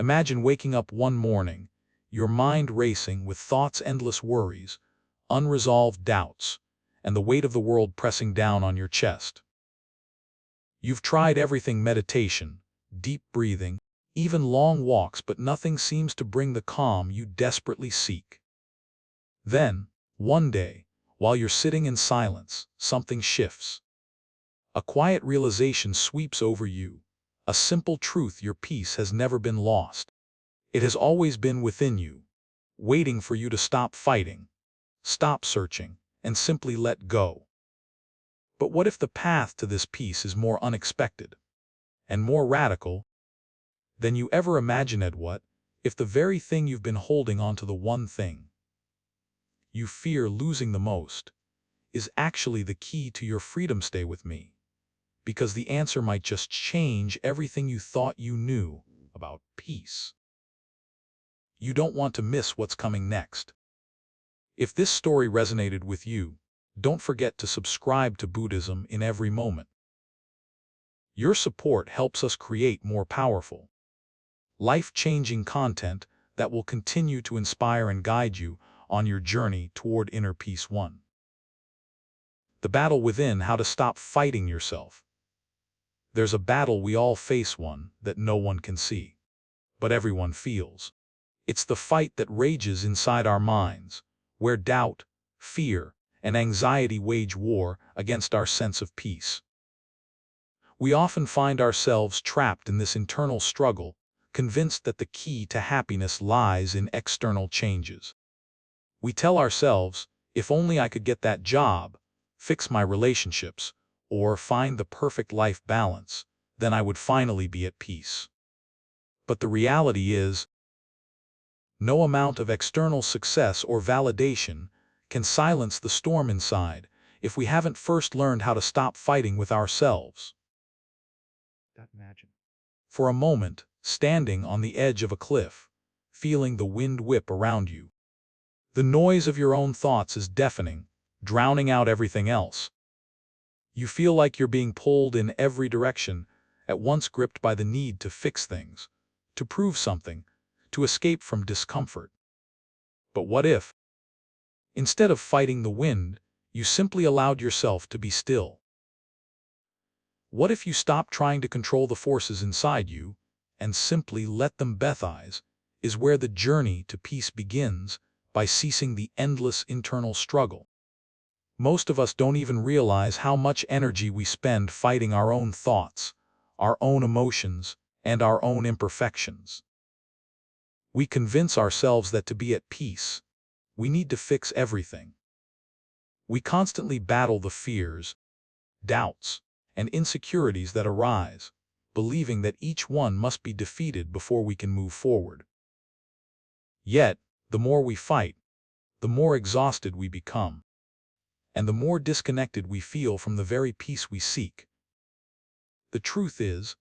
Imagine waking up one morning, your mind racing with thoughts' endless worries, unresolved doubts, and the weight of the world pressing down on your chest. You've tried everything: meditation, deep breathing, even long walks, but nothing seems to bring the calm you desperately seek. Then, one day, while you're sitting in silence, something shifts. A quiet realization sweeps over you, a simple truth: your peace has never been lost. It has always been within you, waiting for you to stop fighting, stop searching, and simply let go. But what if the path to this peace is more unexpected and more radical than you ever imagined? What if the very thing you've been holding on to, the one thing you fear losing the most, is actually the key to your freedom? Stay with me, because the answer might just change everything you thought you knew about peace. You don't want to miss what's coming next. If this story resonated with you, don't forget to subscribe to Buddhism in Every Moment. Your support helps us create more powerful, life-changing content that will continue to inspire and guide you on your journey toward inner peace. 1. The battle within: how to stop fighting yourself. There's a battle we all face, one that no one can see, but everyone feels. It's the fight that rages inside our minds, where doubt, fear, and anxiety wage war against our sense of peace. We often find ourselves trapped in this internal struggle, convinced that the key to happiness lies in external changes. We tell ourselves, if only I could get that job, fix my relationships, or find the perfect life balance, then I would finally be at peace. But the reality is, no amount of external success or validation can silence the storm inside if we haven't first learned how to stop fighting with ourselves. Imagine, for a moment, standing on the edge of a cliff, feeling the wind whip around you. The noise of your own thoughts is deafening, drowning out everything else. You feel like you're being pulled in every direction, at once gripped by the need to fix things, to prove something, to escape from discomfort. But what if, instead of fighting the wind, you simply allowed yourself to be still? What if you stopped trying to control the forces inside you and simply let them be? Is where the journey to peace begins, by ceasing the endless internal struggle. Most of us don't even realize how much energy we spend fighting our own thoughts, our own emotions, and our own imperfections. We convince ourselves that to be at peace, we need to fix everything. We constantly battle the fears, doubts, and insecurities that arise, believing that each one must be defeated before we can move forward. Yet, the more we fight, the more exhausted we become, and the more disconnected we feel from the very peace we seek. The truth is,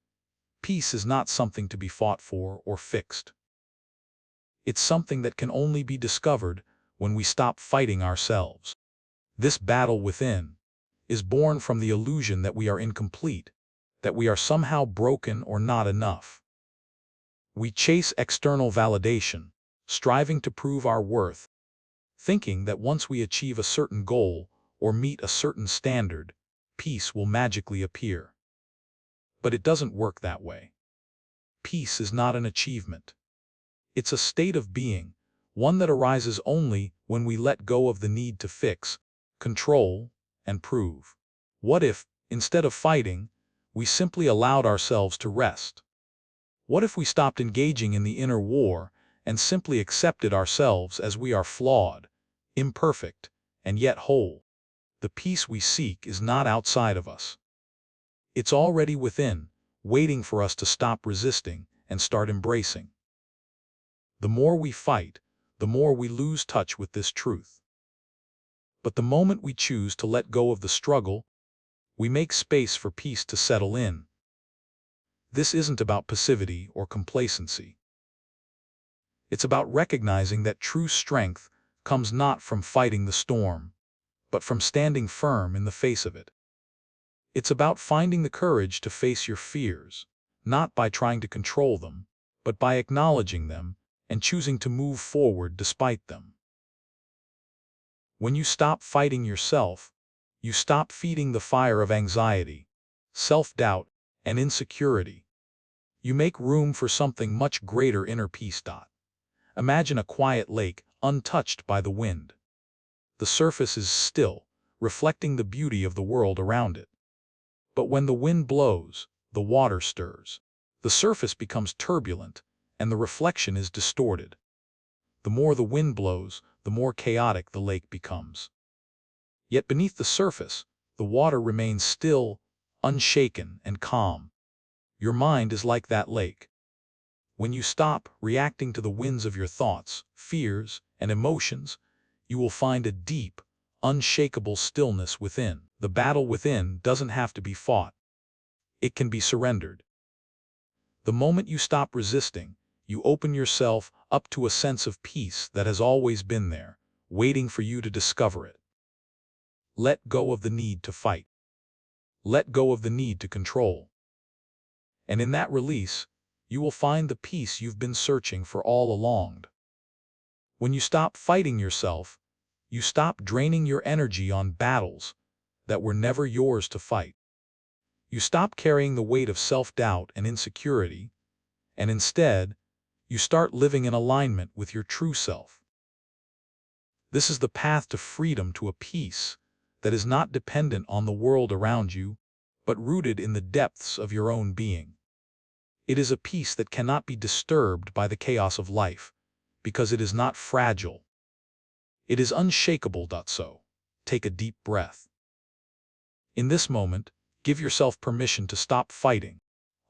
peace is not something to be fought for or fixed. It's something that can only be discovered when we stop fighting ourselves. This battle within is born from the illusion that we are incomplete, that we are somehow broken or not enough. We chase external validation, striving to prove our worth, thinking that once we achieve a certain goal or meet a certain standard, peace will magically appear. But it doesn't work that way. Peace is not an achievement. It's a state of being, one that arises only when we let go of the need to fix, control, and prove. What if, instead of fighting, we simply allowed ourselves to rest? What if we stopped engaging in the inner war and simply accepted ourselves as we are: flawed, imperfect, and yet whole? The peace we seek is not outside of us. It's already within, waiting for us to stop resisting and start embracing. The more we fight, the more we lose touch with this truth. But the moment we choose to let go of the struggle, we make space for peace to settle in. This isn't about passivity or complacency. It's about recognizing that true strength comes not from fighting the storm, but from standing firm in the face of it. It's about finding the courage to face your fears, not by trying to control them, but by acknowledging them and choosing to move forward despite them. When you stop fighting yourself, you stop feeding the fire of anxiety, self-doubt, and insecurity. You make room for something much greater: inner peace. Imagine a quiet lake, untouched by the wind. The surface is still, reflecting the beauty of the world around it. But when the wind blows, the water stirs. The surface becomes turbulent, and the reflection is distorted. The more the wind blows, the more chaotic the lake becomes. Yet beneath the surface, the water remains still, unshaken, and calm. Your mind is like that lake. When you stop reacting to the winds of your thoughts, fears, and emotions, you will find a deep, unshakable stillness within. The battle within doesn't have to be fought. It can be surrendered. The moment you stop resisting, you open yourself up to a sense of peace that has always been there, waiting for you to discover it. Let go of the need to fight. Let go of the need to control. And in that release, you will find the peace you've been searching for all along. When you stop fighting yourself, you stop draining your energy on battles that were never yours to fight. You stop carrying the weight of self-doubt and insecurity, and instead, you start living in alignment with your true self. This is the path to freedom, to a peace that is not dependent on the world around you, but rooted in the depths of your own being. It is a peace that cannot be disturbed by the chaos of life, because it is not fragile. It is unshakable. So, take a deep breath. In this moment, give yourself permission to stop fighting.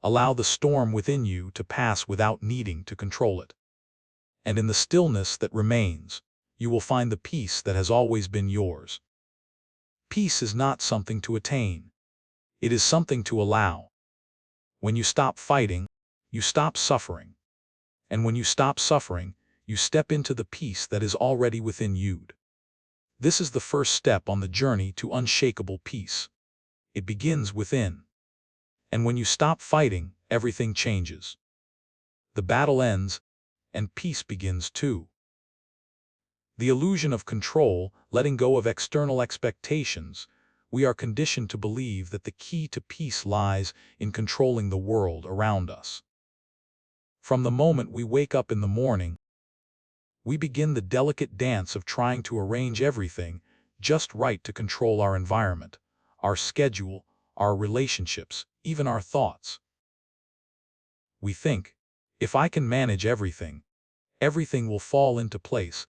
Allow the storm within you to pass without needing to control it. And in the stillness that remains, you will find the peace that has always been yours. Peace is not something to attain. It is something to allow. When you stop fighting, you stop suffering. And when you stop suffering, you step into the peace that is already within you. This is the first step on the journey to unshakable peace. It begins within. And when you stop fighting, everything changes. The battle ends, and peace begins too. The illusion of control, letting go of external expectations. We are conditioned to believe that the key to peace lies in controlling the world around us. From the moment we wake up in the morning, we begin the delicate dance of trying to arrange everything just right to control our environment, our schedule, our relationships, even our thoughts. We think, if I can manage everything, everything will fall into place.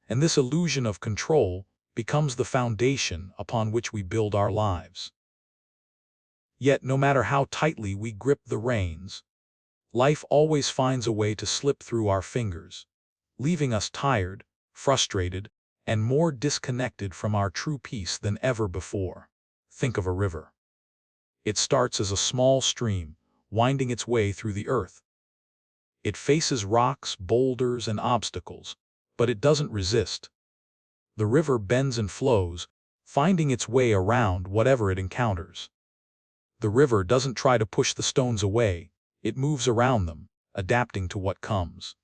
And this illusion of control becomes the foundation upon which we build our lives. Yet no matter how tightly we grip the reins, life always finds a way to slip through our fingers, leaving us tired, frustrated, and more disconnected from our true peace than ever before. Think of a river. It starts as a small stream, winding its way through the earth. It faces rocks, boulders, and obstacles, but it doesn't resist. The river bends and flows, finding its way around whatever it encounters. The river doesn't try to push the stones away, it moves around them, adapting to what comes.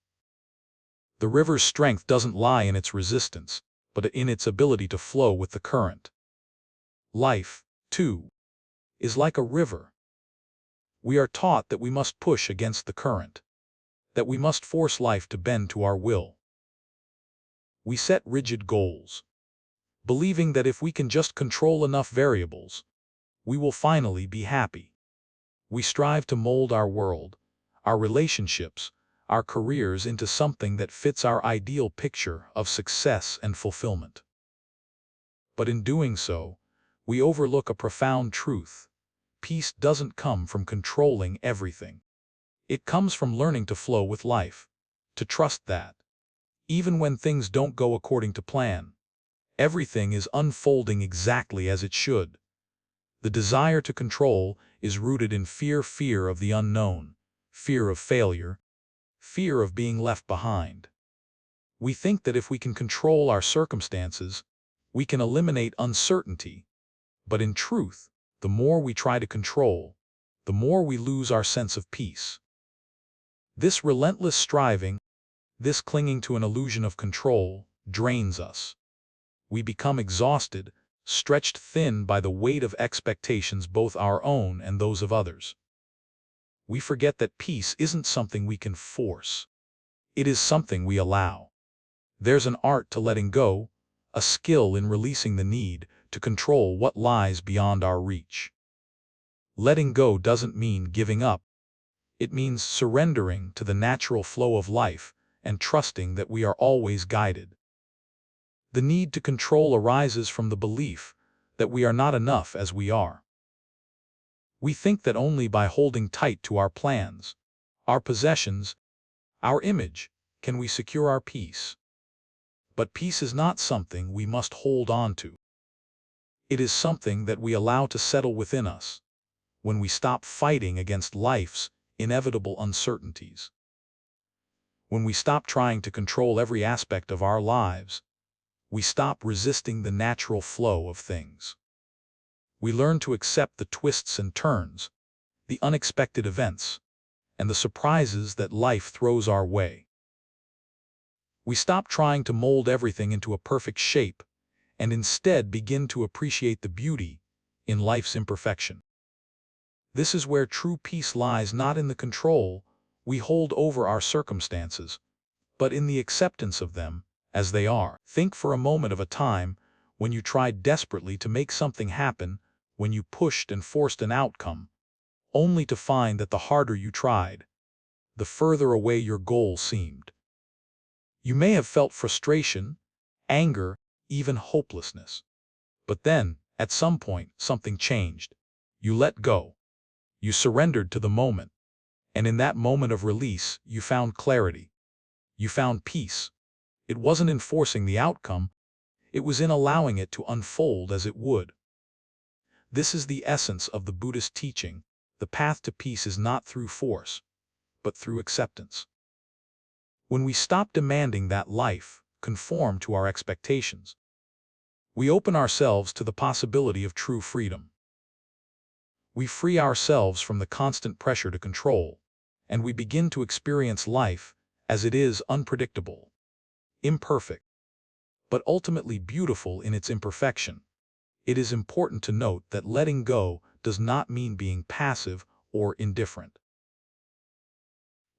The river's strength doesn't lie in its resistance, but in its ability to flow with the current. Life, too, is like a river. We are taught that we must push against the current, that we must force life to bend to our will. We set rigid goals, believing that if we can just control enough variables, we will finally be happy. We strive to mold our world, our relationships, our careers into something that fits our ideal picture of success and fulfillment. But in doing so, we overlook a profound truth. Peace doesn't come from controlling everything. It comes from learning to flow with life, to trust that, even when things don't go according to plan, everything is unfolding exactly as it should. The desire to control is rooted in fear of the unknown, fear of failure, fear of being left behind. We think that if we can control our circumstances, we can eliminate uncertainty. But in truth, the more we try to control, the more we lose our sense of peace. This relentless striving, this clinging to an illusion of control, drains us. We become exhausted, stretched thin by the weight of expectations, both our own and those of others. We forget that peace isn't something we can force. It is something we allow. There's an art to letting go, a skill in releasing the need to control what lies beyond our reach. Letting go doesn't mean giving up. It means surrendering to the natural flow of life and trusting that we are always guided. The need to control arises from the belief that we are not enough as we are. We think that only by holding tight to our plans, our possessions, our image, can we secure our peace. But peace is not something we must hold on to. It is something that we allow to settle within us when we stop fighting against life's inevitable uncertainties. When we stop trying to control every aspect of our lives, we stop resisting the natural flow of things. We learn to accept the twists and turns, the unexpected events, and the surprises that life throws our way. We stop trying to mold everything into a perfect shape and instead begin to appreciate the beauty in life's imperfection. This is where true peace lies, not in the control we hold over our circumstances, but in the acceptance of them as they are. Think for a moment of a time when you tried desperately to make something happen, when you pushed and forced an outcome, only to find that the harder you tried, the further away your goal seemed. You may have felt frustration, anger, even hopelessness. But then, at some point, something changed. You let go. You surrendered to the moment. And in that moment of release, you found clarity. You found peace. It wasn't in forcing the outcome, it was in allowing it to unfold as it would. This is the essence of the Buddhist teaching. The path to peace is not through force, but through acceptance. When we stop demanding that life conform to our expectations, we open ourselves to the possibility of true freedom. We free ourselves from the constant pressure to control, and we begin to experience life as it is, unpredictable, imperfect, but ultimately beautiful in its imperfection. It is important to note that letting go does not mean being passive or indifferent.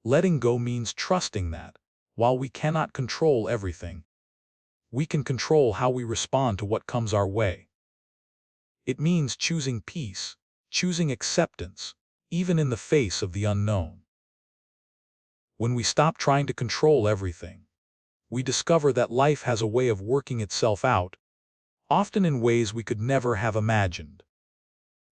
Letting go means trusting that, while we cannot control everything, we can control how we respond to what comes our way. It means choosing peace, choosing acceptance, even in the face of the unknown. When we stop trying to control everything, we discover that life has a way of working itself out, often in ways we could never have imagined.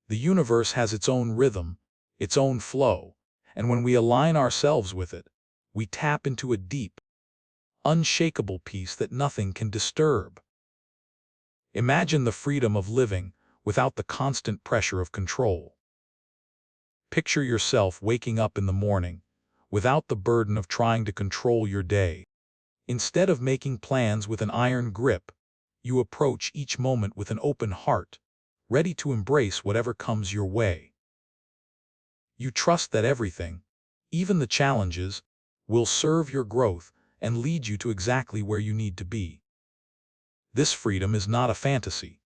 The universe has its own rhythm, its own flow, and when we align ourselves with it, we tap into a deep, unshakable peace that nothing can disturb. Imagine the freedom of living without the constant pressure of control. Picture yourself waking up in the morning without the burden of trying to control your day. Instead of making plans with an iron grip, you approach each moment with an open heart, ready to embrace whatever comes your way. You trust that everything, even the challenges, will serve your growth and lead you to exactly where you need to be. This freedom is not a fantasy.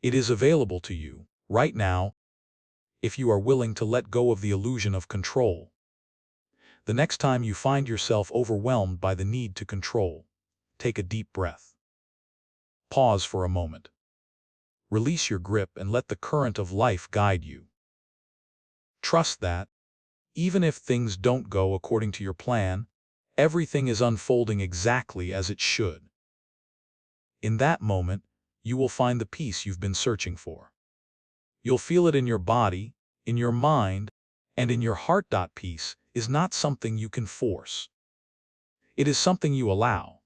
It is available to you, right now, if you are willing to let go of the illusion of control. The next time you find yourself overwhelmed by the need to control, take a deep breath. Pause for a moment. Release your grip and let the current of life guide you. Trust that, even if things don't go according to your plan, everything is unfolding exactly as it should. In that moment, you will find the peace you've been searching for. You'll feel it in your body, in your mind, and in your heart. Peace is not something you can force. It is something you allow.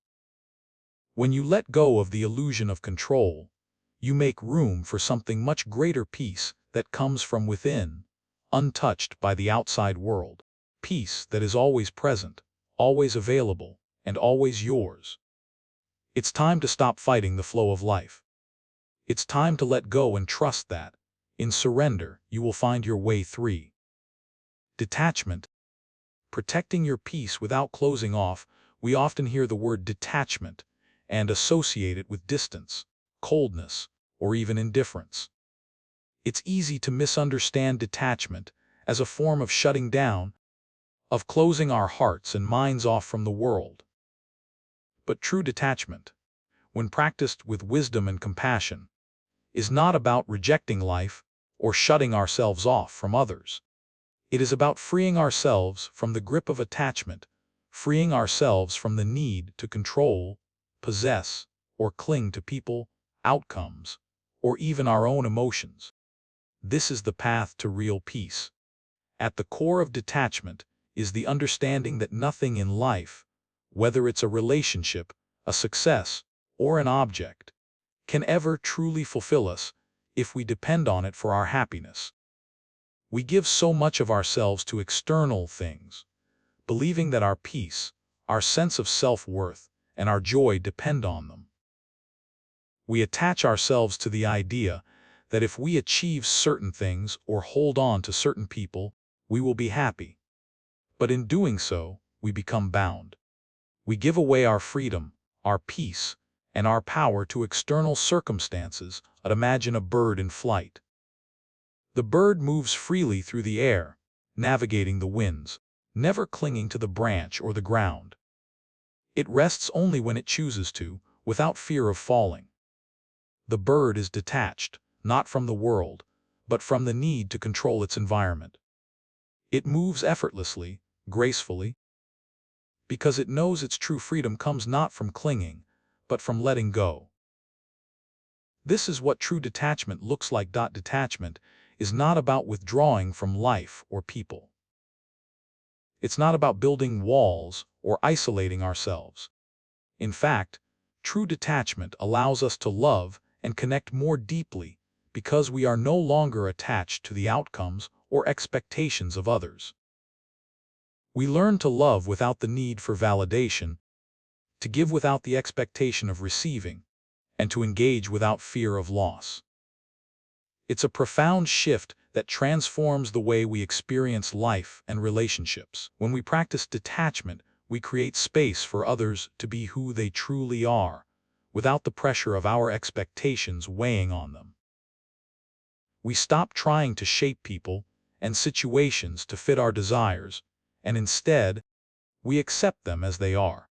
When you let go of the illusion of control, you make room for something much greater, peace that comes from within, untouched by the outside world. Peace that is always present, always available, and always yours. It's time to stop fighting the flow of life. It's time to let go and trust that, in surrender, you will find your way through. Detachment. protecting your peace without closing off, we often hear the word detachment and associate it with distance, coldness, or even indifference. It's easy to misunderstand detachment as a form of shutting down, of closing our hearts and minds off from the world. But true detachment, when practiced with wisdom and compassion, is not about rejecting life or shutting ourselves off from others. It is about freeing ourselves from the grip of attachment, freeing ourselves from the need to control, possess, or cling to people, outcomes, or even our own emotions. This is the path to real peace. At the core of detachment is the understanding that nothing in life, whether it's a relationship, a success, or an object, can ever truly fulfill us if we depend on it for our happiness. We give so much of ourselves to external things, believing that our peace, our sense of self-worth, and our joy depend on them. We attach ourselves to the idea that if we achieve certain things or hold on to certain people, we will be happy. But in doing so, we become bound. We give away our freedom, our peace, and our power to external circumstances. Imagine a bird in flight. The bird moves freely through the air, navigating the winds, never clinging to the branch or the ground. It rests only when it chooses to, without fear of falling. The bird is detached, not from the world, but from the need to control its environment. It moves effortlessly, gracefully, because it knows its true freedom comes not from clinging, but from letting go. This is what true detachment looks like. Detachment is not about withdrawing from life or people. It's not about building walls or isolating ourselves. In fact, true detachment allows us to love and connect more deeply because we are no longer attached to the outcomes or expectations of others. We learn to love without the need for validation, to give without the expectation of receiving, and to engage without fear of loss. It's a profound shift that transforms the way we experience life and relationships. When we practice detachment, we create space for others to be who they truly are, without the pressure of our expectations weighing on them. We stop trying to shape people and situations to fit our desires, and instead, we accept them as they are.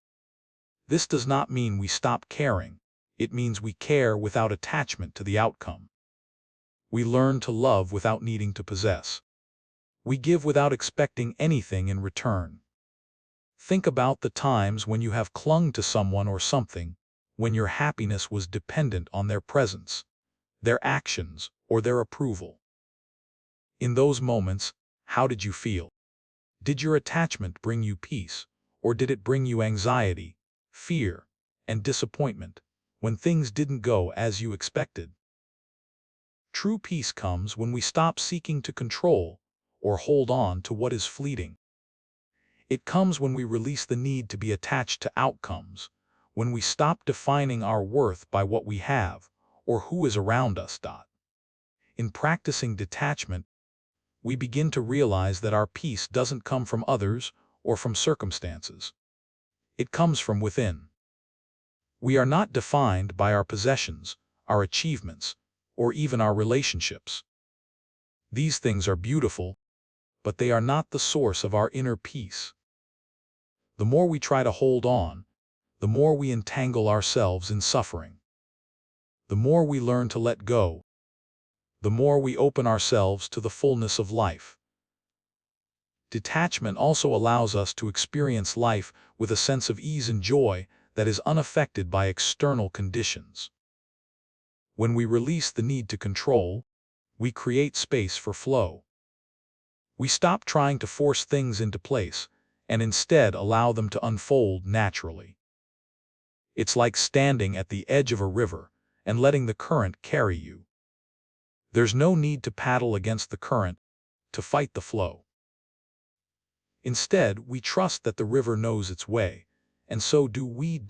This does not mean we stop caring. It means we care without attachment to the outcome. We learn to love without needing to possess. We give without expecting anything in return. Think about the times when you have clung to someone or something, when your happiness was dependent on their presence, their actions, or their approval. In those moments, how did you feel? Did your attachment bring you peace, or did it bring you anxiety, fear, and disappointment when things didn't go as you expected? True peace comes when we stop seeking to control or hold on to what is fleeting. It comes when we release the need to be attached to outcomes, when we stop defining our worth by what we have or who is around us. In practicing detachment, we begin to realize that our peace doesn't come from others or from circumstances. It comes from within. We are not defined by our possessions, our achievements, or even our relationships. These things are beautiful, but they are not the source of our inner peace. The more we try to hold on, the more we entangle ourselves in suffering. The more we learn to let go, the more we open ourselves to the fullness of life. Detachment also allows us to experience life with a sense of ease and joy that is unaffected by external conditions. When we release the need to control, we create space for flow. We stop trying to force things into place and instead allow them to unfold naturally. It's like standing at the edge of a river and letting the current carry you. There's no need to paddle against the current to fight the flow. Instead, we trust that the river knows its way, and so do we.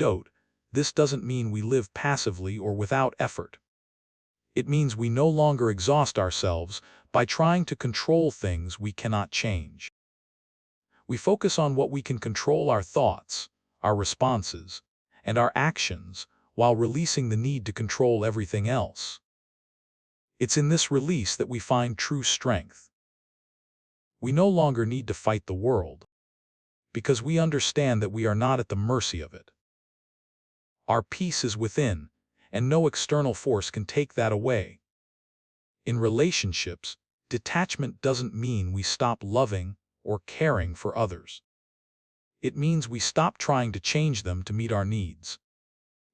This doesn't mean we live passively or without effort. It means we no longer exhaust ourselves by trying to control things we cannot change. We focus on what we can control: our thoughts, our responses, and our actions, while releasing the need to control everything else. It's in this release that we find true strength. We no longer need to fight the world, because we understand that we are not at the mercy of it. Our peace is within, and no external force can take that away. In relationships, detachment doesn't mean we stop loving or caring for others. It means we stop trying to change them to meet our needs.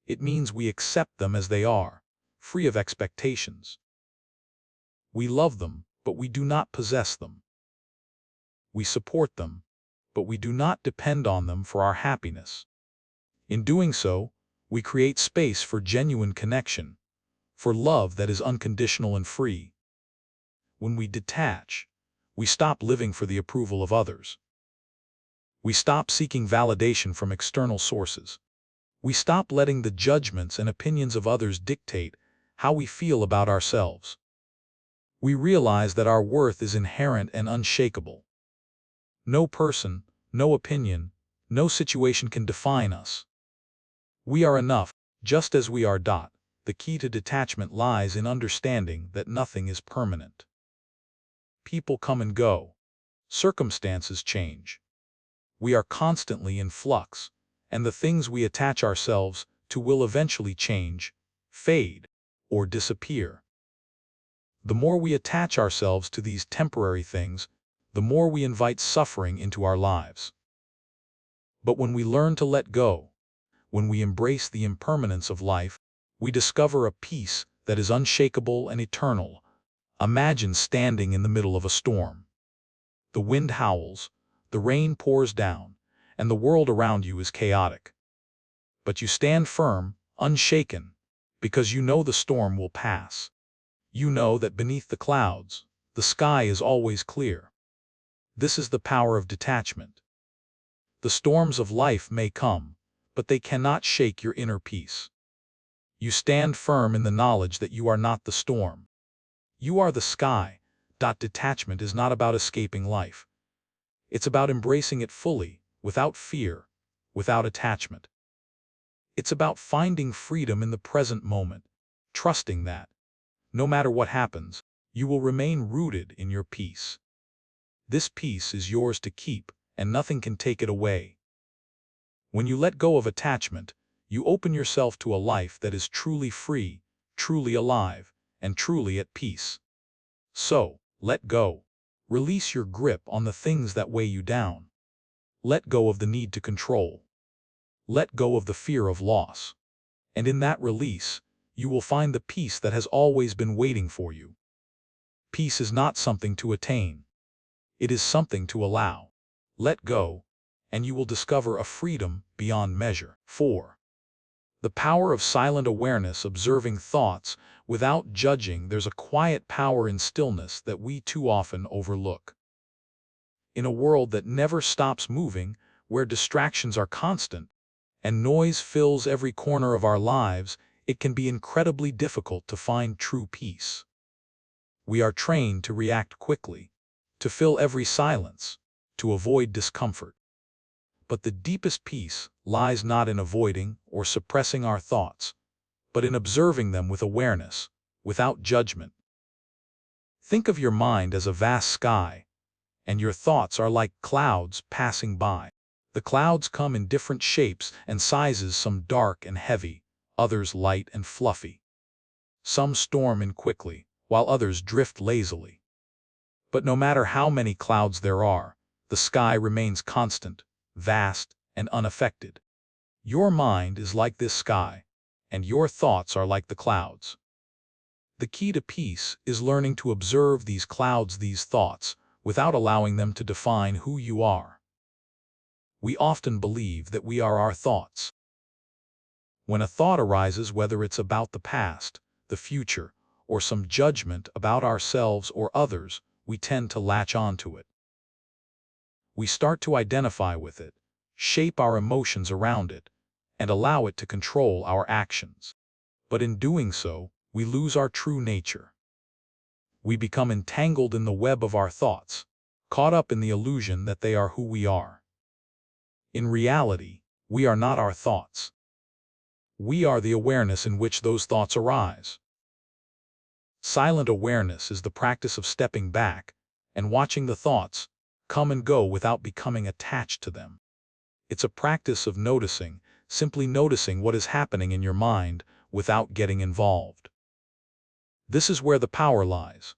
It means we accept them as they are, free of expectations. We love them, but we do not possess them. We support them, but we do not depend on them for our happiness. In doing so, we create space for genuine connection, for love that is unconditional and free. When we detach, we stop living for the approval of others. We stop seeking validation from external sources. We stop letting the judgments and opinions of others dictate how we feel about ourselves. We realize that our worth is inherent and unshakable. No person, no opinion, no situation can define us. We are enough, just as we are. The key to detachment lies in understanding that nothing is permanent. People come and go. Circumstances change. We are constantly in flux, and the things we attach ourselves to will eventually change, fade, or disappear. The more we attach ourselves to these temporary things, the more we invite suffering into our lives. But when we learn to let go, when we embrace the impermanence of life, we discover a peace that is unshakable and eternal. Imagine standing in the middle of a storm. The wind howls, the rain pours down, and the world around you is chaotic. But you stand firm, unshaken, because you know the storm will pass. You know that beneath the clouds, the sky is always clear. This is the power of detachment. The storms of life may come, but they cannot shake your inner peace. You stand firm in the knowledge that you are not the storm. You are the sky. Detachment is not about escaping life. It's about embracing it fully, without fear, without attachment. It's about finding freedom in the present moment, trusting that, no matter what happens, you will remain rooted in your peace. This peace is yours to keep, and nothing can take it away. When you let go of attachment, you open yourself to a life that is truly free, truly alive, and truly at peace. So, let go. Release your grip on the things that weigh you down. Let go of the need to control. Let go of the fear of loss. And in that release, you will find the peace that has always been waiting for you. Peace is not something to attain. It is something to allow. Let go, and you will discover a freedom beyond measure. 4. The power of silent awareness, observing thoughts without judging. There's a quiet power in stillness that we too often overlook. In a world that never stops moving, where distractions are constant, and noise fills every corner of our lives, it can be incredibly difficult to find true peace. We are trained to react quickly, to fill every silence, to avoid discomfort. But the deepest peace lies not in avoiding or suppressing our thoughts, but in observing them with awareness, without judgment. Think of your mind as a vast sky, and your thoughts are like clouds passing by. The clouds come in different shapes and sizes, some dark and heavy, others light and fluffy. Some storm in quickly, while others drift lazily. But no matter how many clouds there are, the sky remains constant, vast, and unaffected. Your mind is like this sky, and your thoughts are like the clouds. The key to peace is learning to observe these clouds, these thoughts, without allowing them to define who you are. We often believe that we are our thoughts. When a thought arises, whether it's about the past, the future, or some judgment about ourselves or others, we tend to latch onto it. We start to identify with it, shape our emotions around it, and allow it to control our actions. But in doing so, we lose our true nature. We become entangled in the web of our thoughts, caught up in the illusion that they are who we are. In reality, we are not our thoughts. We are the awareness in which those thoughts arise. Silent awareness is the practice of stepping back and watching the thoughts come and go without becoming attached to them. It's a practice of noticing, simply noticing what is happening in your mind without getting involved. This is where the power lies.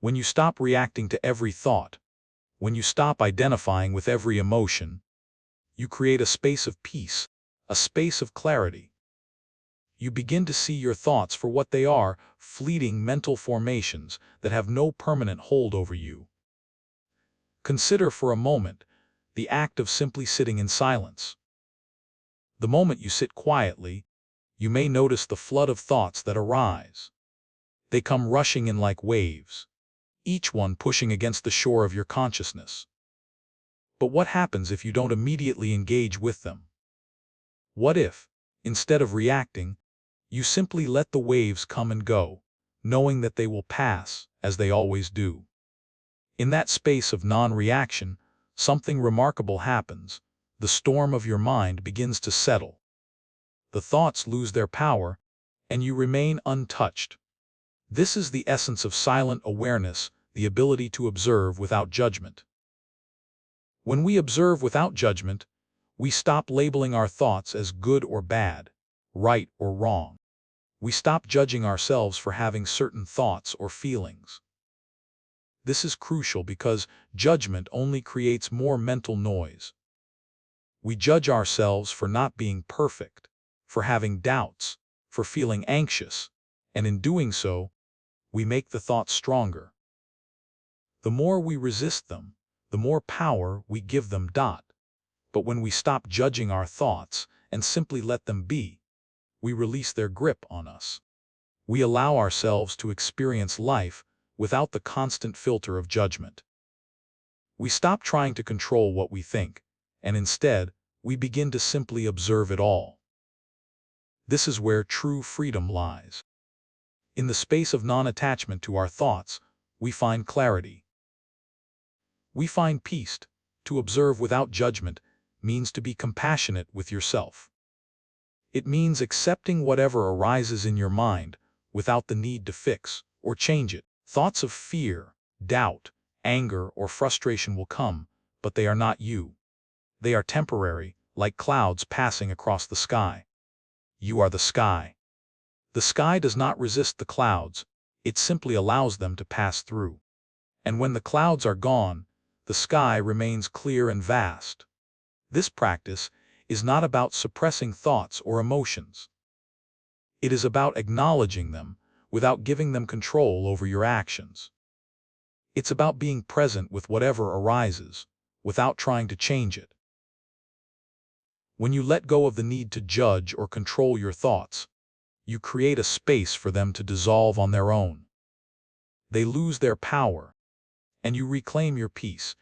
When you stop reacting to every thought, when you stop identifying with every emotion, you create a space of peace, a space of clarity. You begin to see your thoughts for what they are, fleeting mental formations that have no permanent hold over you. Consider for a moment the act of simply sitting in silence. The moment you sit quietly, you may notice the flood of thoughts that arise. They come rushing in like waves, each one pushing against the shore of your consciousness. But what happens if you don't immediately engage with them? What if, instead of reacting, you simply let the waves come and go, knowing that they will pass, as they always do? In that space of non-reaction, something remarkable happens. The storm of your mind begins to settle. The thoughts lose their power, and you remain untouched. This is the essence of silent awareness, the ability to observe without judgment. When we observe without judgment, we stop labeling our thoughts as good or bad, right or wrong. We stop judging ourselves for having certain thoughts or feelings. This is crucial because judgment only creates more mental noise. We judge ourselves for not being perfect, for having doubts, for feeling anxious, and in doing so, we make the thoughts stronger. The more we resist them, the more power we give them. But when we stop judging our thoughts and simply let them be, we release their grip on us. We allow ourselves to experience life without the constant filter of judgment. We stop trying to control what we think, and instead, we begin to simply observe it all. This is where true freedom lies. In the space of non-attachment to our thoughts, we find clarity. We find peace. To observe without judgment means to be compassionate with yourself. It means accepting whatever arises in your mind without the need to fix or change it. Thoughts of fear, doubt, anger, or frustration will come, but they are not you. They are temporary, like clouds passing across the sky. You are the sky. The sky does not resist the clouds, it simply allows them to pass through. And when the clouds are gone, the sky remains clear and vast. This practice is not about suppressing thoughts or emotions. It is about acknowledging them without giving them control over your actions. It's about being present with whatever arises, without trying to change it. When you let go of the need to judge or control your thoughts, you create a space for them to dissolve on their own. They lose their power, and you reclaim your peace.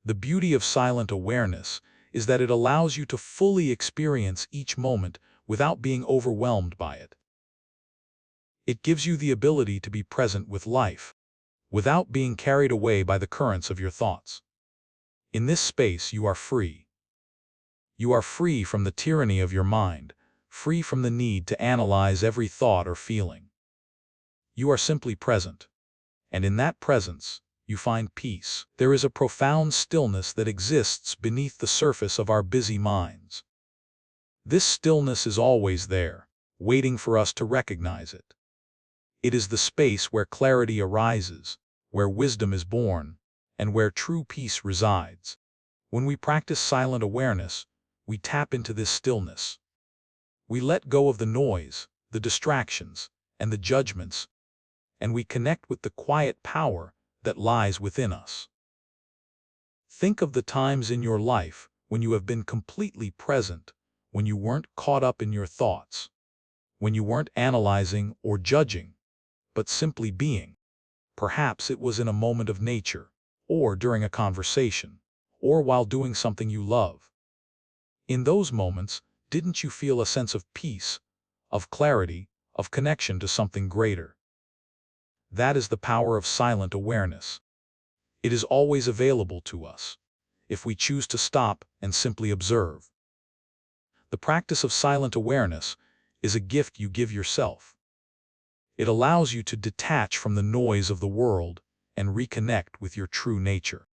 The beauty of silent awareness is that it allows you to fully experience each moment without being overwhelmed by it. It gives you the ability to be present with life, without being carried away by the currents of your thoughts. In this space, you are free. You are free from the tyranny of your mind, free from the need to analyze every thought or feeling. You are simply present, and in that presence, you find peace. There is a profound stillness that exists beneath the surface of our busy minds. This stillness is always there, waiting for us to recognize it. It is the space where clarity arises, where wisdom is born, and where true peace resides. When we practice silent awareness, we tap into this stillness. We let go of the noise, the distractions, and the judgments, and we connect with the quiet power that lies within us. Think of the times in your life when you have been completely present, when you weren't caught up in your thoughts, when you weren't analyzing or judging, but simply being. Perhaps it was in a moment of nature, or during a conversation, or while doing something you love. In those moments, didn't you feel a sense of peace, of clarity, of connection to something greater? That is the power of silent awareness. It is always available to us, if we choose to stop and simply observe. The practice of silent awareness is a gift you give yourself. It allows you to detach from the noise of the world and reconnect with your true nature.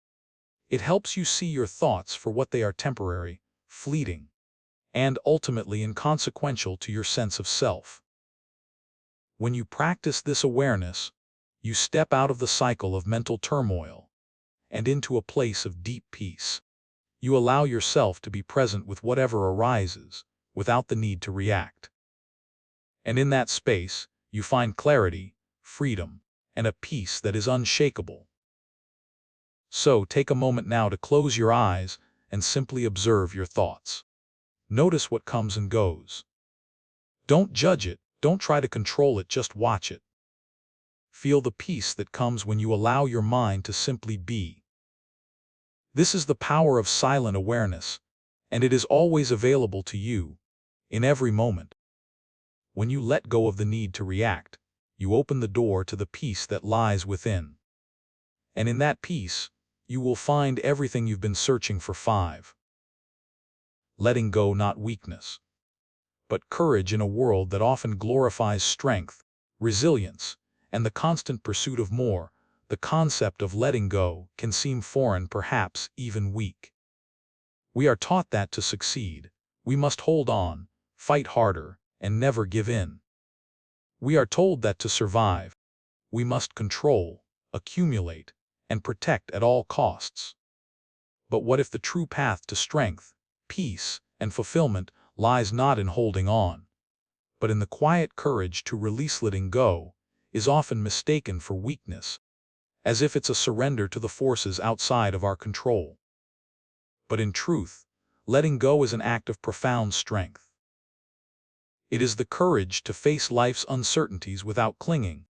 It helps you see your thoughts for what they are: temporary, fleeting, and ultimately inconsequential to your sense of self. When you practice this awareness, you step out of the cycle of mental turmoil and into a place of deep peace. You allow yourself to be present with whatever arises, without the need to react. And in that space, you find clarity, freedom, and a peace that is unshakable. So take a moment now to close your eyes and simply observe your thoughts. Notice what comes and goes. Don't judge it, don't try to control it, just watch it. Feel the peace that comes when you allow your mind to simply be. This is the power of silent awareness, and it is always available to you, in every moment. When you let go of the need to react, you open the door to the peace that lies within. And in that peace, you will find everything you've been searching for. 5. Letting go, not weakness, but courage. In a world that often glorifies strength, resilience, and the constant pursuit of more, the concept of letting go can seem foreign, perhaps even weak. We are taught that to succeed, we must hold on, fight harder, and never give in. We are told that to survive, we must control, accumulate, and protect at all costs. But what if the true path to strength, peace, and fulfillment lies not in holding on, but in the quiet courage to release? Letting go is often mistaken for weakness, as if it's a surrender to the forces outside of our control. But in truth, letting go is an act of profound strength. It is the courage to face life's uncertainties without clinging,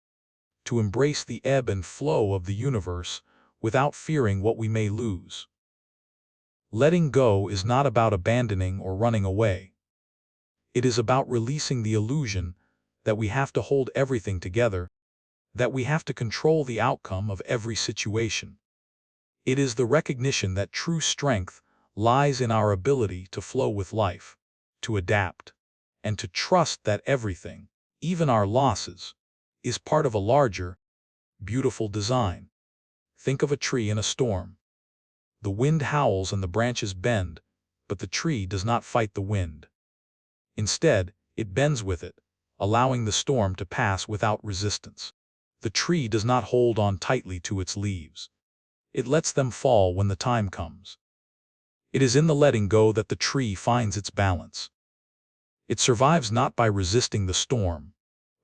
to embrace the ebb and flow of the universe without fearing what we may lose. Letting go is not about abandoning or running away. It is about releasing the illusion that we have to hold everything together, that we have to control the outcome of every situation. It is the recognition that true strength lies in our ability to flow with life, to adapt, and to trust that everything, even our losses, is part of a larger, beautiful design. Think of a tree in a storm. The wind howls and the branches bend, but the tree does not fight the wind. Instead, it bends with it, allowing the storm to pass without resistance. The tree does not hold on tightly to its leaves. It lets them fall when the time comes. It is in the letting go that the tree finds its balance. It survives not by resisting the storm,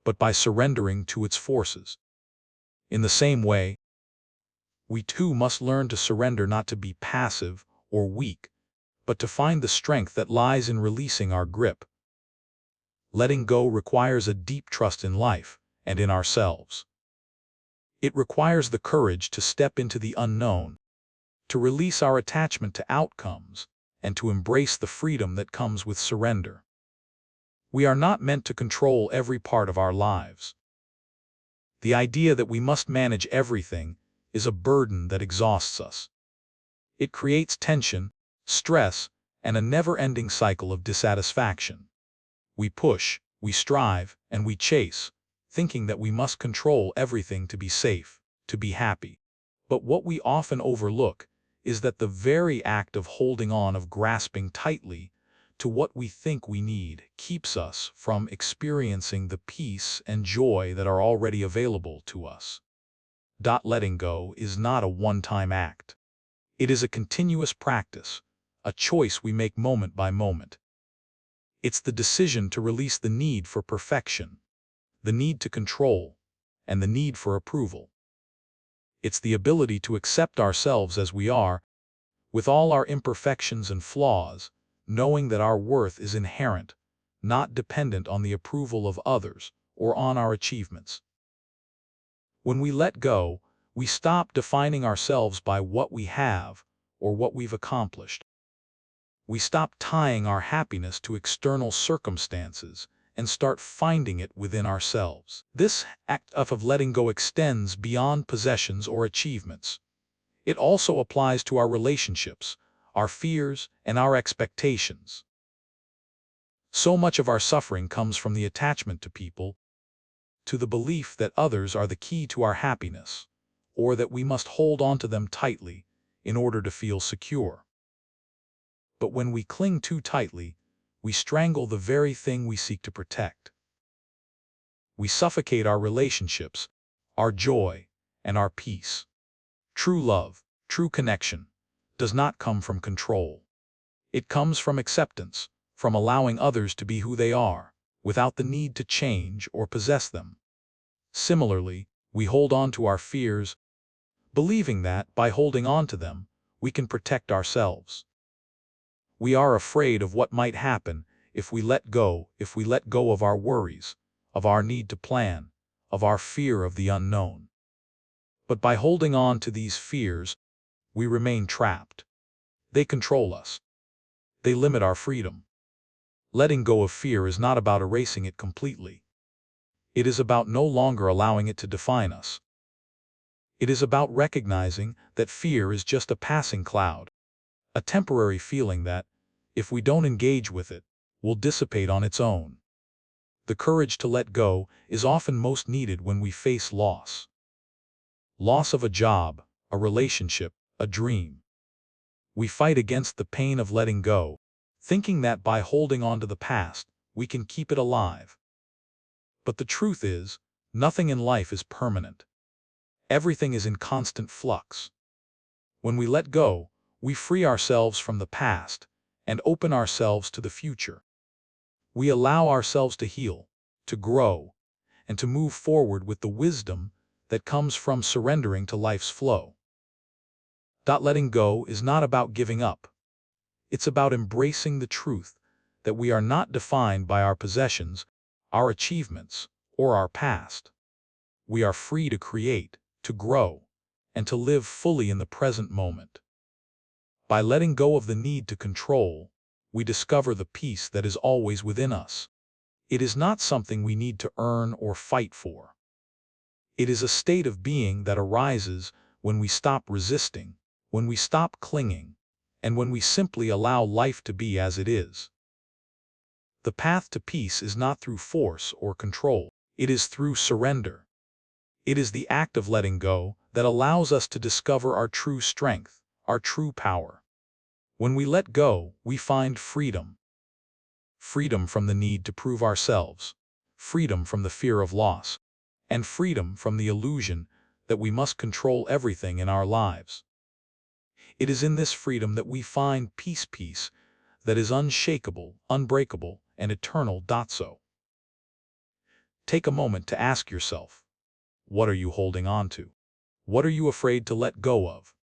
but by surrendering to its forces. In the same way, we too must learn to surrender, not to be passive or weak, but to find the strength that lies in releasing our grip. Letting go requires a deep trust in life and in ourselves. It requires the courage to step into the unknown, to release our attachment to outcomes, and to embrace the freedom that comes with surrender. We are not meant to control every part of our lives. The idea that we must manage everything is a burden that exhausts us. It creates tension, stress, and a never-ending cycle of dissatisfaction. We push, we strive, and we chase, thinking that we must control everything to be safe, to be happy. But what we often overlook is that the very act of holding on, of grasping tightly to what we think we need, keeps us from experiencing the peace and joy that are already available to us. Letting go is not a one-time act. It is a continuous practice, a choice we make moment by moment. It's the decision to release the need for perfection, the need to control, and the need for approval. It's the ability to accept ourselves as we are, with all our imperfections and flaws, knowing that our worth is inherent, not dependent on the approval of others or on our achievements. When we let go, we stop defining ourselves by what we have or what we've accomplished. We stop tying our happiness to external circumstances and start finding it within ourselves. This act of letting go extends beyond possessions or achievements. It also applies to our relationships, our fears, and our expectations. So much of our suffering comes from the attachment to people, to the belief that others are the key to our happiness, or that we must hold on to them tightly in order to feel secure. But when we cling too tightly, we strangle the very thing we seek to protect. We suffocate our relationships, our joy, and our peace. True love, true connection, does not come from control. It comes from acceptance, from allowing others to be who they are, without the need to change or possess them. Similarly, we hold on to our fears, believing that, by holding on to them, we can protect ourselves. We are afraid of what might happen if we let go of our worries, of our need to plan, of our fear of the unknown. But by holding on to these fears, we remain trapped. They control us. They limit our freedom. Letting go of fear is not about erasing it completely. It is about no longer allowing it to define us. It is about recognizing that fear is just a passing cloud, a temporary feeling that, if we don't engage with it, will dissipate on its own. The courage to let go is often most needed when we face loss. Loss of a job, a relationship, a dream. We fight against the pain of letting go, thinking that by holding on to the past, we can keep it alive. But the truth is, nothing in life is permanent. Everything is in constant flux. When we let go, we free ourselves from the past and open ourselves to the future. We allow ourselves to heal, to grow, and to move forward with the wisdom that comes from surrendering to life's flow. Letting go is not about giving up. It's about embracing the truth that we are not defined by our possessions, our achievements, or our past. We are free to create, to grow, and to live fully in the present moment. By letting go of the need to control, we discover the peace that is always within us. It is not something we need to earn or fight for. It is a state of being that arises when we stop resisting, when we stop clinging, and when we simply allow life to be as it is. The path to peace is not through force or control. It is through surrender. It is the act of letting go that allows us to discover our true strength, our true power. When we let go, we find freedom. Freedom from the need to prove ourselves, freedom from the fear of loss, and freedom from the illusion that we must control everything in our lives. It is in this freedom that we find peace that is unshakable, unbreakable, and eternal. So, take a moment to ask yourself, what are you holding on to? What are you afraid to let go of?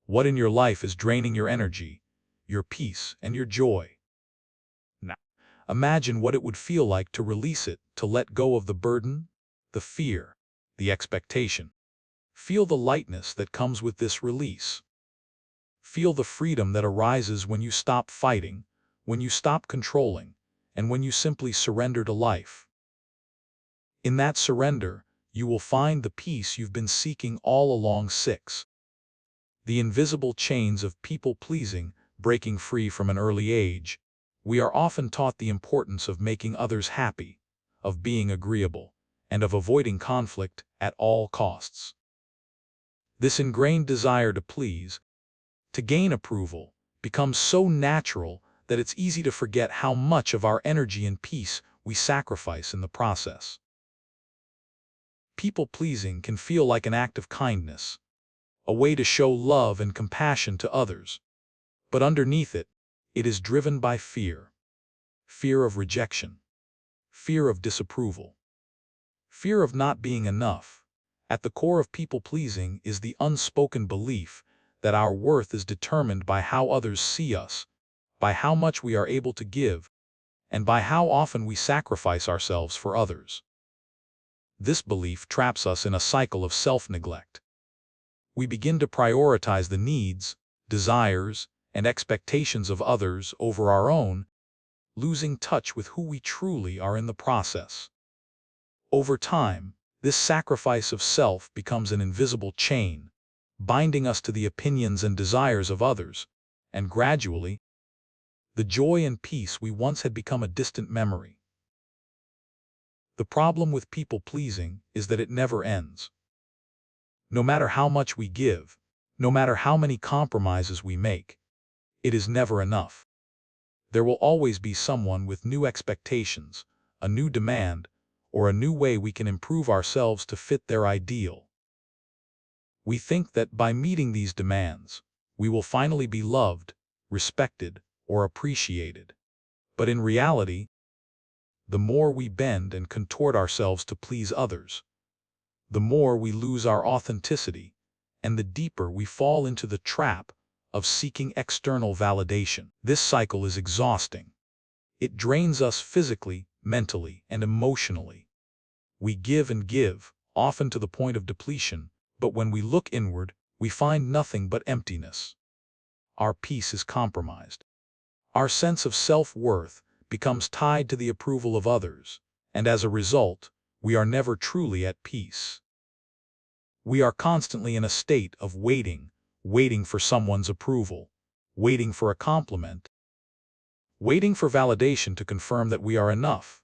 What in your life is draining your energy, your peace, and your joy? Now, imagine what it would feel like to release it, to let go of the burden, the fear, the expectation. Feel the lightness that comes with this release. Feel the freedom that arises when you stop fighting, when you stop controlling, and when you simply surrender to life. In that surrender, you will find the peace you've been seeking all along. 6. The invisible chains of people-pleasing, breaking free from an early age. We are often taught the importance of making others happy, of being agreeable, and of avoiding conflict at all costs. This ingrained desire to please, to gain approval, becomes so natural that it's easy to forget how much of our energy and peace we sacrifice in the process. People-pleasing can feel like an act of kindness, a way to show love and compassion to others. But underneath it, it is driven by fear. Fear of rejection. Fear of disapproval. Fear of not being enough. At the core of people-pleasing is the unspoken belief that our worth is determined by how others see us, by how much we are able to give, and by how often we sacrifice ourselves for others. This belief traps us in a cycle of self-neglect. We begin to prioritize the needs, desires, and expectations of others over our own, losing touch with who we truly are in the process. Over time, this sacrifice of self becomes an invisible chain, binding us to the opinions and desires of others, and gradually, the joy and peace we once had become a distant memory. The problem with people-pleasing is that it never ends. No matter how much we give, no matter how many compromises we make, it is never enough. There will always be someone with new expectations, a new demand, or a new way we can improve ourselves to fit their ideal. We think that by meeting these demands, we will finally be loved, respected, or appreciated. But in reality, the more we bend and contort ourselves to please others, the more we lose our authenticity, and the deeper we fall into the trap of seeking external validation. This cycle is exhausting. It drains us physically, mentally, and emotionally. We give and give, often to the point of depletion, but when we look inward, we find nothing but emptiness. Our peace is compromised. Our sense of self-worth becomes tied to the approval of others, and as a result, we are never truly at peace. We are constantly in a state of waiting for someone's approval, waiting for a compliment, waiting for validation to confirm that we are enough.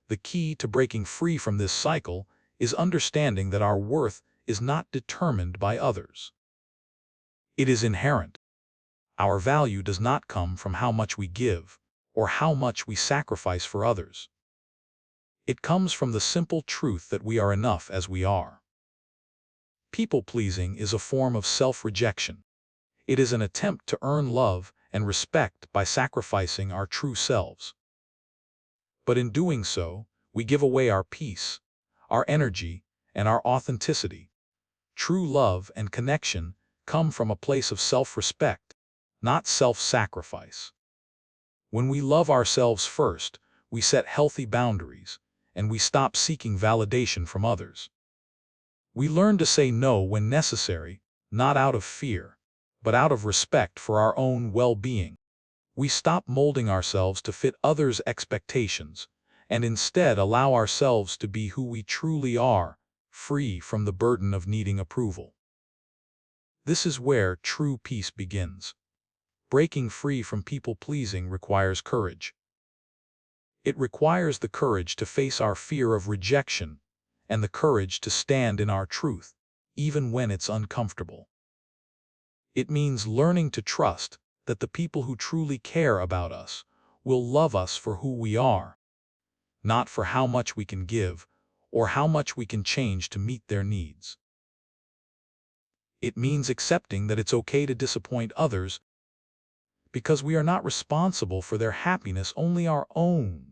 The key to breaking free from this cycle is understanding that our worth is not determined by others. It is inherent. Our value does not come from how much we give or how much we sacrifice for others. It comes from the simple truth that we are enough as we are. People-pleasing is a form of self-rejection. It is an attempt to earn love and respect by sacrificing our true selves. But in doing so, we give away our peace, our energy, and our authenticity. True love and connection come from a place of self-respect, not self-sacrifice. When we love ourselves first, we set healthy boundaries, and we stop seeking validation from others. We learn to say no when necessary, not out of fear, but out of respect for our own well-being. We stop molding ourselves to fit others' expectations, and instead allow ourselves to be who we truly are, free from the burden of needing approval. This is where true peace begins. Breaking free from people-pleasing requires courage. It requires the courage to face our fear of rejection, and the courage to stand in our truth, even when it's uncomfortable. It means learning to trust that the people who truly care about us will love us for who we are, not for how much we can give or how much we can change to meet their needs. It means accepting that it's okay to disappoint others because we are not responsible for their happiness, only our own.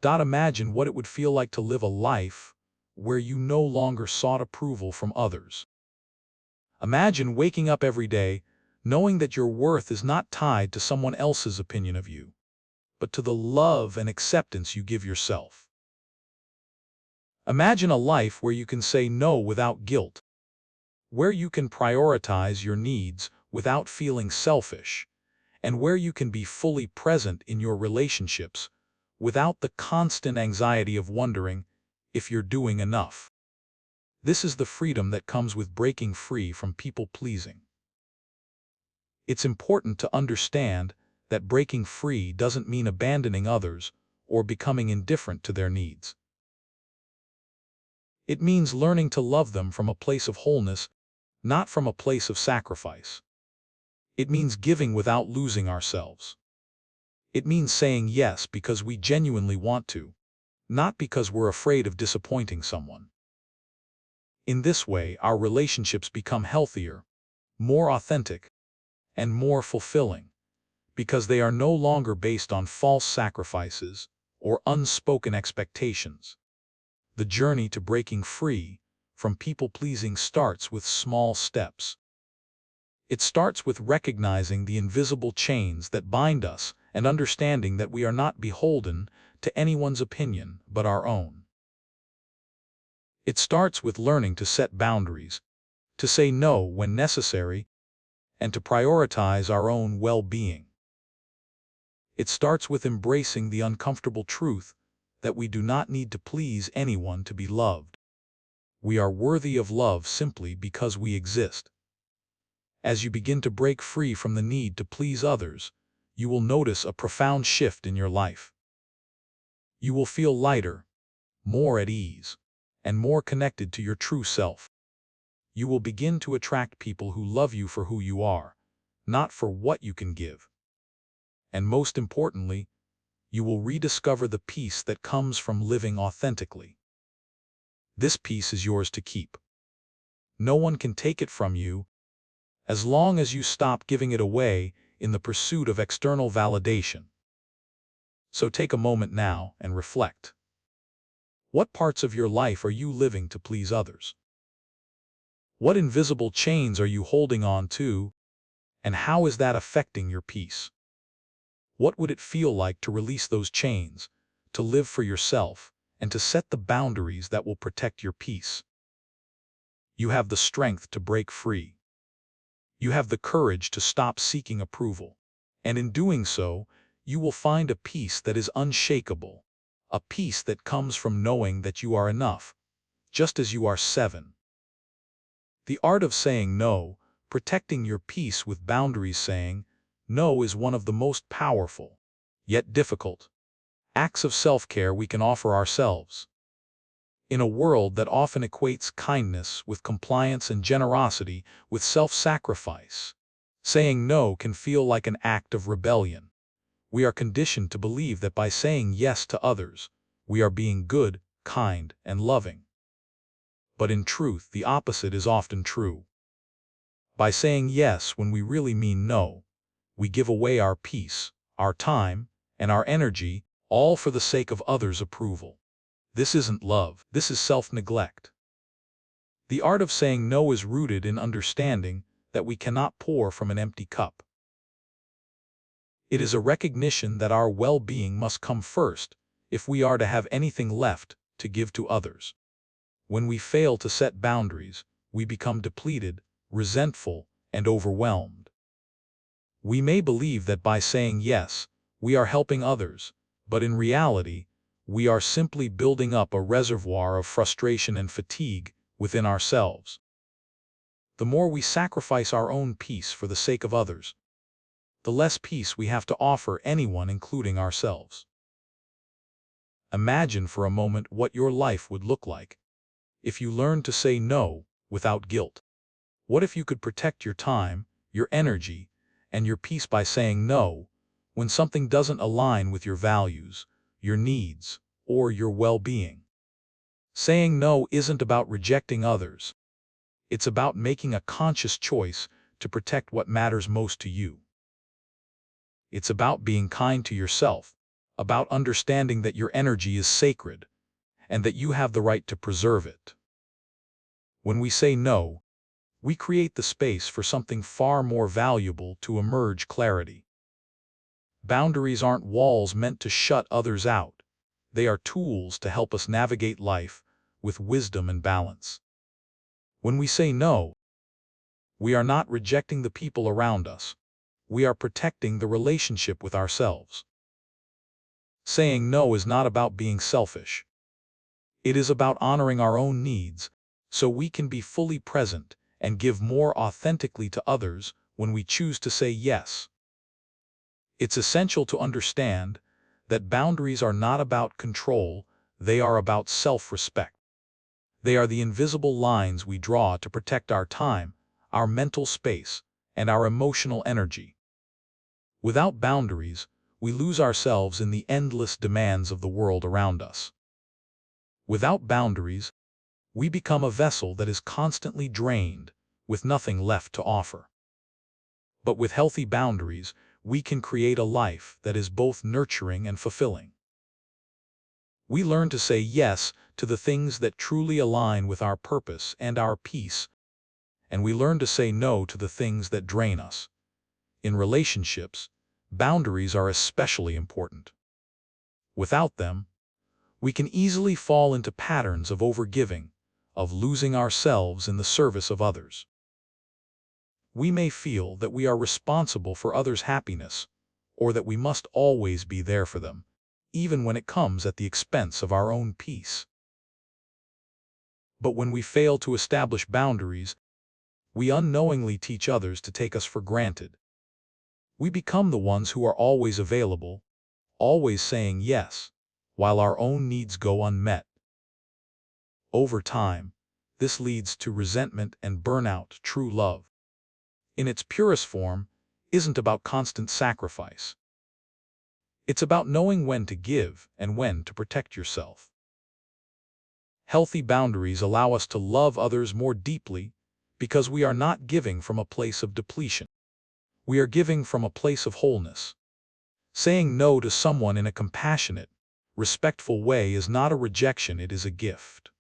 Imagine what it would feel like to live a life where you no longer sought approval from others. Imagine waking up every day knowing that your worth is not tied to someone else's opinion of you, but to the love and acceptance you give yourself. Imagine a life where you can say no without guilt, where you can prioritize your needs without feeling selfish, and where you can be fully present in your relationships without the constant anxiety of wondering if you're doing enough. This is the freedom that comes with breaking free from people-pleasing. It's important to understand that breaking free doesn't mean abandoning others or becoming indifferent to their needs. It means learning to love them from a place of wholeness, not from a place of sacrifice. It means giving without losing ourselves. It means saying yes because we genuinely want to, not because we're afraid of disappointing someone. In this way, our relationships become healthier, more authentic, and more fulfilling, because they are no longer based on false sacrifices or unspoken expectations. The journey to breaking free from people-pleasing starts with small steps. It starts with recognizing the invisible chains that bind us and understanding that we are not beholden to anyone's opinion but our own. It starts with learning to set boundaries, to say no when necessary, and to prioritize our own well-being. It starts with embracing the uncomfortable truth that we do not need to please anyone to be loved. We are worthy of love simply because we exist. As you begin to break free from the need to please others, you will notice a profound shift in your life. You will feel lighter, more at ease, and more connected to your true self. You will begin to attract people who love you for who you are, not for what you can give. And most importantly, you will rediscover the peace that comes from living authentically. This peace is yours to keep. No one can take it from you as long as you stop giving it away in the pursuit of external validation. So take a moment now and reflect. What parts of your life are you living to please others? What invisible chains are you holding on to, and how is that affecting your peace? What would it feel like to release those chains, to live for yourself, and to set the boundaries that will protect your peace? You have the strength to break free. You have the courage to stop seeking approval. And in doing so, you will find a peace that is unshakable, a peace that comes from knowing that you are enough, just as you are. 7. The art of saying no, protecting your peace with boundaries. Saying no is one of the most powerful, yet difficult, acts of self-care we can offer ourselves. In a world that often equates kindness with compliance and generosity with self-sacrifice, saying no can feel like an act of rebellion. We are conditioned to believe that by saying yes to others, we are being good, kind, and loving. But in truth, the opposite is often true. By saying yes when we really mean no, we give away our peace, our time, and our energy, all for the sake of others' approval. This isn't love, this is self-neglect. The art of saying no is rooted in understanding that we cannot pour from an empty cup. It is a recognition that our well-being must come first if we are to have anything left to give to others. When we fail to set boundaries, we become depleted, resentful, and overwhelmed. We may believe that by saying yes, we are helping others, but in reality, we are simply building up a reservoir of frustration and fatigue within ourselves. The more we sacrifice our own peace for the sake of others, the less peace we have to offer anyone, including ourselves. Imagine for a moment what your life would look like if you learned to say no without guilt. What if you could protect your time, your energy, and your peace by saying no when something doesn't align with your values, your needs, or your well-being? Saying no isn't about rejecting others. It's about making a conscious choice to protect what matters most to you. It's about being kind to yourself, about understanding that your energy is sacred, and that you have the right to preserve it. When we say no, we create the space for something far more valuable to emerge: clarity. Boundaries aren't walls meant to shut others out. They are tools to help us navigate life with wisdom and balance. When we say no, we are not rejecting the people around us. We are protecting the relationship with ourselves. Saying no is not about being selfish. It is about honoring our own needs so we can be fully present and give more authentically to others when we choose to say yes. It's essential to understand that boundaries are not about control, they are about self-respect. They are the invisible lines we draw to protect our time, our mental space, and our emotional energy. Without boundaries, we lose ourselves in the endless demands of the world around us. Without boundaries, we become a vessel that is constantly drained, with nothing left to offer. But with healthy boundaries, we can create a life that is both nurturing and fulfilling. We learn to say yes to the things that truly align with our purpose and our peace, and we learn to say no to the things that drain us. In relationships, boundaries are especially important. Without them, we can easily fall into patterns of overgiving, of losing ourselves in the service of others. We may feel that we are responsible for others' happiness, or that we must always be there for them, even when it comes at the expense of our own peace. But when we fail to establish boundaries, we unknowingly teach others to take us for granted. We become the ones who are always available, always saying yes, while our own needs go unmet. Over time, this leads to resentment and burnout. True love, in its purest form, isn't about constant sacrifice. It's about knowing when to give and when to protect yourself. Healthy boundaries allow us to love others more deeply because we are not giving from a place of depletion. We are giving from a place of wholeness. Saying no to someone in a compassionate, respectful way is not a rejection, it is a gift.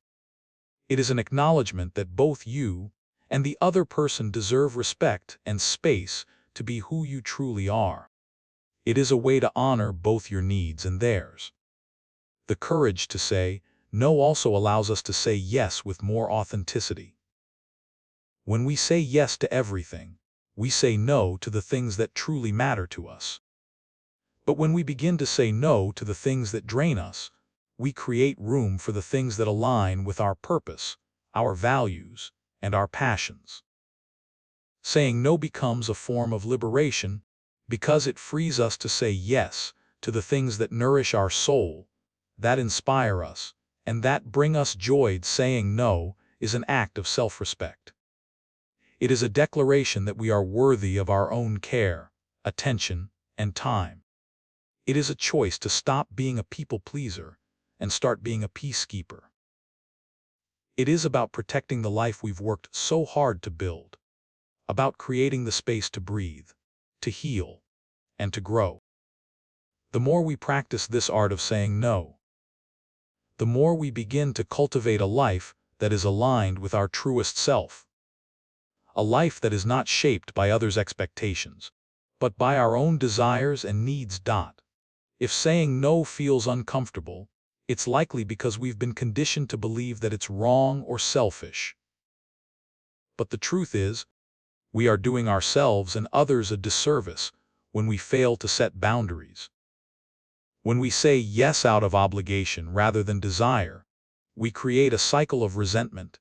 It is an acknowledgement that both you and the other person deserve respect and space to be who you truly are. It is a way to honor both your needs and theirs. The courage to say no also allows us to say yes with more authenticity. When we say yes to everything, we say no to the things that truly matter to us. But when we begin to say no to the things that drain us, we create room for the things that align with our purpose, our values, and our passions. Saying no becomes a form of liberation because it frees us to say yes to the things that nourish our soul, that inspire us, and that bring us joy. Saying no is an act of self-respect. It is a declaration that we are worthy of our own care, attention, and time. It is a choice to stop being a people pleaser and start being a peacekeeper. It is about protecting the life we've worked so hard to build, about creating the space to breathe, to heal, and to grow. The more we practice this art of saying no, the more we begin to cultivate a life that is aligned with our truest self. A life that is not shaped by others' expectations, but by our own desires and needs. If saying no feels uncomfortable, it's likely because we've been conditioned to believe that it's wrong or selfish. But the truth is, we are doing ourselves and others a disservice when we fail to set boundaries. When we say yes out of obligation rather than desire, we create a cycle of resentment,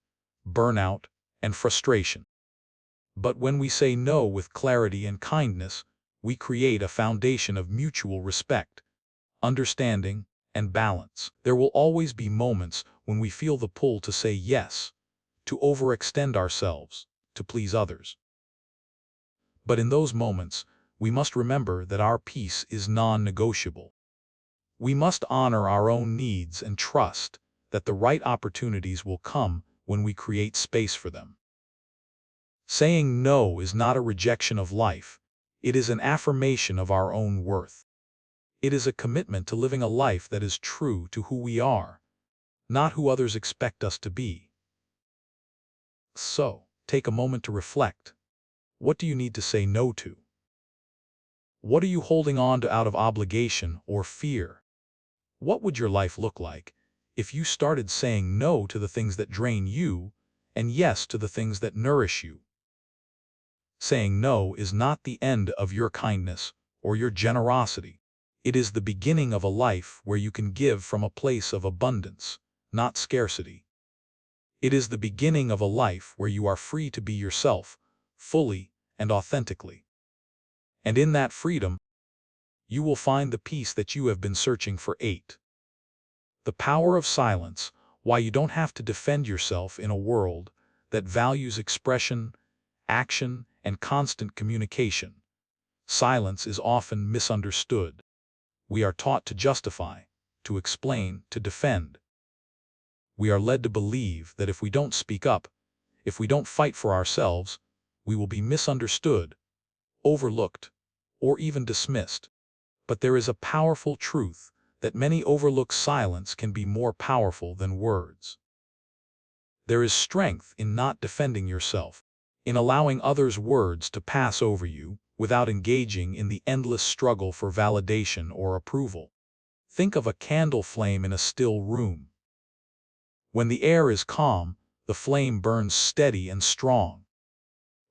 burnout, and frustration. But when we say no with clarity and kindness, we create a foundation of mutual respect, understanding, and balance. There will always be moments when we feel the pull to say yes, to overextend ourselves, to please others. But in those moments, we must remember that our peace is non-negotiable. We must honor our own needs and trust that the right opportunities will come when we create space for them. Saying no is not a rejection of life, it is an affirmation of our own worth. It is a commitment to living a life that is true to who we are, not who others expect us to be. So, take a moment to reflect. What do you need to say no to? What are you holding on to out of obligation or fear? What would your life look like if you started saying no to the things that drain you and yes to the things that nourish you? Saying no is not the end of your kindness or your generosity. It is the beginning of a life where you can give from a place of abundance, not scarcity. It is the beginning of a life where you are free to be yourself, fully and authentically. And in that freedom, you will find the peace that you have been searching for. The power of silence, why you don't have to defend yourself in a world that values expression, action, and constant communication. Silence is often misunderstood. We are taught to justify, to explain, to defend. We are led to believe that if we don't speak up, if we don't fight for ourselves, we will be misunderstood, overlooked, or even dismissed. But there is a powerful truth that many overlook: silence can be more powerful than words. There is strength in not defending yourself, in allowing others' words to pass over you without engaging in the endless struggle for validation or approval. Think of a candle flame in a still room. When the air is calm, the flame burns steady and strong.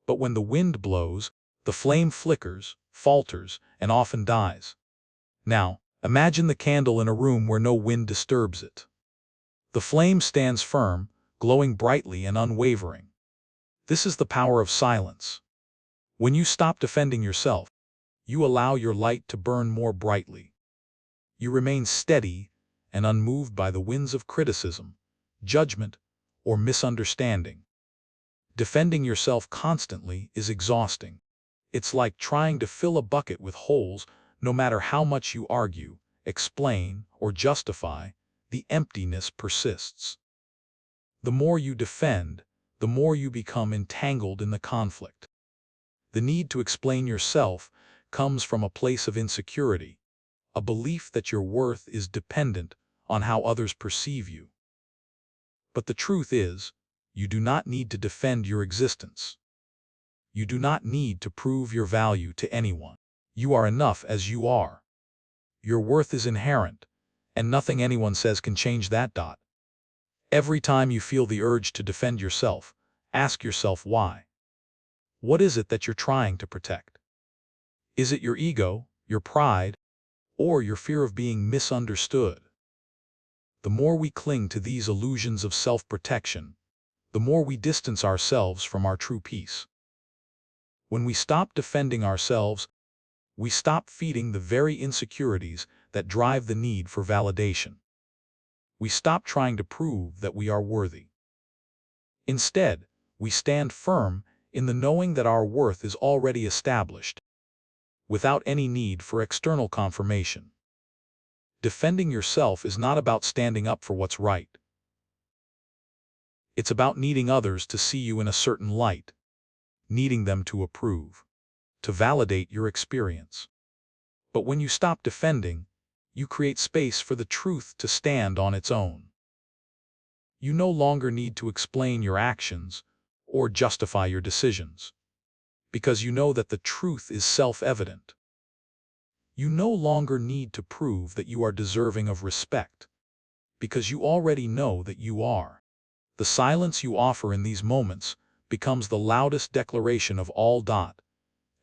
But when the wind blows, the flame flickers, falters, and often dies. Now, imagine the candle in a room where no wind disturbs it. The flame stands firm, glowing brightly and unwavering. This is the power of silence. When you stop defending yourself, you allow your light to burn more brightly. You remain steady and unmoved by the winds of criticism, judgment, or misunderstanding. Defending yourself constantly is exhausting. It's like trying to fill a bucket with holes. No matter how much you argue, explain, or justify, the emptiness persists. The more you defend, the more you become entangled in the conflict. The need to explain yourself comes from a place of insecurity, a belief that your worth is dependent on how others perceive you. But the truth is, you do not need to defend your existence. You do not need to prove your value to anyone. You are enough as you are. Your worth is inherent, and nothing anyone says can change that. Every time you feel the urge to defend yourself, ask yourself why. What is it that you're trying to protect? Is it your ego, your pride, or your fear of being misunderstood? The more we cling to these illusions of self-protection, the more we distance ourselves from our true peace. When we stop defending ourselves, we stop feeding the very insecurities that drive the need for validation. We stop trying to prove that we are worthy. Instead, we stand firm in the knowing that our worth is already established, without any need for external confirmation. Defending yourself is not about standing up for what's right. It's about needing others to see you in a certain light, needing them to approve, to validate your experience. But when you stop defending, you create space for the truth to stand on its own. You no longer need to explain your actions or justify your decisions, because you know that the truth is self-evident. You no longer need to prove that you are deserving of respect, because you already know that you are. The silence you offer in these moments becomes the loudest declaration of all.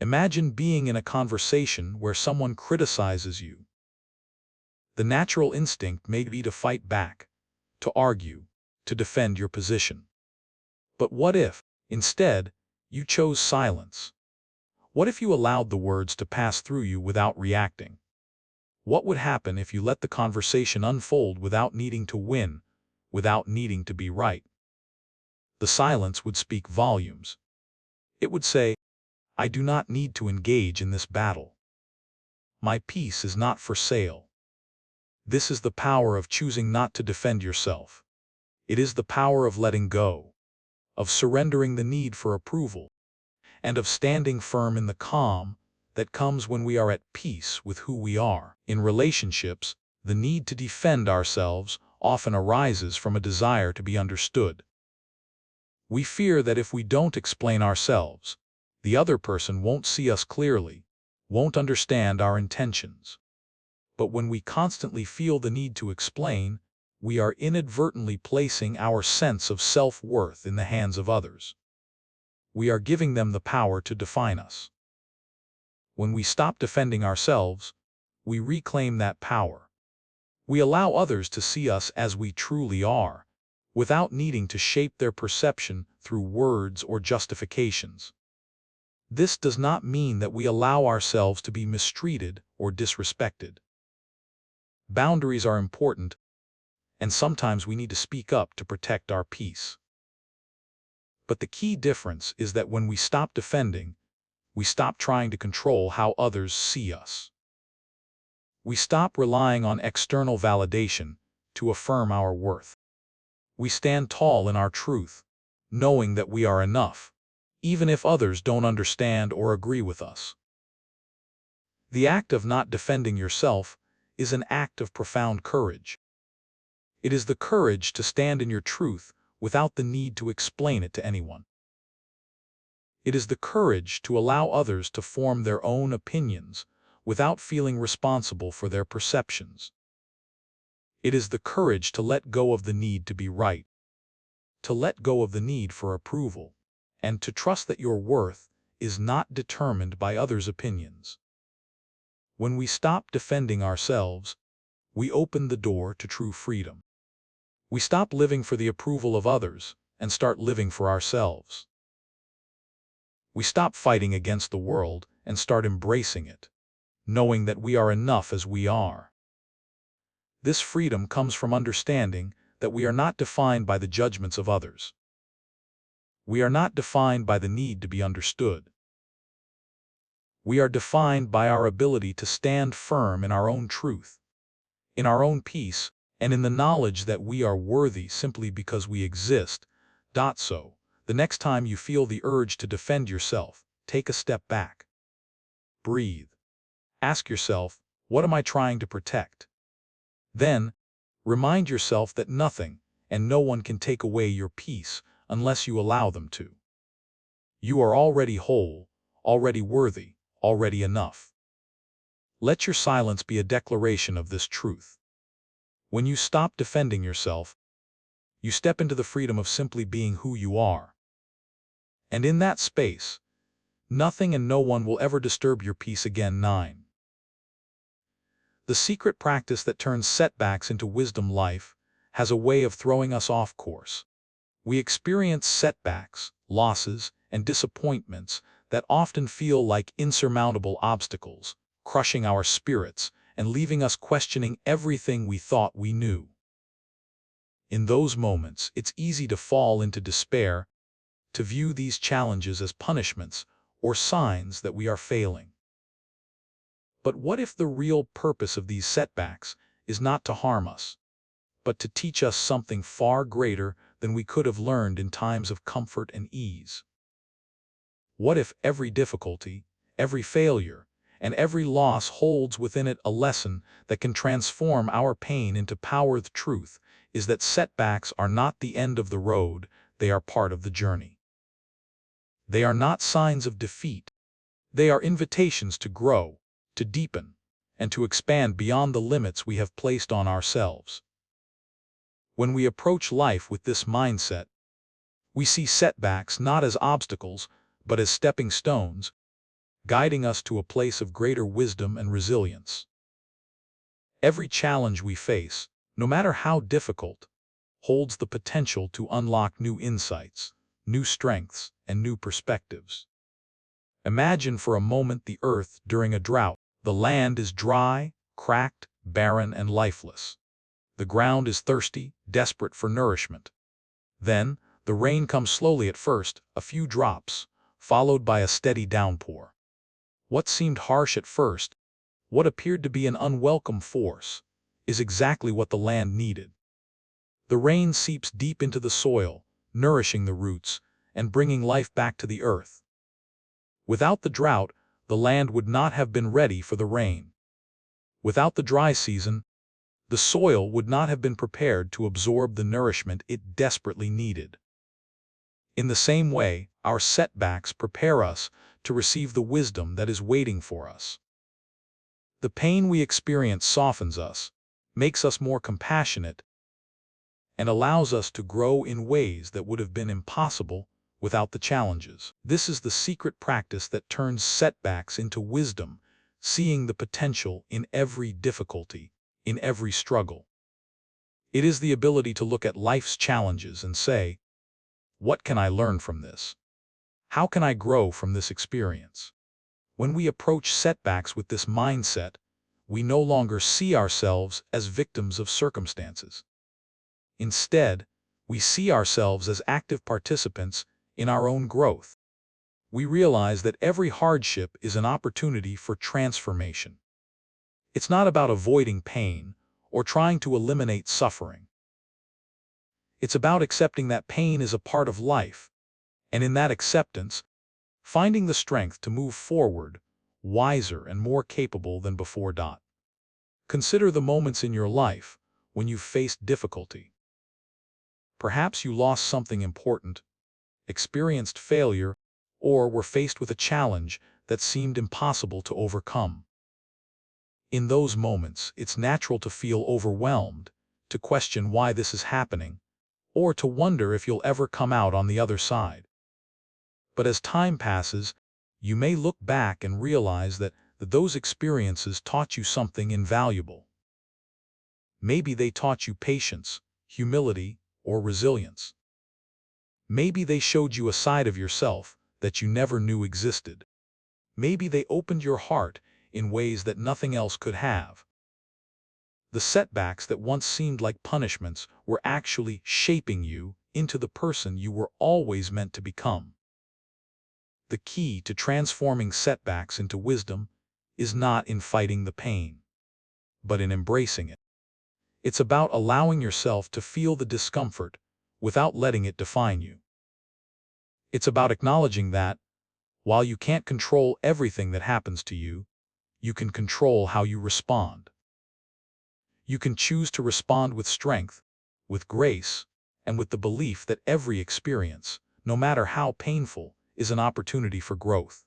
Imagine being in a conversation where someone criticizes you. The natural instinct may be to fight back, to argue, to defend your position. But what if, instead, you chose silence? What if you allowed the words to pass through you without reacting? What would happen if you let the conversation unfold without needing to win, without needing to be right? The silence would speak volumes. It would say, I do not need to engage in this battle. My peace is not for sale. This is the power of choosing not to defend yourself. It is the power of letting go, of surrendering the need for approval, and of standing firm in the calm that comes when we are at peace with who we are. In relationships, the need to defend ourselves often arises from a desire to be understood. We fear that if we don't explain ourselves, the other person won't see us clearly, won't understand our intentions. But when we constantly feel the need to explain, we are inadvertently placing our sense of self-worth in the hands of others. We are giving them the power to define us. When we stop defending ourselves, we reclaim that power. We allow others to see us as we truly are, without needing to shape their perception through words or justifications. This does not mean that we allow ourselves to be mistreated or disrespected. Boundaries are important, and sometimes we need to speak up to protect our peace. But the key difference is that when we stop defending, we stop trying to control how others see us. We stop relying on external validation to affirm our worth. We stand tall in our truth, knowing that we are enough, even if others don't understand or agree with us. The act of not defending yourself is an act of profound courage. It is the courage to stand in your truth without the need to explain it to anyone. It is the courage to allow others to form their own opinions without feeling responsible for their perceptions. It is the courage to let go of the need to be right, to let go of the need for approval, and to trust that your worth is not determined by others' opinions. When we stop defending ourselves, we open the door to true freedom. We stop living for the approval of others and start living for ourselves. We stop fighting against the world and start embracing it, knowing that we are enough as we are. This freedom comes from understanding that we are not defined by the judgments of others. We are not defined by the need to be understood. We are defined by our ability to stand firm in our own truth, in our own peace, and in the knowledge that we are worthy simply because we exist. So, the next time you feel the urge to defend yourself, take a step back. Breathe. Ask yourself, what am I trying to protect? Then, remind yourself that nothing and no one can take away your peace unless you allow them to. You are already whole, already worthy, already enough. Let your silence be a declaration of this truth. When you stop defending yourself, you step into the freedom of simply being who you are. And in that space, nothing and no one will ever disturb your peace again. 9. The secret practice that turns setbacks into wisdom. Life has a way of throwing us off course. We experience setbacks, losses, and disappointments that often feel like insurmountable obstacles, crushing our spirits and leaving us questioning everything we thought we knew. In those moments, it's easy to fall into despair, to view these challenges as punishments or signs that we are failing. But what if the real purpose of these setbacks is not to harm us, but to teach us something far greater than we could have learned in times of comfort and ease? What if every difficulty, every failure, and every loss holds within it a lesson that can transform our pain into power? The truth is that setbacks are not the end of the road, they are part of the journey. They are not signs of defeat. They are invitations to grow, to deepen, and to expand beyond the limits we have placed on ourselves. When we approach life with this mindset, we see setbacks not as obstacles, but as stepping stones, guiding us to a place of greater wisdom and resilience. Every challenge we face, no matter how difficult, holds the potential to unlock new insights, new strengths, and new perspectives. Imagine for a moment the earth during a drought. The land is dry, cracked, barren, and lifeless. The ground is thirsty, desperate for nourishment. Then, the rain comes slowly at first, a few drops, followed by a steady downpour. What seemed harsh at first, what appeared to be an unwelcome force, is exactly what the land needed. The rain seeps deep into the soil, nourishing the roots, and bringing life back to the earth. Without the drought, the land would not have been ready for the rain. Without the dry season, the soil would not have been prepared to absorb the nourishment it desperately needed. In the same way, our setbacks prepare us to receive the wisdom that is waiting for us. The pain we experience softens us, makes us more compassionate, and allows us to grow in ways that would have been impossible without the challenges. This is the secret practice that turns setbacks into wisdom, seeing the potential in every difficulty, in every struggle. It is the ability to look at life's challenges and say, what can I learn from this? How can I grow from this experience? When we approach setbacks with this mindset, we no longer see ourselves as victims of circumstances. Instead, we see ourselves as active participants in our own growth. We realize that every hardship is an opportunity for transformation. It's not about avoiding pain or trying to eliminate suffering. It's about accepting that pain is a part of life, and in that acceptance, finding the strength to move forward, wiser and more capable than before. Consider the moments in your life when you faced difficulty. Perhaps you lost something important, experienced failure, or were faced with a challenge that seemed impossible to overcome. In those moments, it's natural to feel overwhelmed, to question why this is happening, or to wonder if you'll ever come out on the other side. But as time passes, you may look back and realize that those experiences taught you something invaluable. Maybe they taught you patience, humility, or resilience. Maybe they showed you a side of yourself that you never knew existed. Maybe they opened your heart in ways that nothing else could have. The setbacks that once seemed like punishments were actually shaping you into the person you were always meant to become. The key to transforming setbacks into wisdom is not in fighting the pain, but in embracing it. It's about allowing yourself to feel the discomfort without letting it define you. It's about acknowledging that, while you can't control everything that happens to you, you can control how you respond. You can choose to respond with strength, with grace, and with the belief that every experience, no matter how painful, is an opportunity for growth.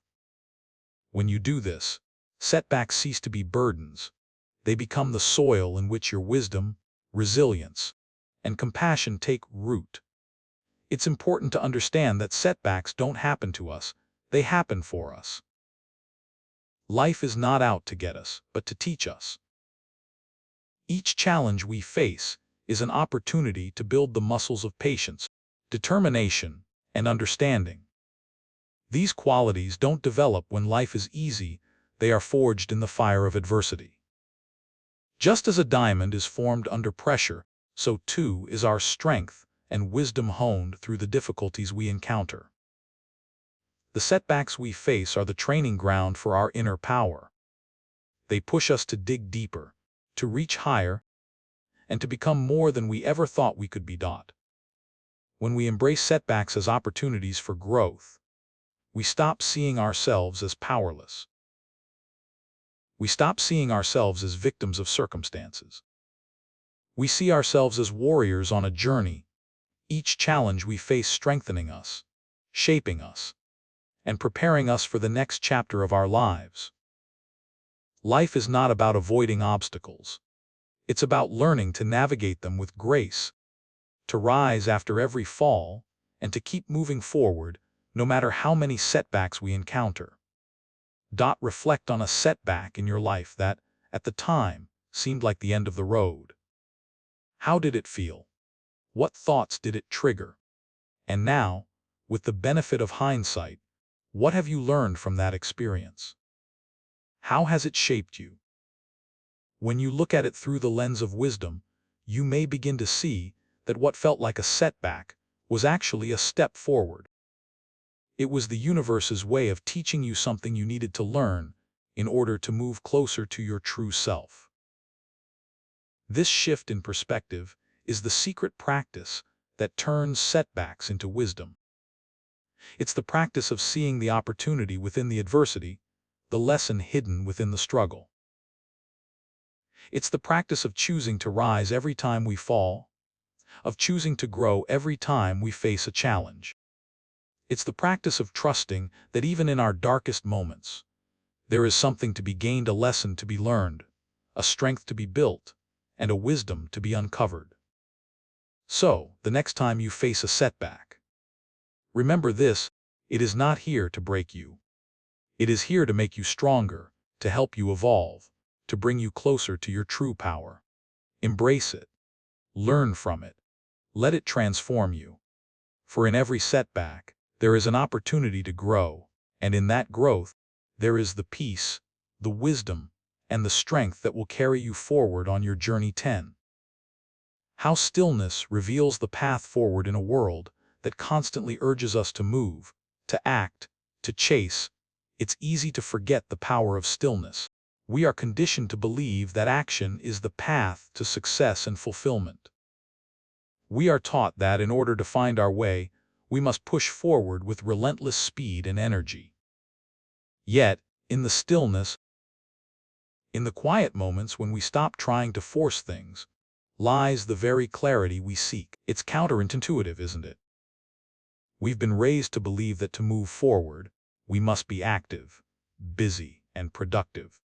When you do this, setbacks cease to be burdens. They become the soil in which your wisdom, resilience, and compassion take root. It's important to understand that setbacks don't happen to us, they happen for us. Life is not out to get us, but to teach us. Each challenge we face is an opportunity to build the muscles of patience, determination, and understanding. These qualities don't develop when life is easy, they are forged in the fire of adversity. Just as a diamond is formed under pressure, so too is our strength and wisdom honed through the difficulties we encounter. The setbacks we face are the training ground for our inner power. They push us to dig deeper, to reach higher, and to become more than we ever thought we could be. When we embrace setbacks as opportunities for growth, we stop seeing ourselves as powerless. We stop seeing ourselves as victims of circumstances. We see ourselves as warriors on a journey, each challenge we face strengthening us, shaping us, and preparing us for the next chapter of our lives. Life is not about avoiding obstacles. It's about learning to navigate them with grace, to rise after every fall, and to keep moving forward, no matter how many setbacks we encounter. Reflect on a setback in your life that, at the time, seemed like the end of the road. How did it feel? What thoughts did it trigger? And now, with the benefit of hindsight, what have you learned from that experience? How has it shaped you? When you look at it through the lens of wisdom, you may begin to see that what felt like a setback was actually a step forward. It was the universe's way of teaching you something you needed to learn in order to move closer to your true self. This shift in perspective is the secret practice that turns setbacks into wisdom. It's the practice of seeing the opportunity within the adversity, the lesson hidden within the struggle. It's the practice of choosing to rise every time we fall, of choosing to grow every time we face a challenge. It's the practice of trusting that even in our darkest moments, there is something to be gained, a lesson to be learned, a strength to be built, and a wisdom to be uncovered. So, the next time you face a setback, remember this: it is not here to break you. It is here to make you stronger, to help you evolve, to bring you closer to your true power. Embrace it. Learn from it. Let it transform you. For in every setback, there is an opportunity to grow, and in that growth, there is the peace, the wisdom, and the strength that will carry you forward on your journey. 10. How stillness reveals the path forward in a world that constantly urges us to move, to act, to chase. It's easy to forget the power of stillness. We are conditioned to believe that action is the path to success and fulfillment. We are taught that in order to find our way, we must push forward with relentless speed and energy. Yet, in the stillness, in the quiet moments when we stop trying to force things, lies the very clarity we seek. It's counterintuitive, isn't it? We've been raised to believe that to move forward, we must be active, busy, and productive.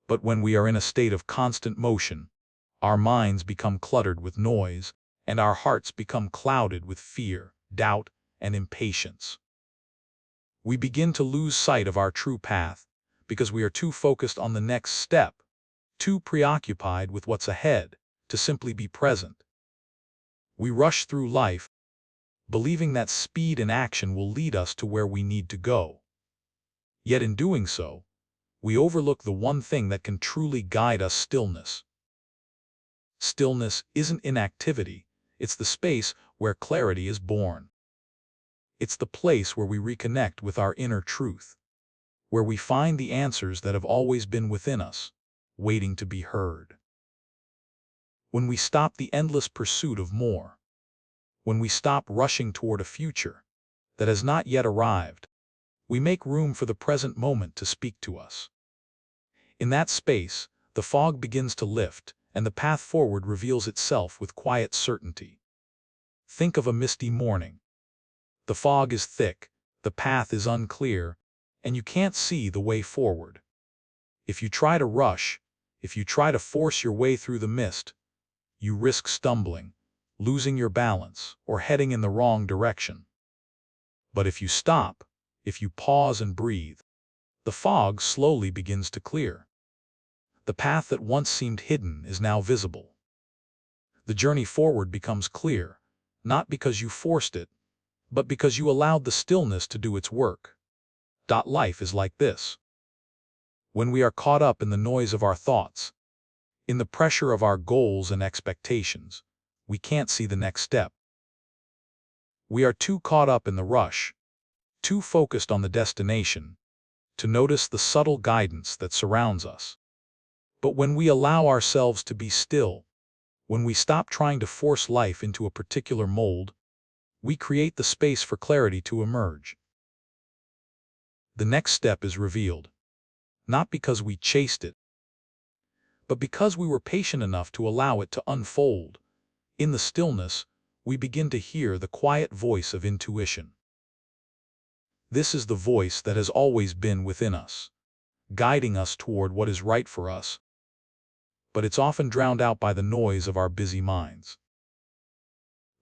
But when we are in a state of constant motion, our minds become cluttered with noise, and our hearts become clouded with fear, doubt, and impatience. We begin to lose sight of our true path because we are too focused on the next step, too preoccupied with what's ahead to simply be present. We rush through life, believing that speed and action will lead us to where we need to go. Yet in doing so, we overlook the one thing that can truly guide us: stillness. Stillness isn't inactivity, it's the space where clarity is born. It's the place where we reconnect with our inner truth, where we find the answers that have always been within us, waiting to be heard. When we stop the endless pursuit of more, when we stop rushing toward a future that has not yet arrived, we make room for the present moment to speak to us. In that space, the fog begins to lift, and the path forward reveals itself with quiet certainty. Think of a misty morning. The fog is thick, the path is unclear, and you can't see the way forward. If you try to rush, if you try to force your way through the mist, you risk stumbling, losing your balance, or heading in the wrong direction. But if you stop, if you pause and breathe, the fog slowly begins to clear. The path that once seemed hidden is now visible. The journey forward becomes clear, not because you forced it, but because you allowed the stillness to do its work. Life is like this. When we are caught up in the noise of our thoughts, in the pressure of our goals and expectations, we can't see the next step. We are too caught up in the rush, too focused on the destination, to notice the subtle guidance that surrounds us. But when we allow ourselves to be still, when we stop trying to force life into a particular mold, we create the space for clarity to emerge. The next step is revealed, not because we chased it, but because we were patient enough to allow it to unfold. In the stillness, we begin to hear the quiet voice of intuition. This is the voice that has always been within us, guiding us toward what is right for us, but it's often drowned out by the noise of our busy minds.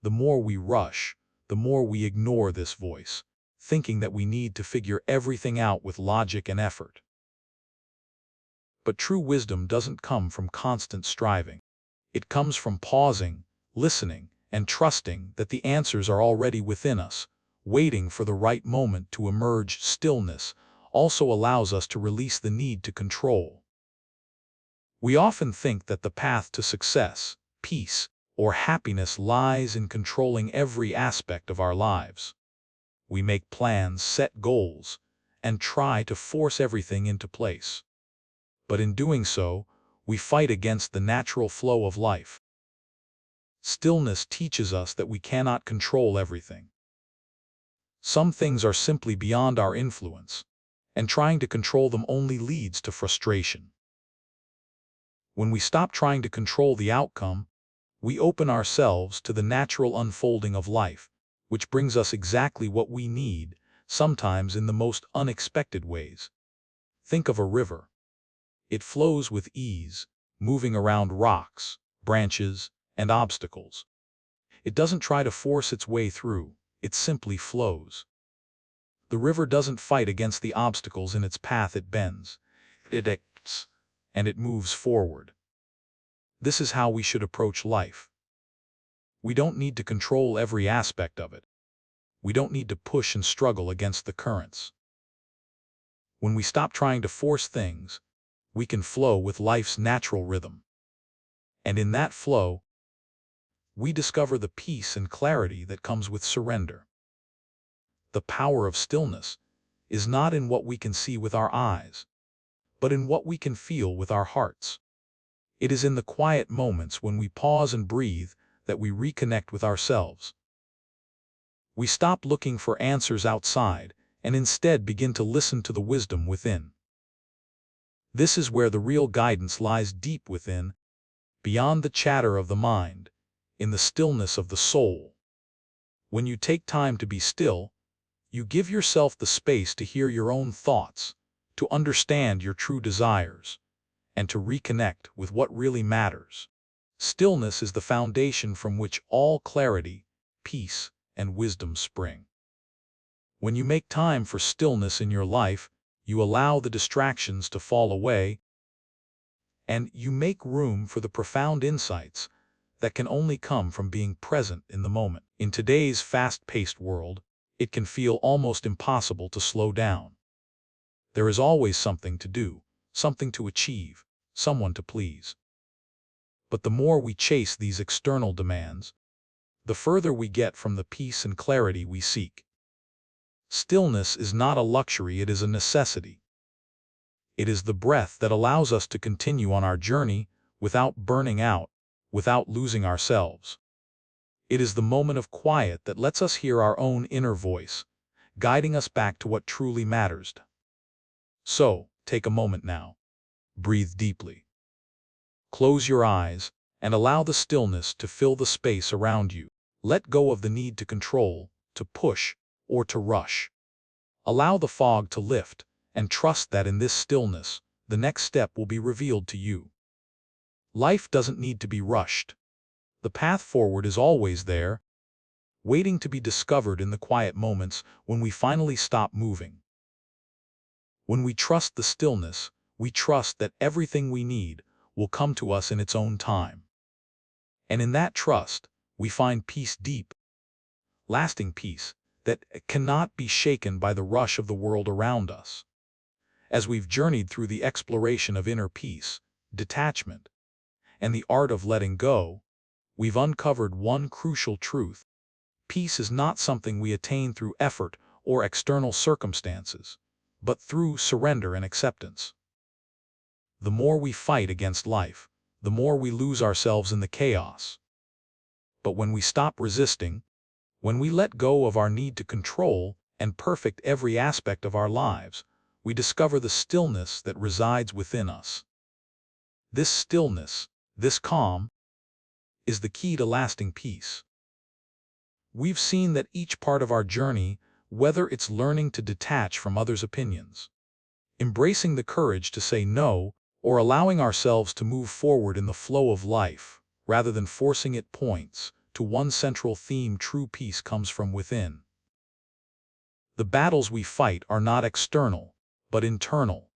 The more we rush, the more we ignore this voice, thinking that we need to figure everything out with logic and effort. But true wisdom doesn't come from constant striving. It comes from pausing, listening, and trusting that the answers are already within us, waiting for the right moment to emerge. Stillness also allows us to release the need to control. We often think that the path to success, peace, or happiness lies in controlling every aspect of our lives. We make plans, set goals, and try to force everything into place. But in doing so, we fight against the natural flow of life. Stillness teaches us that we cannot control everything. Some things are simply beyond our influence, and trying to control them only leads to frustration. When we stop trying to control the outcome, we open ourselves to the natural unfolding of life, which brings us exactly what we need, sometimes in the most unexpected ways. Think of a river. It flows with ease, moving around rocks, branches, and obstacles. It doesn't try to force its way through, it simply flows. The river doesn't fight against the obstacles in its path. It bends, it acts, and it moves forward. This is how we should approach life. We don't need to control every aspect of it. We don't need to push and struggle against the currents. When we stop trying to force things, we can flow with life's natural rhythm. And in that flow, we discover the peace and clarity that comes with surrender. The power of stillness is not in what we can see with our eyes, but in what we can feel with our hearts. It is in the quiet moments when we pause and breathe that we reconnect with ourselves. We stop looking for answers outside and instead begin to listen to the wisdom within. This is where the real guidance lies, deep within, beyond the chatter of the mind, in the stillness of the soul. When you take time to be still, you give yourself the space to hear your own thoughts, to understand your true desires, and to reconnect with what really matters. Stillness is the foundation from which all clarity, peace, and wisdom spring. When you make time for stillness in your life, you allow the distractions to fall away, and you make room for the profound insights that can only come from being present in the moment. In today's fast-paced world, it can feel almost impossible to slow down. There is always something to do, something to achieve, someone to please. But the more we chase these external demands, the further we get from the peace and clarity we seek. Stillness is not a luxury, it is a necessity. It is the breath that allows us to continue on our journey without burning out, without losing ourselves. It is the moment of quiet that lets us hear our own inner voice, guiding us back to what truly matters. So, take a moment now. Breathe deeply. Close your eyes and allow the stillness to fill the space around you. Let go of the need to control, to push, or to rush. Allow the fog to lift, and trust that in this stillness, the next step will be revealed to you. Life doesn't need to be rushed. The path forward is always there, waiting to be discovered in the quiet moments when we finally stop moving. When we trust the stillness, we trust that everything we need will come to us in its own time. And in that trust, we find peace, deep, lasting peace that cannot be shaken by the rush of the world around us. As we've journeyed through the exploration of inner peace, detachment, and the art of letting go, we've uncovered one crucial truth. Peace is not something we attain through effort or external circumstances, but through surrender and acceptance. The more we fight against life, the more we lose ourselves in the chaos. But when we stop resisting, when we let go of our need to control and perfect every aspect of our lives, we discover the stillness that resides within us. This stillness, this calm, is the key to lasting peace. We've seen that each part of our journey, whether it's learning to detach from others' opinions, embracing the courage to say no, or allowing ourselves to move forward in the flow of life, rather than forcing it, points to one central theme: true peace comes from within. The battles we fight are not external, but internal.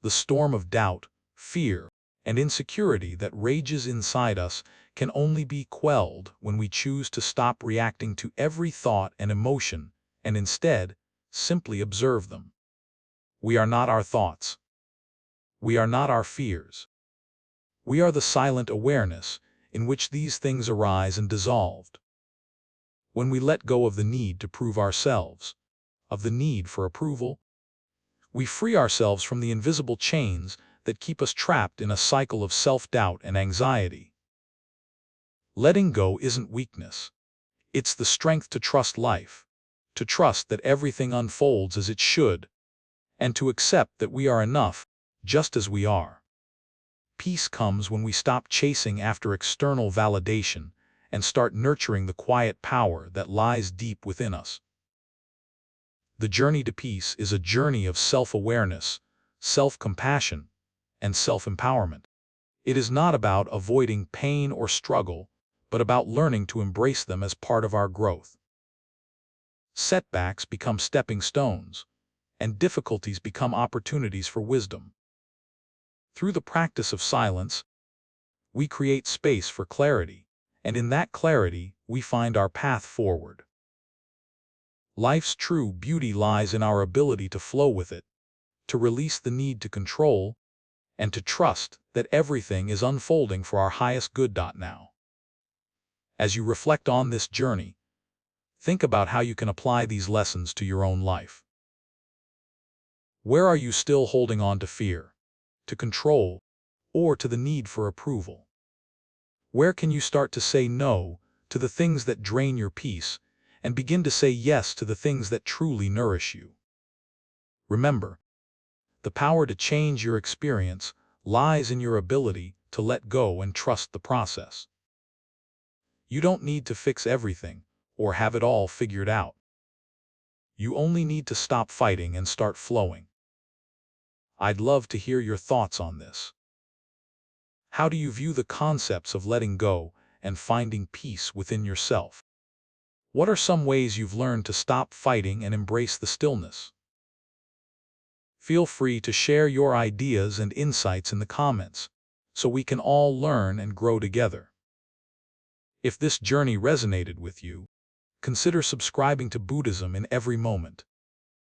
The storm of doubt, fear, and insecurity that rages inside us can only be quelled when we choose to stop reacting to every thought and emotion, and instead, simply observe them. We are not our thoughts. We are not our fears. We are the silent awareness in which these things arise and dissolve. When we let go of the need to prove ourselves, of the need for approval, we free ourselves from the invisible chains that keep us trapped in a cycle of self-doubt and anxiety. Letting go isn't weakness. It's the strength to trust life, to trust that everything unfolds as it should, and to accept that we are enough, just as we are. Peace comes when we stop chasing after external validation and start nurturing the quiet power that lies deep within us. The journey to peace is a journey of self-awareness, self-compassion, and self-empowerment. It is not about avoiding pain or struggle, but about learning to embrace them as part of our growth. Setbacks become stepping stones, and difficulties become opportunities for wisdom. Through the practice of silence, we create space for clarity, and in that clarity, we find our path forward. Life's true beauty lies in our ability to flow with it, to release the need to control, and to trust that everything is unfolding for our highest good. Now, as you reflect on this journey, think about how you can apply these lessons to your own life. Where are you still holding on to fear, to control, or to the need for approval? Where can you start to say no to the things that drain your peace and begin to say yes to the things that truly nourish you? Remember, the power to change your experience lies in your ability to let go and trust the process. You don't need to fix everything or have it all figured out. You only need to stop fighting and start flowing. I'd love to hear your thoughts on this. How do you view the concepts of letting go and finding peace within yourself? What are some ways you've learned to stop fighting and embrace the stillness? Feel free to share your ideas and insights in the comments, so we can all learn and grow together. If this journey resonated with you, consider subscribing to Buddhism in every moment.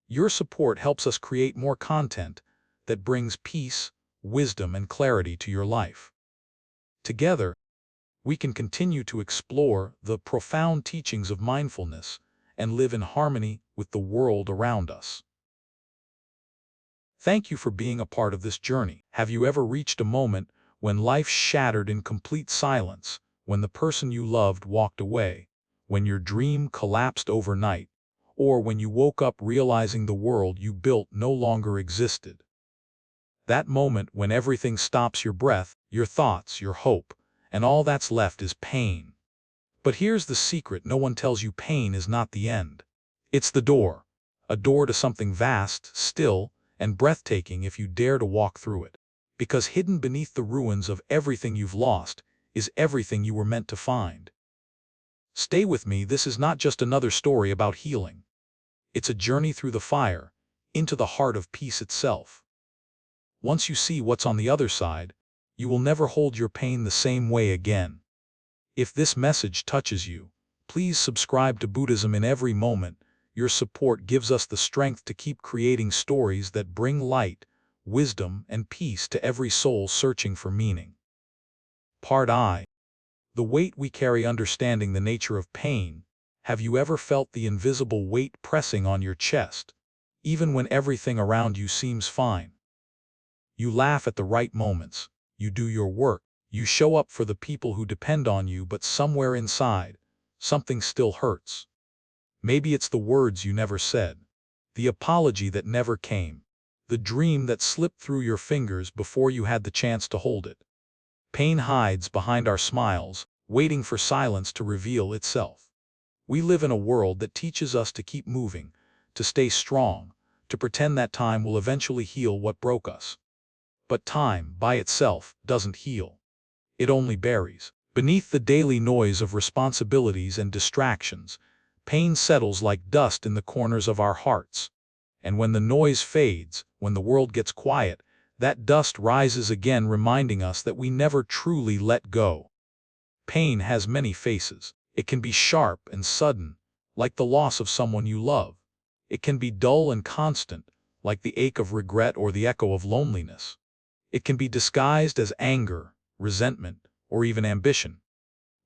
Your support helps us create more content that brings peace, wisdom, and clarity to your life. Together, we can continue to explore the profound teachings of mindfulness and live in harmony with the world around us. Thank you for being a part of this journey. Have you ever reached a moment when life shattered in complete silence, when the person you loved walked away, when your dream collapsed overnight, or when you woke up realizing the world you built no longer existed? That moment when everything stops, your breath, your thoughts, your hope, and all that's left is pain. But here's the secret no one tells you: pain is not the end. It's the door. A door to something vast, still, and breathtaking if you dare to walk through it. Because hidden beneath the ruins of everything you've lost is everything you were meant to find. Stay with me, this is not just another story about healing. It's a journey through the fire, into the heart of peace itself. Once you see what's on the other side, you will never hold your pain the same way again. If this message touches you, please subscribe to Buddhism in every moment. Your support gives us the strength to keep creating stories that bring light, wisdom, and peace to every soul searching for meaning. Part I. The weight we carry. Understanding the nature of pain. Have you ever felt the invisible weight pressing on your chest, even when everything around you seems fine? You laugh at the right moments, you do your work, you show up for the people who depend on you, but somewhere inside, something still hurts. Maybe it's the words you never said, the apology that never came, the dream that slipped through your fingers before you had the chance to hold it. Pain hides behind our smiles, waiting for silence to reveal itself. We live in a world that teaches us to keep moving, to stay strong, to pretend that time will eventually heal what broke us. But time, by itself, doesn't heal. It only buries. Beneath the daily noise of responsibilities and distractions, pain settles like dust in the corners of our hearts. And when the noise fades, when the world gets quiet, that dust rises again, reminding us that we never truly let go. Pain has many faces. It can be sharp and sudden, like the loss of someone you love. It can be dull and constant, like the ache of regret or the echo of loneliness. It can be disguised as anger, resentment, or even ambition.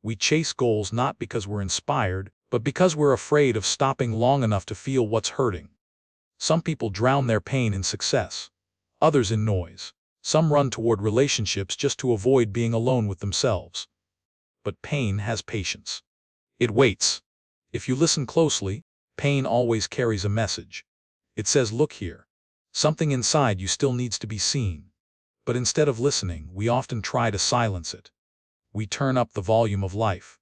We chase goals not because we're inspired, but because we're afraid of stopping long enough to feel what's hurting. Some people drown their pain in success, others in noise. Some run toward relationships just to avoid being alone with themselves. But pain has patience. It waits. If you listen closely, pain always carries a message. It says, look here. Something inside you still needs to be seen. But instead of listening, we often try to silence it. We turn up the volume of life.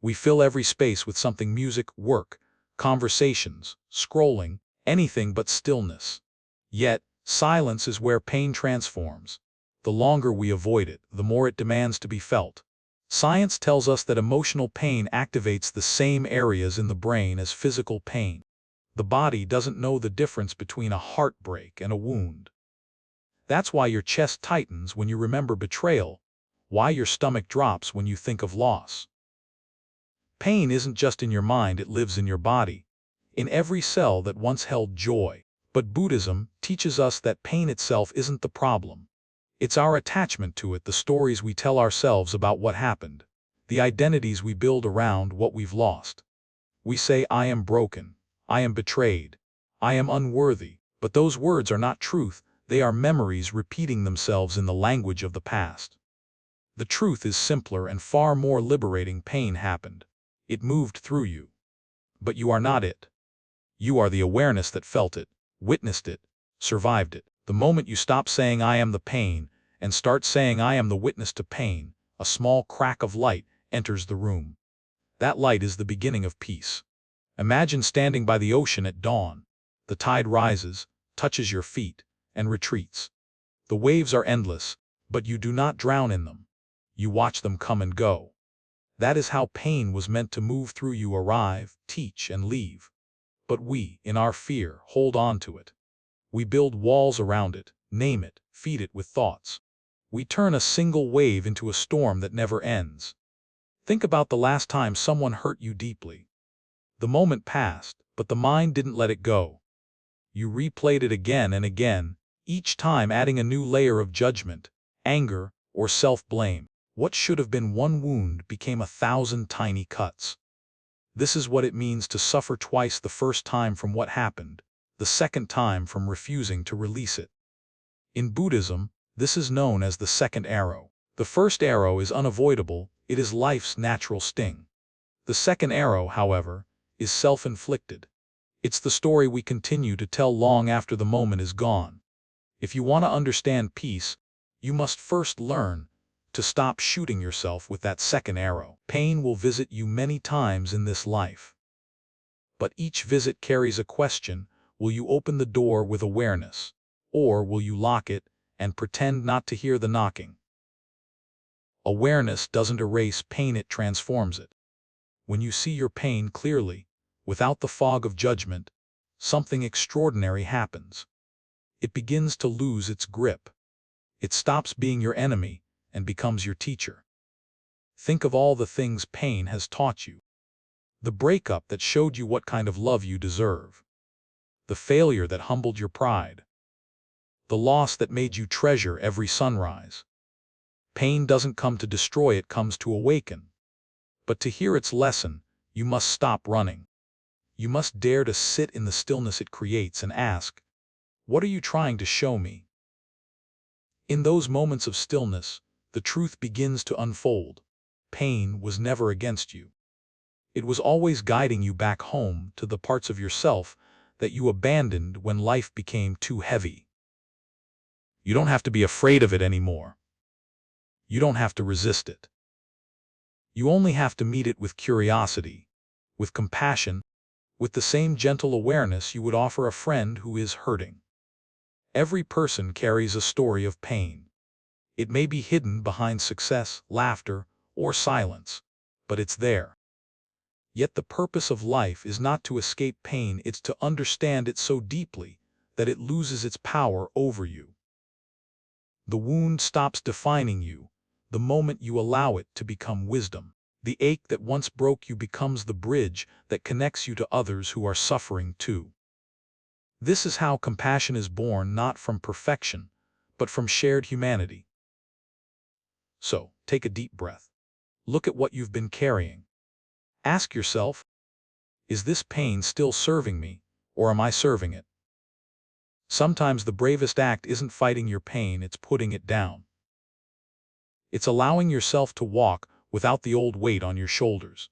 We fill every space with something: music, work, conversations, scrolling, anything but stillness. Yet, silence is where pain transforms. The longer we avoid it, the more it demands to be felt. Science tells us that emotional pain activates the same areas in the brain as physical pain. The body doesn't know the difference between a heartbreak and a wound. That's why your chest tightens when you remember betrayal, why your stomach drops when you think of loss. Pain isn't just in your mind, it lives in your body, in every cell that once held joy. But Buddhism teaches us that pain itself isn't the problem. It's our attachment to it, the stories we tell ourselves about what happened, the identities we build around what we've lost. We say, I am broken, I am betrayed, I am unworthy, but those words are not truth. They are memories repeating themselves in the language of the past. The truth is simpler and far more liberating. Pain happened. It moved through you. But you are not it. You are the awareness that felt it, witnessed it, survived it. The moment you stop saying I am the pain and start saying I am the witness to pain, a small crack of light enters the room. That light is the beginning of peace. Imagine standing by the ocean at dawn. The tide rises, touches your feet, and retreats. The waves are endless, but you do not drown in them. You watch them come and go. That is how pain was meant to move through you: arrive, teach, and leave. But we, in our fear, hold on to it. We build walls around it, name it, feed it with thoughts. We turn a single wave into a storm that never ends. Think about the last time someone hurt you deeply. The moment passed, but the mind didn't let it go. You replayed it again and again, each time adding a new layer of judgment, anger, or self-blame. What should have been one wound became 1,000 tiny cuts. This is what it means to suffer twice: the first time from what happened, the second time from refusing to release it. In Buddhism, this is known as the second arrow. The first arrow is unavoidable, it is life's natural sting. The second arrow, however, is self-inflicted. It's the story we continue to tell long after the moment is gone. If you want to understand peace, you must first learn to stop shooting yourself with that second arrow. Pain will visit you many times in this life. But each visit carries a question: will you open the door with awareness, or will you lock it and pretend not to hear the knocking? Awareness doesn't erase pain, it transforms it. When you see your pain clearly, without the fog of judgment, something extraordinary happens. It begins to lose its grip. It stops being your enemy and becomes your teacher. Think of all the things pain has taught you. The breakup that showed you what kind of love you deserve. The failure that humbled your pride. The loss that made you treasure every sunrise. Pain doesn't come to destroy, it comes to awaken. But to hear its lesson, you must stop running. You must dare to sit in the stillness it creates and ask, what are you trying to show me? In those moments of stillness, the truth begins to unfold. Pain was never against you. It was always guiding you back home to the parts of yourself that you abandoned when life became too heavy. You don't have to be afraid of it anymore. You don't have to resist it. You only have to meet it with curiosity, with compassion, with the same gentle awareness you would offer a friend who is hurting. Every person carries a story of pain. It may be hidden behind success, laughter, or silence, but it's there. Yet the purpose of life is not to escape pain, it's to understand it so deeply that it loses its power over you. The wound stops defining you the moment you allow it to become wisdom. The ache that once broke you becomes the bridge that connects you to others who are suffering too. This is how compassion is born, not from perfection, but from shared humanity. So, take a deep breath. Look at what you've been carrying. Ask yourself, is this pain still serving me, or am I serving it? Sometimes the bravest act isn't fighting your pain, it's putting it down. It's allowing yourself to walk without the old weight on your shoulders.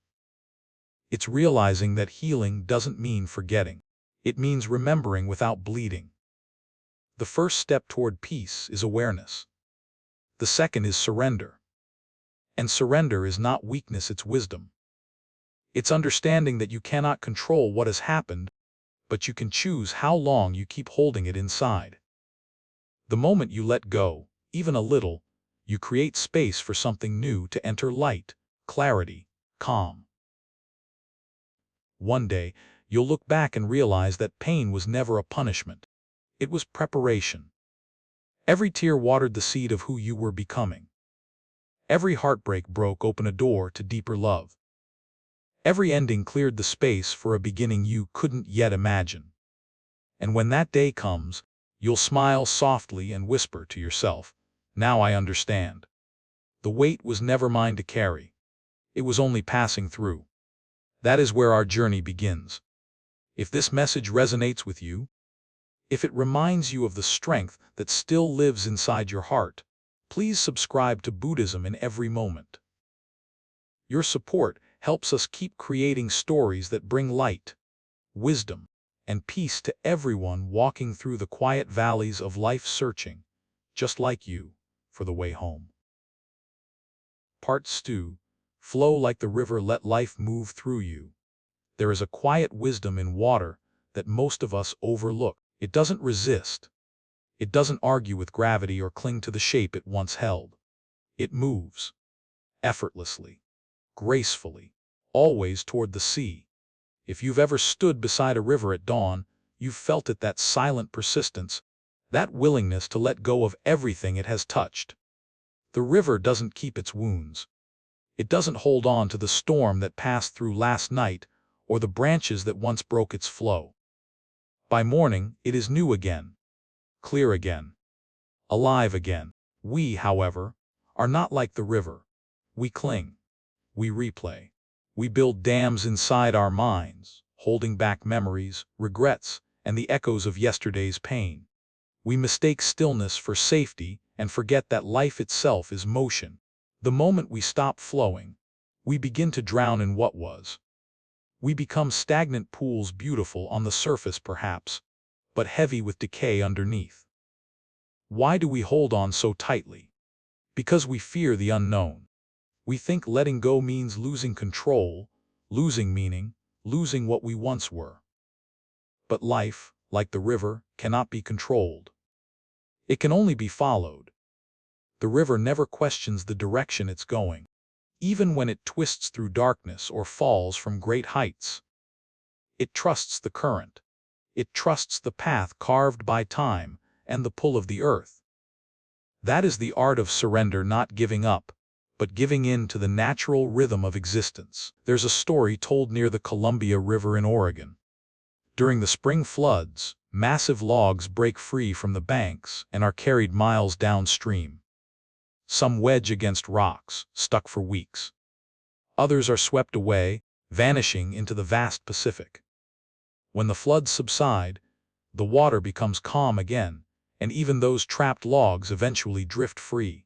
It's realizing that healing doesn't mean forgetting. It means remembering without bleeding. The first step toward peace is awareness. The second is surrender. And surrender is not weakness, it's wisdom. It's understanding that you cannot control what has happened, but you can choose how long you keep holding it inside. The moment you let go, even a little, you create space for something new to enter: light, clarity, calm. One day, you'll look back and realize that pain was never a punishment. It was preparation. Every tear watered the seed of who you were becoming. Every heartbreak broke open a door to deeper love. Every ending cleared the space for a beginning you couldn't yet imagine. And when that day comes, you'll smile softly and whisper to yourself, now I understand. The weight was never mine to carry. It was only passing through. That is where our journey begins. If this message resonates with you, if it reminds you of the strength that still lives inside your heart, please subscribe to Buddhism in every moment. Your support helps us keep creating stories that bring light, wisdom, and peace to everyone walking through the quiet valleys of life, searching, just like you, for the way home. Part 2. Flow like the river, let life move through you. There is a quiet wisdom in water that most of us overlook. It doesn't resist. It doesn't argue with gravity or cling to the shape it once held. It moves, effortlessly, gracefully, always toward the sea. If you've ever stood beside a river at dawn, you've felt it, that silent persistence, that willingness to let go of everything it has touched. The river doesn't keep its wounds. It doesn't hold on to the storm that passed through last night or the branches that once broke its flow. By morning, it is new again, clear again, alive again. We, however, are not like the river. We cling. We replay. We build dams inside our minds, holding back memories, regrets, and the echoes of yesterday's pain. We mistake stillness for safety and forget that life itself is motion. The moment we stop flowing, we begin to drown in what was. We become stagnant pools, beautiful on the surface perhaps, but heavy with decay underneath. Why do we hold on so tightly? Because we fear the unknown. We think letting go means losing control, losing meaning, losing what we once were. But life, like the river, cannot be controlled. It can only be followed. The river never questions the direction it's going, even when it twists through darkness or falls from great heights. It trusts the current. It trusts the path carved by time and the pull of the earth. That is the art of surrender, not giving up, but giving in to the natural rhythm of existence. There's a story told near the Columbia River in Oregon. During the spring floods, massive logs break free from the banks and are carried miles downstream. Some wedge against rocks, stuck for weeks. Others are swept away, vanishing into the vast Pacific. When the floods subside, the water becomes calm again, and even those trapped logs eventually drift free.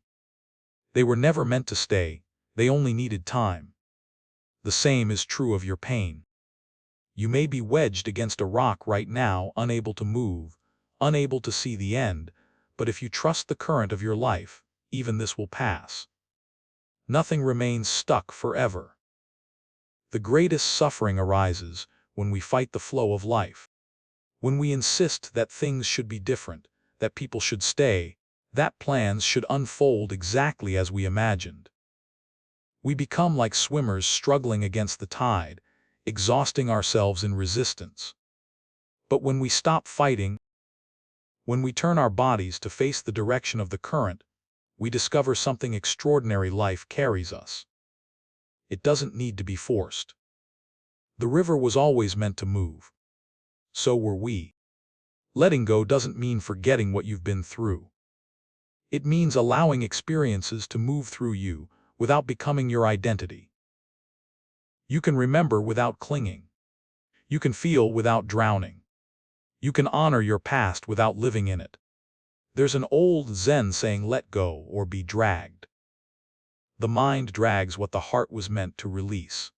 They were never meant to stay, they only needed time. The same is true of your pain. You may be wedged against a rock right now, unable to move, unable to see the end, but if you trust the current of your life, even this will pass. Nothing remains stuck forever. The greatest suffering arises when we fight the flow of life. When we insist that things should be different, that people should stay, that plans should unfold exactly as we imagined. We become like swimmers struggling against the tide, exhausting ourselves in resistance. But when we stop fighting, when we turn our bodies to face the direction of the current, we discover something extraordinary. Life carries us. It doesn't need to be forced. The river was always meant to move. So were we. Letting go doesn't mean forgetting what you've been through. It means allowing experiences to move through you without becoming your identity. You can remember without clinging. You can feel without drowning. You can honor your past without living in it. There's an old Zen saying, let go or be dragged. The mind drags what the heart was meant to release.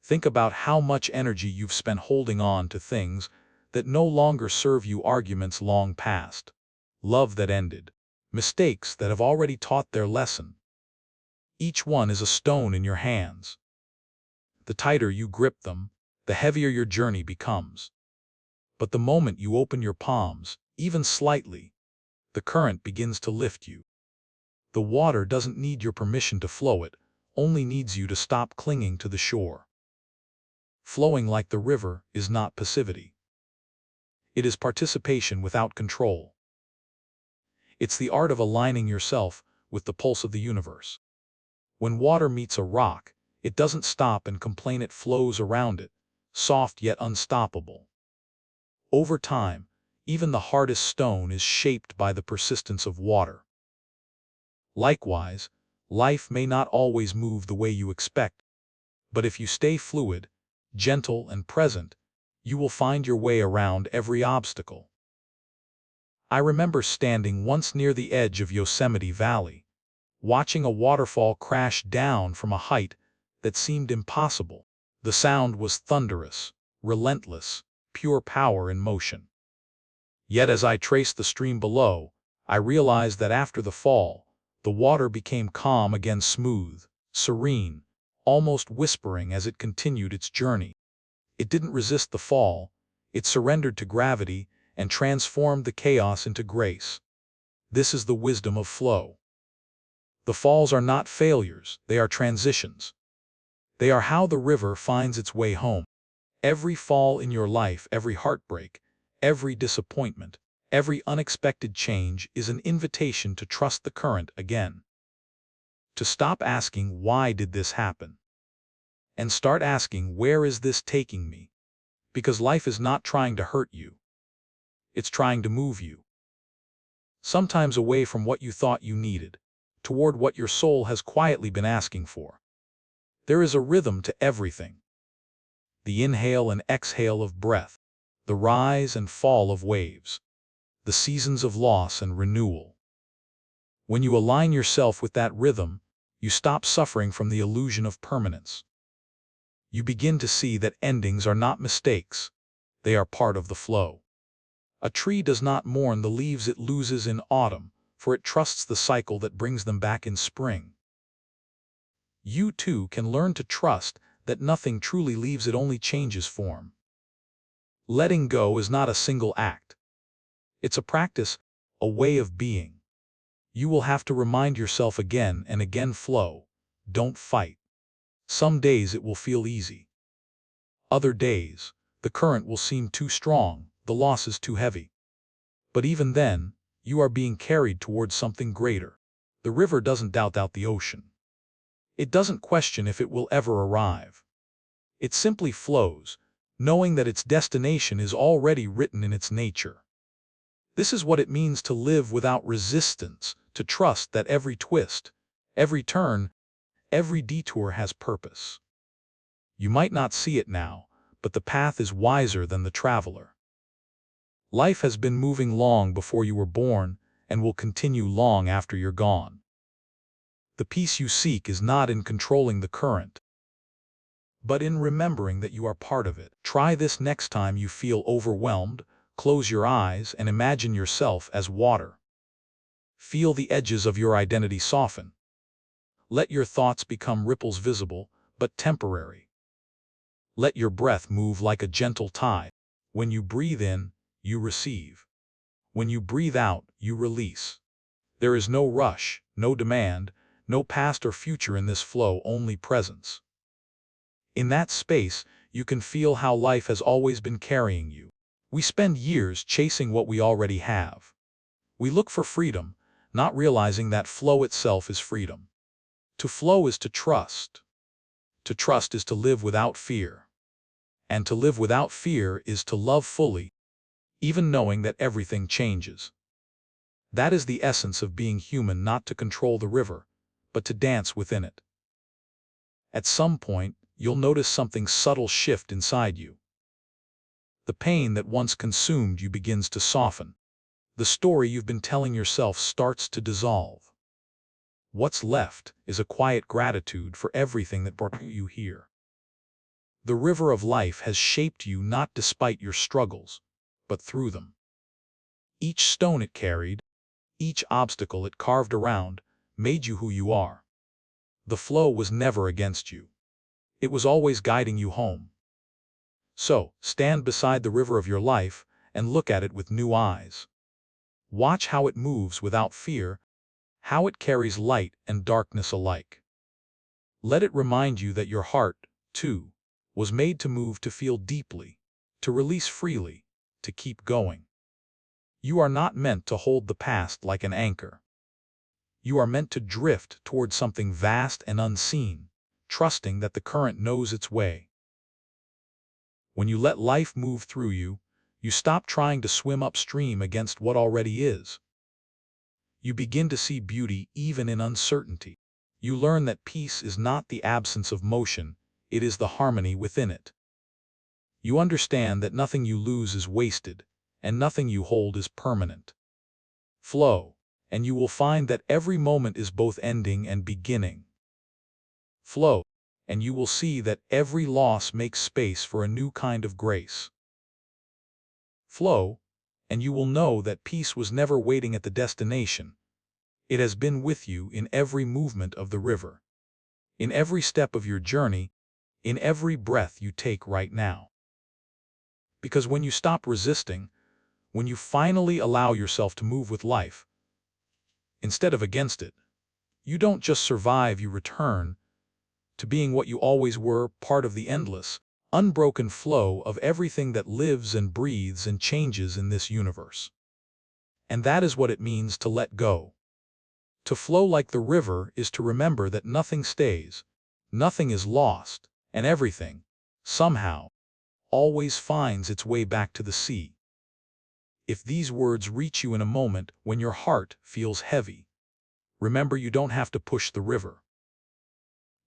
Think about how much energy you've spent holding on to things that no longer serve you, arguments long past, love that ended, mistakes that have already taught their lesson. Each one is a stone in your hands. The tighter you grip them, the heavier your journey becomes. But the moment you open your palms, even slightly, the current begins to lift you. The water doesn't need your permission to flow, it only needs you to stop clinging to the shore. Flowing like the river is not passivity. It is participation without control. It's the art of aligning yourself with the pulse of the universe. When water meets a rock, it doesn't stop and complain, it flows around it, soft yet unstoppable. Over time, even the hardest stone is shaped by the persistence of water. Likewise, life may not always move the way you expect, but if you stay fluid, gentle and present, you will find your way around every obstacle. I remember standing once near the edge of Yosemite Valley, watching a waterfall crash down from a height that seemed impossible. The sound was thunderous, relentless, pure power in motion. Yet as I traced the stream below, I realized that after the fall, the water became calm again, smooth, serene, almost whispering as it continued its journey. It didn't resist the fall, it surrendered to gravity and transformed the chaos into grace. This is the wisdom of flow. The falls are not failures, they are transitions. They are how the river finds its way home. Every fall in your life, every heartbreak, every disappointment, every unexpected change is an invitation to trust the current again. To stop asking, why did this happen? And start asking, where is this taking me? Because life is not trying to hurt you. It's trying to move you. Sometimes away from what you thought you needed, toward what your soul has quietly been asking for. There is a rhythm to everything. The inhale and exhale of breath, the rise and fall of waves, the seasons of loss and renewal. When you align yourself with that rhythm, you stop suffering from the illusion of permanence. You begin to see that endings are not mistakes, they are part of the flow. A tree does not mourn the leaves it loses in autumn, for it trusts the cycle that brings them back in spring. You too can learn to trust that nothing truly leaves, it only changes form. Letting go is not a single act. It's a practice, a way of being. You will have to remind yourself again and again, flow, don't fight. Some days it will feel easy. Other days, the current will seem too strong, the loss is too heavy. But even then, you are being carried towards something greater. The river doesn't doubt the ocean. It doesn't question if it will ever arrive. It simply flows, knowing that its destination is already written in its nature. This is what it means to live without resistance, to trust that every twist, every turn, every detour has purpose. You might not see it now, but the path is wiser than the traveler. Life has been moving long before you were born and will continue long after you're gone. The peace you seek is not in controlling the current, but in remembering that you are part of it. Try this next time you feel overwhelmed. Close your eyes and imagine yourself as water. Feel the edges of your identity soften. Let your thoughts become ripples, visible, but temporary. Let your breath move like a gentle tide. When you breathe in, you receive. When you breathe out, you release. There is no rush, no demand, no past or future in this flow, only presence. In that space, you can feel how life has always been carrying you. We spend years chasing what we already have. We look for freedom, not realizing that flow itself is freedom. To flow is to trust. To trust is to live without fear. And to live without fear is to love fully, even knowing that everything changes. That is the essence of being human, not to control the river, but to dance within it. At some point, you'll notice something subtle shift inside you. The pain that once consumed you begins to soften. The story you've been telling yourself starts to dissolve. What's left is a quiet gratitude for everything that brought you here. The river of life has shaped you not despite your struggles, but through them. Each stone it carried, each obstacle it carved around, made you who you are. The flow was never against you. It was always guiding you home. So, stand beside the river of your life and look at it with new eyes. Watch how it moves without fear, how it carries light and darkness alike. Let it remind you that your heart, too, was made to move, to feel deeply, to release freely, to keep going. You are not meant to hold the past like an anchor. You are meant to drift toward something vast and unseen, trusting that the current knows its way. When you let life move through you, you stop trying to swim upstream against what already is. You begin to see beauty even in uncertainty. You learn that peace is not the absence of motion, it is the harmony within it. You understand that nothing you lose is wasted, and nothing you hold is permanent. Flow, and you will find that every moment is both ending and beginning. Flow, and you will see that every loss makes space for a new kind of grace. Flow, and you will know that peace was never waiting at the destination. It has been with you in every movement of the river, in every step of your journey, in every breath you take right now. Because when you stop resisting, when you finally allow yourself to move with life, instead of against it, you don't just survive, you return to being what you always were, part of the endless, unbroken flow of everything that lives and breathes and changes in this universe. And that is what it means to let go. To flow like the river is to remember that nothing stays, nothing is lost, and everything, somehow, always finds its way back to the sea. If these words reach you in a moment when your heart feels heavy, remember you don't have to push the river.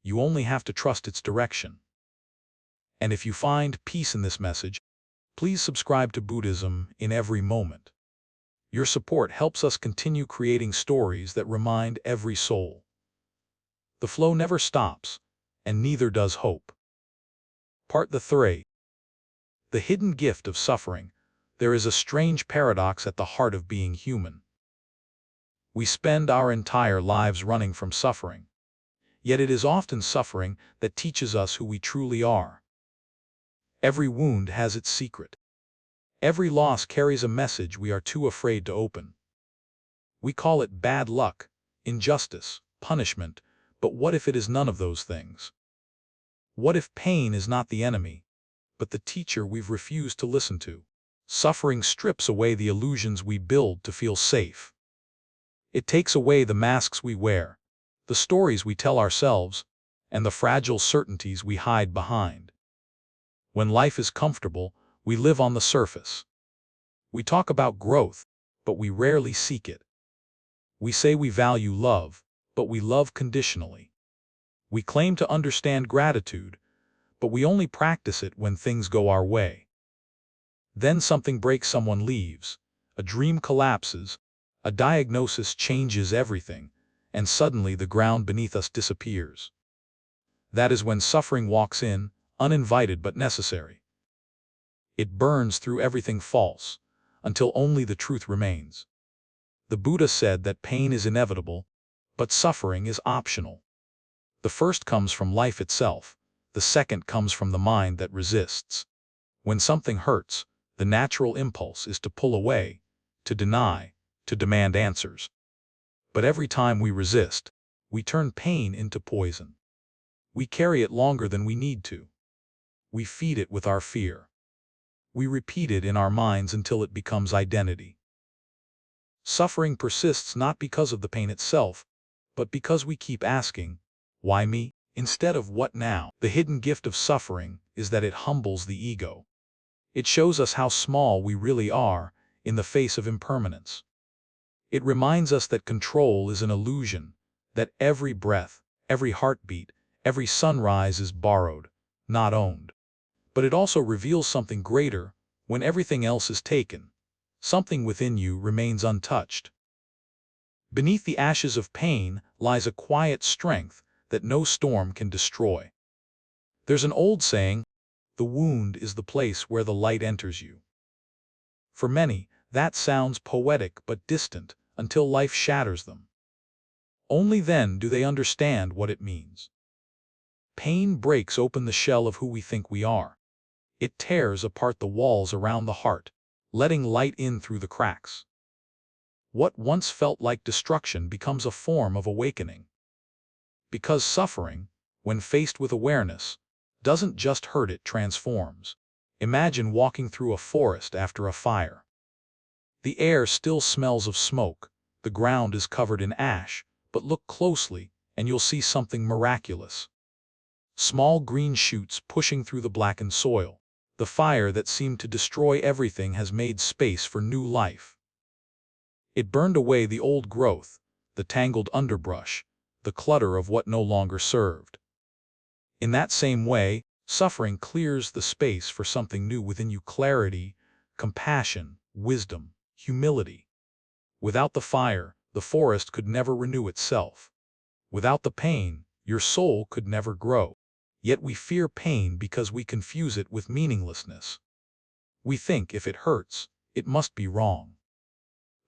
You only have to trust its direction. And if you find peace in this message, please subscribe to Buddhism in every moment. Your support helps us continue creating stories that remind every soul. The flow never stops, and neither does hope. Part 3. The hidden gift of suffering. There is a strange paradox at the heart of being human. We spend our entire lives running from suffering. Yet it is often suffering that teaches us who we truly are. Every wound has its secret. Every loss carries a message we are too afraid to open. We call it bad luck, injustice, punishment, but what if it is none of those things? What if pain is not the enemy, but the teacher we've refused to listen to? Suffering strips away the illusions we build to feel safe. It takes away the masks we wear, the stories we tell ourselves, and the fragile certainties we hide behind. When life is comfortable, we live on the surface. We talk about growth, but we rarely seek it. We say we value love, but we love conditionally. We claim to understand gratitude, but we only practice it when things go our way. Then something breaks, someone leaves, a dream collapses, a diagnosis changes everything, and suddenly the ground beneath us disappears. That is when suffering walks in, uninvited but necessary. It burns through everything false, until only the truth remains. The Buddha said that pain is inevitable, but suffering is optional. The first comes from life itself, the second comes from the mind that resists. When something hurts, the natural impulse is to pull away, to deny, to demand answers. But every time we resist, we turn pain into poison. We carry it longer than we need to. We feed it with our fear. We repeat it in our minds until it becomes identity. Suffering persists not because of the pain itself, but because we keep asking, "Why me?" instead of "What now?" The hidden gift of suffering is that it humbles the ego. It shows us how small we really are in the face of impermanence. It reminds us that control is an illusion, that every breath, every heartbeat, every sunrise is borrowed, not owned. But it also reveals something greater. When everything else is taken, something within you remains untouched. Beneath the ashes of pain lies a quiet strength that no storm can destroy. There's an old saying, "The wound is the place where the light enters you." For many, that sounds poetic but distant until life shatters them. Only then do they understand what it means. Pain breaks open the shell of who we think we are. It tears apart the walls around the heart, letting light in through the cracks. What once felt like destruction becomes a form of awakening. Because suffering, when faced with awareness, doesn't just hurt, it transforms. Imagine walking through a forest after a fire. The air still smells of smoke, the ground is covered in ash, but look closely and you'll see something miraculous. Small green shoots pushing through the blackened soil. The fire that seemed to destroy everything has made space for new life. It burned away the old growth, the tangled underbrush, the clutter of what no longer served. In that same way, suffering clears the space for something new within you: clarity, compassion, wisdom, humility. Without the fire, the forest could never renew itself. Without the pain, your soul could never grow. Yet we fear pain because we confuse it with meaninglessness. We think if it hurts, it must be wrong.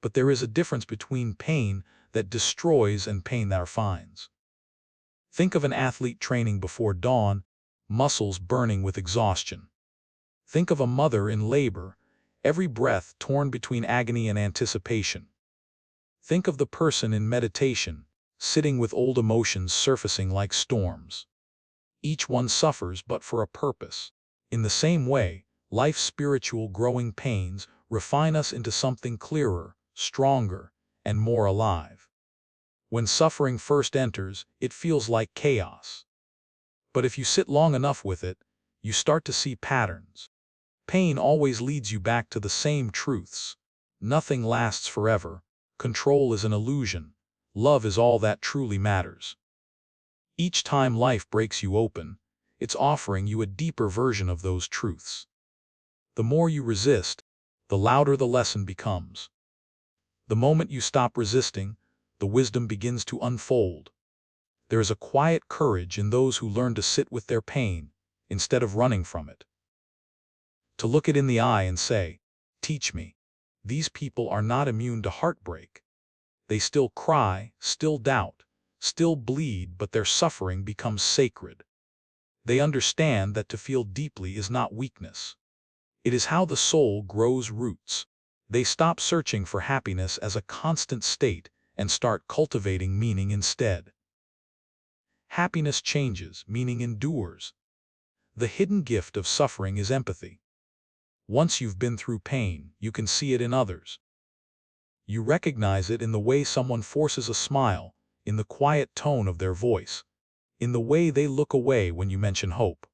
But there is a difference between pain that destroys and pain that refines. Think of an athlete training before dawn, muscles burning with exhaustion. Think of a mother in labor, every breath torn between agony and anticipation. Think of the person in meditation, sitting with old emotions surfacing like storms. Each one suffers but for a purpose. In the same way, life's spiritual growing pains refine us into something clearer, stronger, and more alive. When suffering first enters, it feels like chaos. But if you sit long enough with it, you start to see patterns. Pain always leads you back to the same truths. Nothing lasts forever. Control is an illusion. Love is all that truly matters. Each time life breaks you open, it's offering you a deeper version of those truths. The more you resist, the louder the lesson becomes. The moment you stop resisting, the wisdom begins to unfold. There is a quiet courage in those who learn to sit with their pain, instead of running from it. To look it in the eye and say, "Teach me." These people are not immune to heartbreak. They still cry, still doubt, still bleed, but their suffering becomes sacred. They understand that to feel deeply is not weakness. It is how the soul grows roots. They stop searching for happiness as a constant state and start cultivating meaning instead. Happiness changes, meaning endures. The hidden gift of suffering is empathy. Once you've been through pain, you can see it in others. You recognize it in the way someone forces a smile, in the quiet tone of their voice, in the way they look away when you mention hope.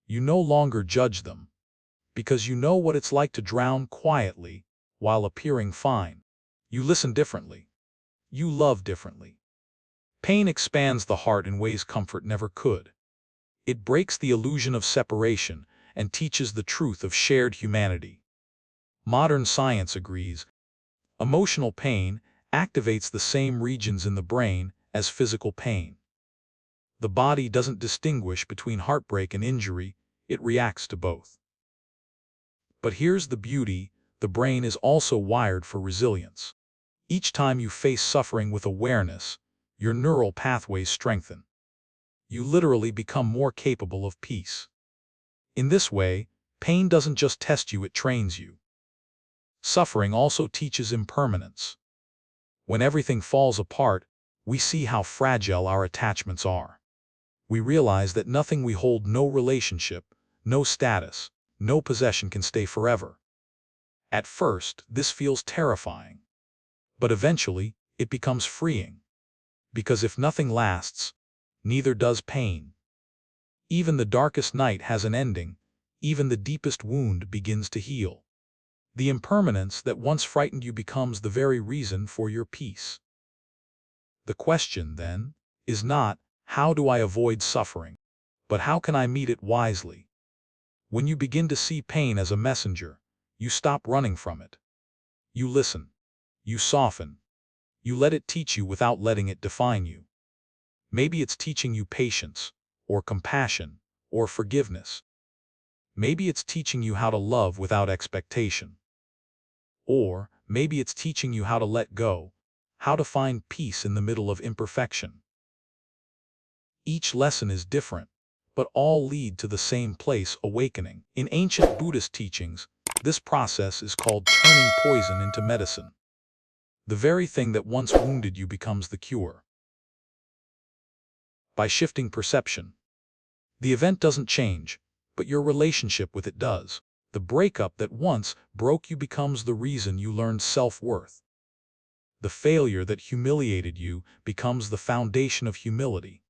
You no longer judge them, because you know what it's like to drown quietly while appearing fine. You listen differently. You love differently. Pain expands the heart in ways comfort never could. It breaks the illusion of separation and teaches the truth of shared humanity. Modern science agrees. Emotional pain activates the same regions in the brain as physical pain. The body doesn't distinguish between heartbreak and injury, it reacts to both. But here's the beauty, the brain is also wired for resilience. Each time you face suffering with awareness, your neural pathways strengthen. You literally become more capable of peace. In this way, pain doesn't just test you, it trains you. Suffering also teaches impermanence. When everything falls apart, we see how fragile our attachments are. We realize that nothing we hold, no relationship, no status, no possession can stay forever. At first, this feels terrifying. But eventually, it becomes freeing. Because if nothing lasts, neither does pain. Even the darkest night has an ending, even the deepest wound begins to heal. The impermanence that once frightened you becomes the very reason for your peace. The question, then, is not, how do I avoid suffering, but how can I meet it wisely? When you begin to see pain as a messenger, you stop running from it. You listen. You soften. You let it teach you without letting it define you. Maybe it's teaching you patience, or compassion, or forgiveness. Maybe it's teaching you how to love without expectation. Or maybe it's teaching you how to let go, how to find peace in the middle of imperfection. Each lesson is different, but all lead to the same place, awakening. In ancient Buddhist teachings, this process is called turning poison into medicine. The very thing that once wounded you becomes the cure. By shifting perception. The event doesn't change, but your relationship with it does. The breakup that once broke you becomes the reason you learned self-worth. The failure that humiliated you becomes the foundation of humility.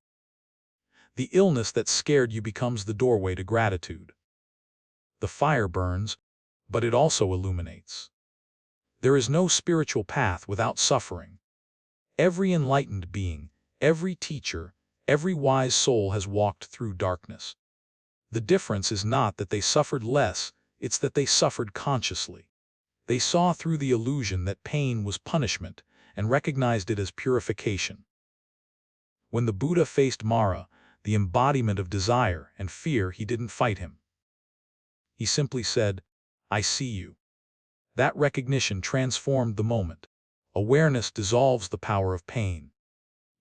The illness that scared you becomes the doorway to gratitude. The fire burns, but it also illuminates. There is no spiritual path without suffering. Every enlightened being, every teacher, every wise soul has walked through darkness. The difference is not that they suffered less, it's that they suffered consciously. They saw through the illusion that pain was punishment and recognized it as purification. When the Buddha faced Mara, the embodiment of desire and fear, he didn't fight him. He simply said, "I see you." That recognition transformed the moment. Awareness dissolves the power of pain.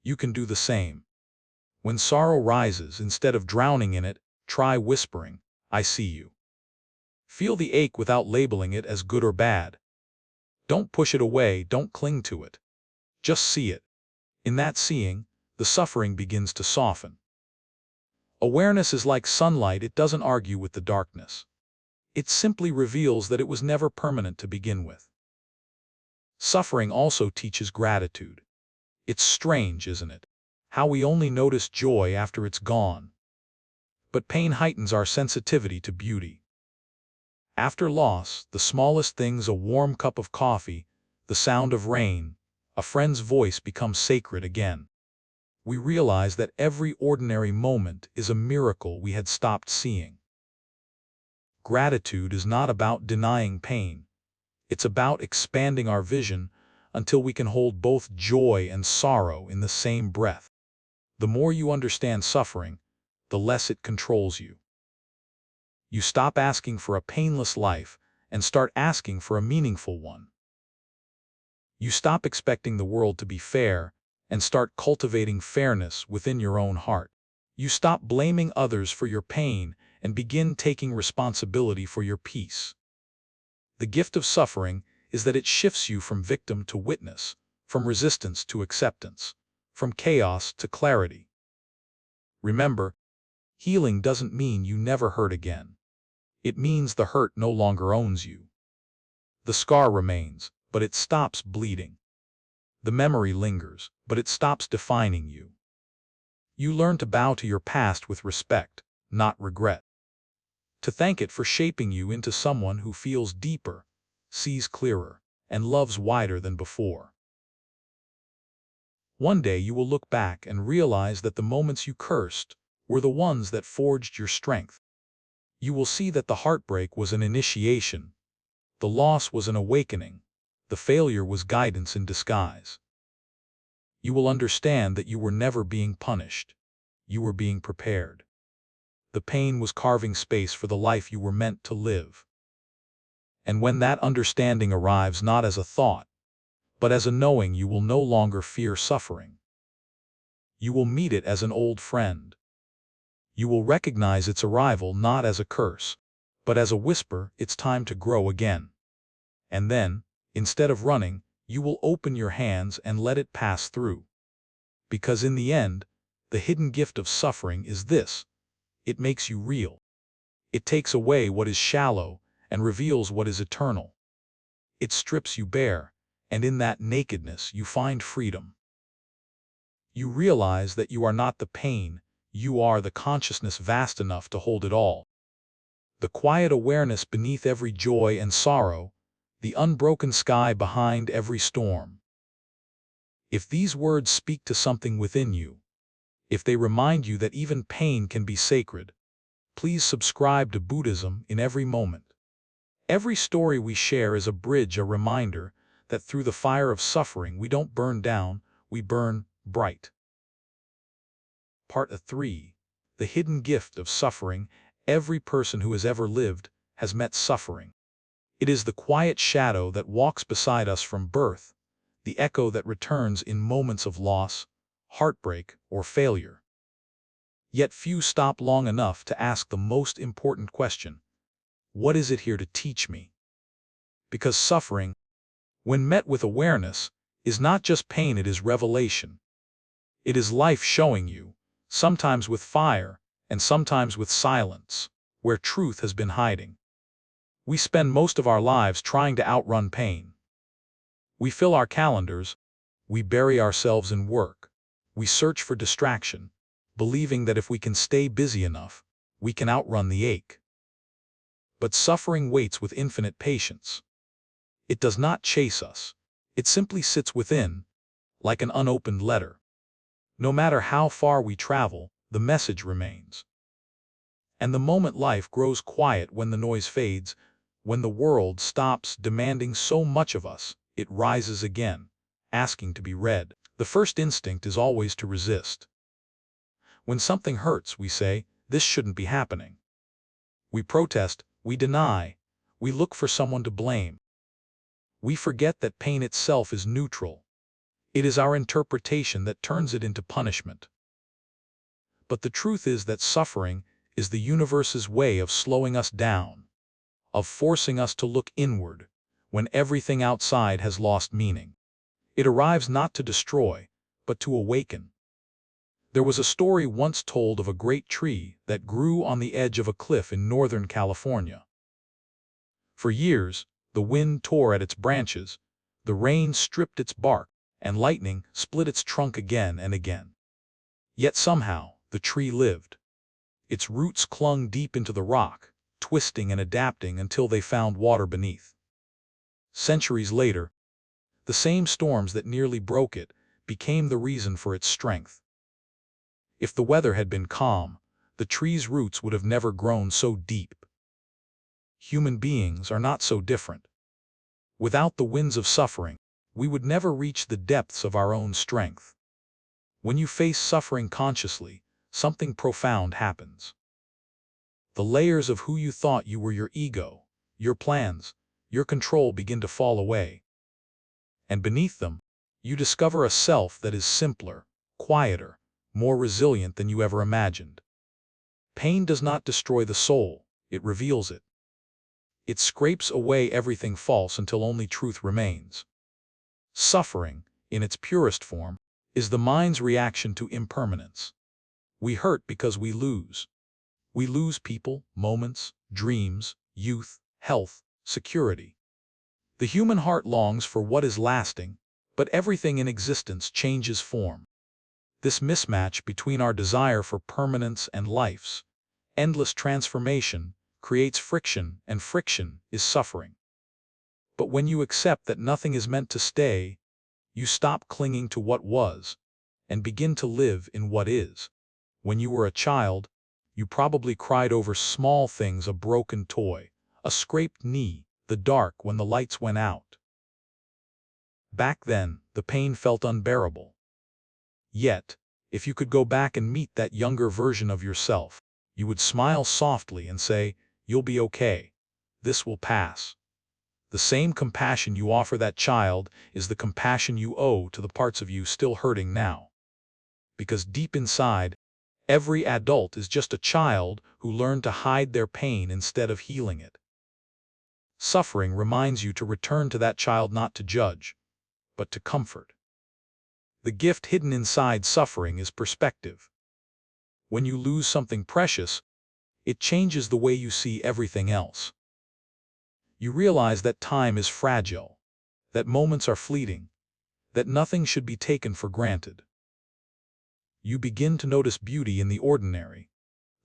You can do the same. When sorrow rises, instead of drowning in it, try whispering, "I see you." Feel the ache without labeling it as good or bad. Don't push it away, don't cling to it. Just see it. In that seeing, the suffering begins to soften. Awareness is like sunlight, it doesn't argue with the darkness. It simply reveals that it was never permanent to begin with. Suffering also teaches gratitude. It's strange, isn't it? How we only notice joy after it's gone. But pain heightens our sensitivity to beauty. After loss, the smallest things, a warm cup of coffee, the sound of rain, a friend's voice, become sacred again. We realize that every ordinary moment is a miracle we had stopped seeing. Gratitude is not about denying pain. It's about expanding our vision until we can hold both joy and sorrow in the same breath. The more you understand suffering, the less it controls you. You stop asking for a painless life and start asking for a meaningful one. You stop expecting the world to be fair and start cultivating fairness within your own heart. You stop blaming others for your pain and begin taking responsibility for your peace. The gift of suffering is that it shifts you from victim to witness, from resistance to acceptance, from chaos to clarity. Remember, healing doesn't mean you never hurt again. It means the hurt no longer owns you. The scar remains, but it stops bleeding. The memory lingers, but it stops defining you. You learn to bow to your past with respect, not regret. To thank it for shaping you into someone who feels deeper, sees clearer, and loves wider than before. One day you will look back and realize that the moments you cursed were the ones that forged your strength. You will see that the heartbreak was an initiation, the loss was an awakening, the failure was guidance in disguise. You will understand that you were never being punished. You were being prepared. The pain was carving space for the life you were meant to live. And when that understanding arrives not as a thought, but as a knowing, you will no longer fear suffering. You will meet it as an old friend. You will recognize its arrival not as a curse, but as a whisper, it's time to grow again. And then, instead of running, you will open your hands and let it pass through. Because in the end, the hidden gift of suffering is this: it makes you real. It takes away what is shallow and reveals what is eternal. It strips you bare, and in that nakedness you find freedom. You realize that you are not the pain, you are the consciousness vast enough to hold it all. The quiet awareness beneath every joy and sorrow, the unbroken sky behind every storm. If these words speak to something within you, if they remind you that even pain can be sacred, please subscribe to Buddhism in every moment. Every story we share is a bridge, a reminder that through the fire of suffering we don't burn down, we burn bright. Part 3. The hidden gift of suffering. Every person who has ever lived has met suffering. It is the quiet shadow that walks beside us from birth, the echo that returns in moments of loss, heartbreak, or failure. Yet few stop long enough to ask the most important question: what is it here to teach me? Because suffering, when met with awareness, is not just pain, it is revelation. It is life showing you, sometimes with fire, and sometimes with silence, where truth has been hiding. We spend most of our lives trying to outrun pain. We fill our calendars, we bury ourselves in work, we search for distraction, believing that if we can stay busy enough, we can outrun the ache. But suffering waits with infinite patience. It does not chase us. It simply sits within, like an unopened letter. No matter how far we travel, the message remains. And the moment life grows quiet, when the noise fades, when the world stops demanding so much of us, it rises again, asking to be read. The first instinct is always to resist. When something hurts, we say, "This shouldn't be happening." We protest, we deny, we look for someone to blame. We forget that pain itself is neutral. It is our interpretation that turns it into punishment. But the truth is that suffering is the universe's way of slowing us down, of forcing us to look inward when everything outside has lost meaning. It arrives not to destroy, but to awaken. There was a story once told of a great tree that grew on the edge of a cliff in Northern California. For years, the wind tore at its branches, the rain stripped its bark, and lightning split its trunk again and again. Yet somehow, the tree lived. Its roots clung deep into the rock, twisting and adapting until they found water beneath. Centuries later, the same storms that nearly broke it became the reason for its strength. If the weather had been calm, the tree's roots would have never grown so deep. Human beings are not so different. Without the winds of suffering, we would never reach the depths of our own strength. When you face suffering consciously, something profound happens. The layers of who you thought you were, your ego, your plans, your control, begin to fall away. And beneath them, you discover a self that is simpler, quieter, more resilient than you ever imagined. Pain does not destroy the soul, it reveals it. It scrapes away everything false until only truth remains. Suffering, in its purest form, is the mind's reaction to impermanence. We hurt because we lose. We lose people, moments, dreams, youth, health, security. The human heart longs for what is lasting, but everything in existence changes form. This mismatch between our desire for permanence and life's endless transformation creates friction, and friction is suffering. But when you accept that nothing is meant to stay, you stop clinging to what was and begin to live in what is. When you were a child, you probably cried over small things: a broken toy, a scraped knee, the dark when the lights went out. Back then, the pain felt unbearable. Yet, if you could go back and meet that younger version of yourself, you would smile softly and say, "You'll be okay. This will pass." The same compassion you offer that child is the compassion you owe to the parts of you still hurting now. Because deep inside, every adult is just a child who learned to hide their pain instead of healing it. Suffering reminds you to return to that child, not to judge, but to comfort. The gift hidden inside suffering is perspective. When you lose something precious, it changes the way you see everything else. You realize that time is fragile, that moments are fleeting, that nothing should be taken for granted. You begin to notice beauty in the ordinary: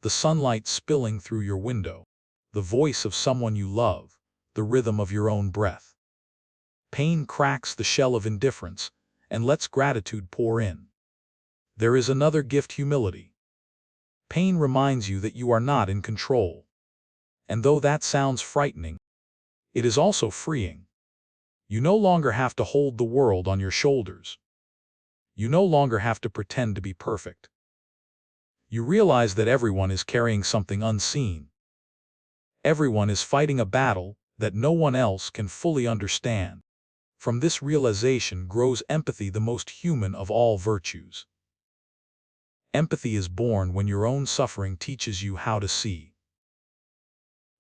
the sunlight spilling through your window, the voice of someone you love, the rhythm of your own breath. Pain cracks the shell of indifference and lets gratitude pour in. There is another gift: humility. Pain reminds you that you are not in control. And though that sounds frightening, it is also freeing. You no longer have to hold the world on your shoulders. You no longer have to pretend to be perfect. You realize that everyone is carrying something unseen. Everyone is fighting a battle that no one else can fully understand. From this realization grows empathy, the most human of all virtues. Empathy is born when your own suffering teaches you how to see.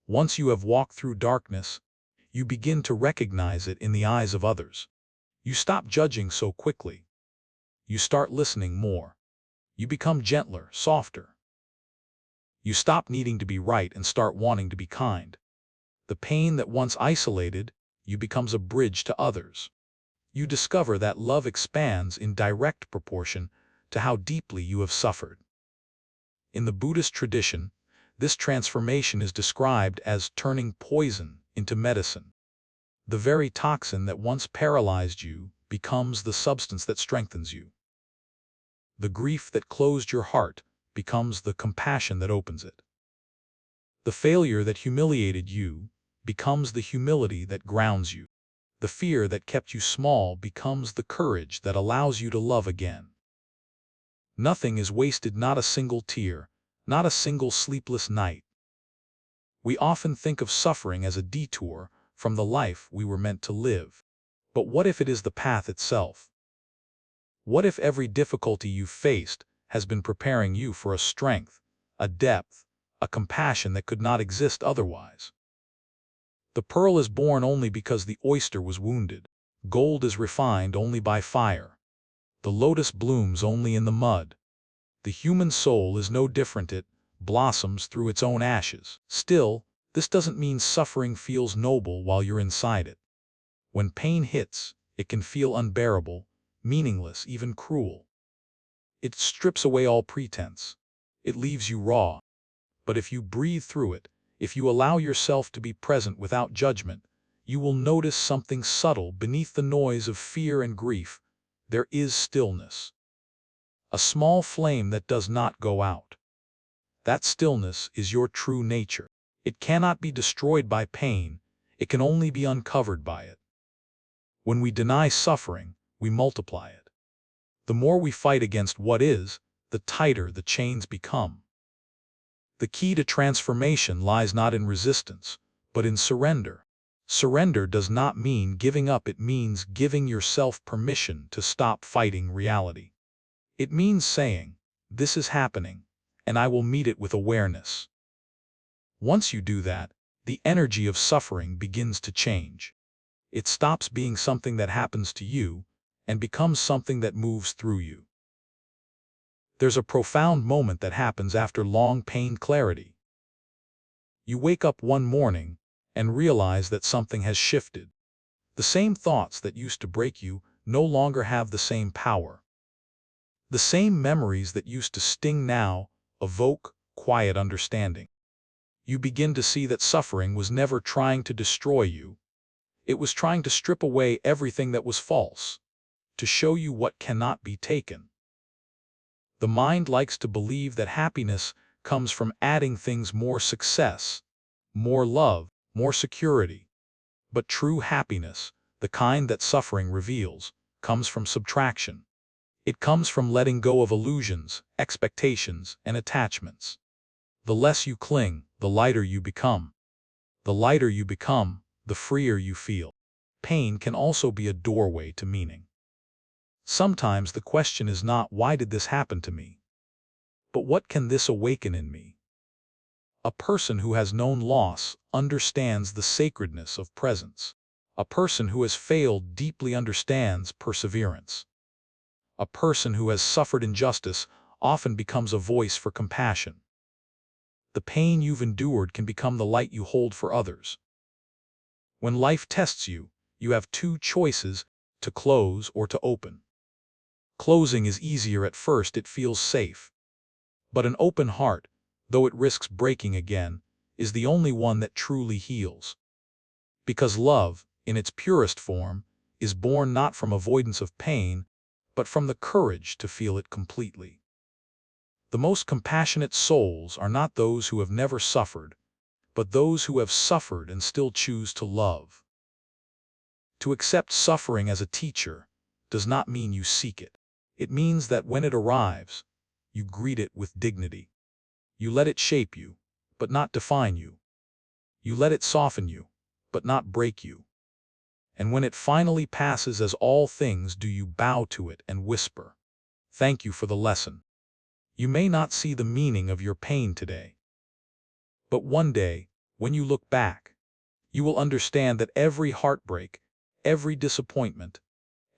Once you have walked through darkness, you begin to recognize it in the eyes of others. You stop judging so quickly. You start listening more. You become gentler, softer. You stop needing to be right and start wanting to be kind. The pain that once isolated you becomes a bridge to others. You discover that love expands in direct proportion to how deeply you have suffered. In the Buddhist tradition, this transformation is described as turning poison into medicine. The very toxin that once paralyzed you becomes the substance that strengthens you. The grief that closed your heart becomes the compassion that opens it. The failure that humiliated you becomes the humility that grounds you. The fear that kept you small becomes the courage that allows you to love again. Nothing is wasted, not a single tear, not a single sleepless night. We often think of suffering as a detour from the life we were meant to live. But what if it is the path itself? What if every difficulty you've faced has been preparing you for a strength, a depth, a compassion that could not exist otherwise? The pearl is born only because the oyster was wounded. Gold is refined only by fire. The lotus blooms only in the mud. The human soul is no different. It blossoms through its own ashes. Still, this doesn't mean suffering feels noble while you're inside it. When pain hits, it can feel unbearable, meaningless, even cruel. It strips away all pretense. It leaves you raw. But if you breathe through it, if you allow yourself to be present without judgment, you will notice something subtle beneath the noise of fear and grief. There is stillness. A small flame that does not go out. That stillness is your true nature. It cannot be destroyed by pain. It can only be uncovered by it. When we deny suffering, we multiply it. The more we fight against what is, the tighter the chains become. The key to transformation lies not in resistance, but in surrender. Surrender does not mean giving up, it means giving yourself permission to stop fighting reality. It means saying, "This is happening, and I will meet it with awareness." Once you do that, the energy of suffering begins to change. It stops being something that happens to you and becomes something that moves through you. There's a profound moment that happens after long pain: clarity. You wake up one morning and realize that something has shifted. The same thoughts that used to break you no longer have the same power. The same memories that used to sting now evoke quiet understanding. You begin to see that suffering was never trying to destroy you. It was trying to strip away everything that was false, to show you what cannot be taken. The mind likes to believe that happiness comes from adding things: more success, more love, more security. But true happiness, the kind that suffering reveals, comes from subtraction. It comes from letting go of illusions, expectations, and attachments. The less you cling, the lighter you become. The lighter you become, the freer you feel. Pain can also be a doorway to meaning. Sometimes the question is not, "Why did this happen to me?" but "What can this awaken in me?" A person who has known loss understands the sacredness of presence. A person who has failed deeply understands perseverance. A person who has suffered injustice often becomes a voice for compassion. The pain you've endured can become the light you hold for others. When life tests you, you have two choices: to close or to open. Closing is easier at first, it feels safe. But an open heart, though it risks breaking again, is the only one that truly heals. Because love, in its purest form, is born not from avoidance of pain, but from the courage to feel it completely. The most compassionate souls are not those who have never suffered, but those who have suffered and still choose to love. To accept suffering as a teacher does not mean you seek it. It means that when it arrives, you greet it with dignity. You let it shape you, but not define you. You let it soften you, but not break you. And when it finally passes, as all things do, you bow to it and whisper, "Thank you for the lesson." You may not see the meaning of your pain today, but one day, when you look back, you will understand that every heartbreak, every disappointment,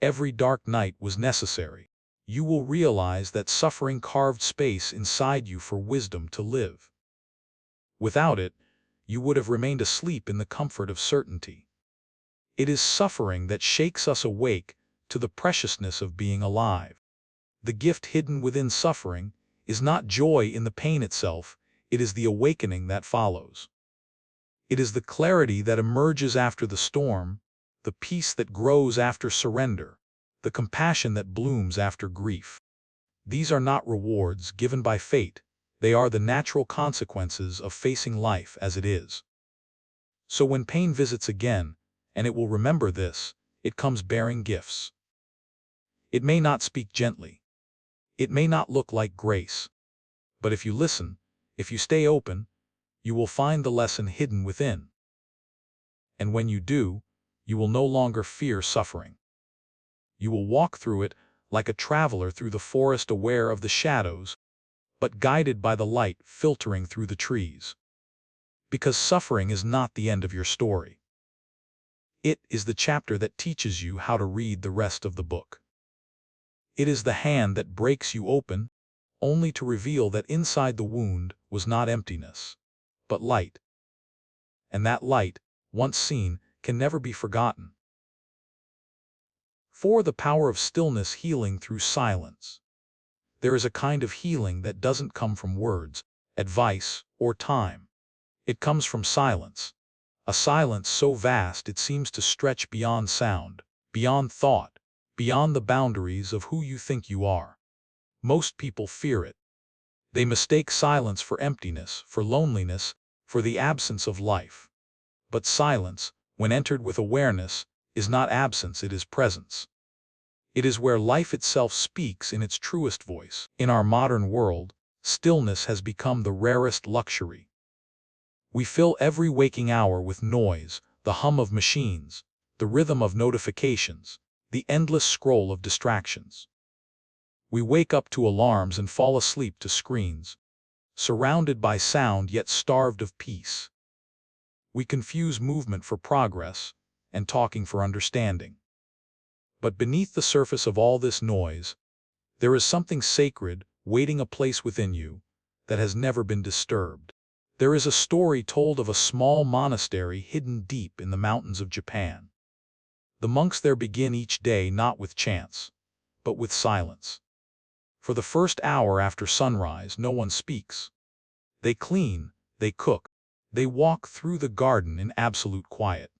every dark night was necessary. You will realize that suffering carved space inside you for wisdom to live. Without it, you would have remained asleep in the comfort of certainty. It is suffering that shakes us awake to the preciousness of being alive. The gift hidden within suffering is not joy in the pain itself, it is the awakening that follows. It is the clarity that emerges after the storm, the peace that grows after surrender, the compassion that blooms after grief. These are not rewards given by fate, they are the natural consequences of facing life as it is. So when pain visits again, and it will remember this, it comes bearing gifts. It may not speak gently. It may not look like grace. But if you listen, if you stay open, you will find the lesson hidden within. And when you do, you will no longer fear suffering. You will walk through it like a traveler through the forest, aware of the shadows, but guided by the light filtering through the trees. Because suffering is not the end of your story. It is the chapter that teaches you how to read the rest of the book. It is the hand that breaks you open, only to reveal that inside the wound was not emptiness, but light. And that light, once seen, can never be forgotten. 4. The power of stillness, healing through silence. There is a kind of healing that doesn't come from words, advice, or time. It comes from silence. A silence so vast it seems to stretch beyond sound, beyond thought, beyond the boundaries of who you think you are. Most people fear it. They mistake silence for emptiness, for loneliness, for the absence of life. But silence, when entered with awareness, is not absence, it is presence. It is where life itself speaks in its truest voice. In our modern world, stillness has become the rarest luxury. We fill every waking hour with noise, the hum of machines, the rhythm of notifications, the endless scroll of distractions. We wake up to alarms and fall asleep to screens, surrounded by sound yet starved of peace. We confuse movement for progress and talking for understanding. But beneath the surface of all this noise, there is something sacred waiting a place within you that has never been disturbed. There is a story told of a small monastery hidden deep in the mountains of Japan. The monks there begin each day not with chants, but with silence. For the first hour after sunrise, no one speaks. They clean, they cook, they walk through the garden in absolute quiet.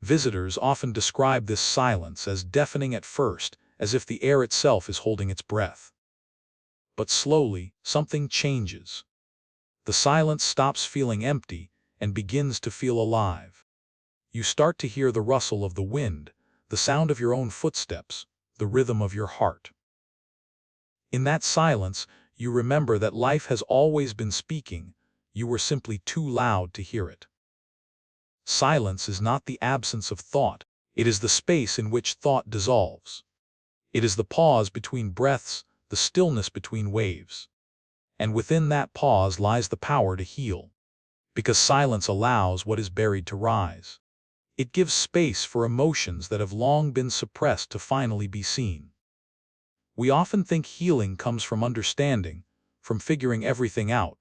Visitors often describe this silence as deafening at first, as if the air itself is holding its breath. But slowly, something changes. The silence stops feeling empty and begins to feel alive. You start to hear the rustle of the wind, the sound of your own footsteps, the rhythm of your heart. In that silence, you remember that life has always been speaking, you were simply too loud to hear it. Silence is not the absence of thought, it is the space in which thought dissolves. It is the pause between breaths, the stillness between waves. And within that pause lies the power to heal. Because silence allows what is buried to rise. It gives space for emotions that have long been suppressed to finally be seen. We often think healing comes from understanding, from figuring everything out.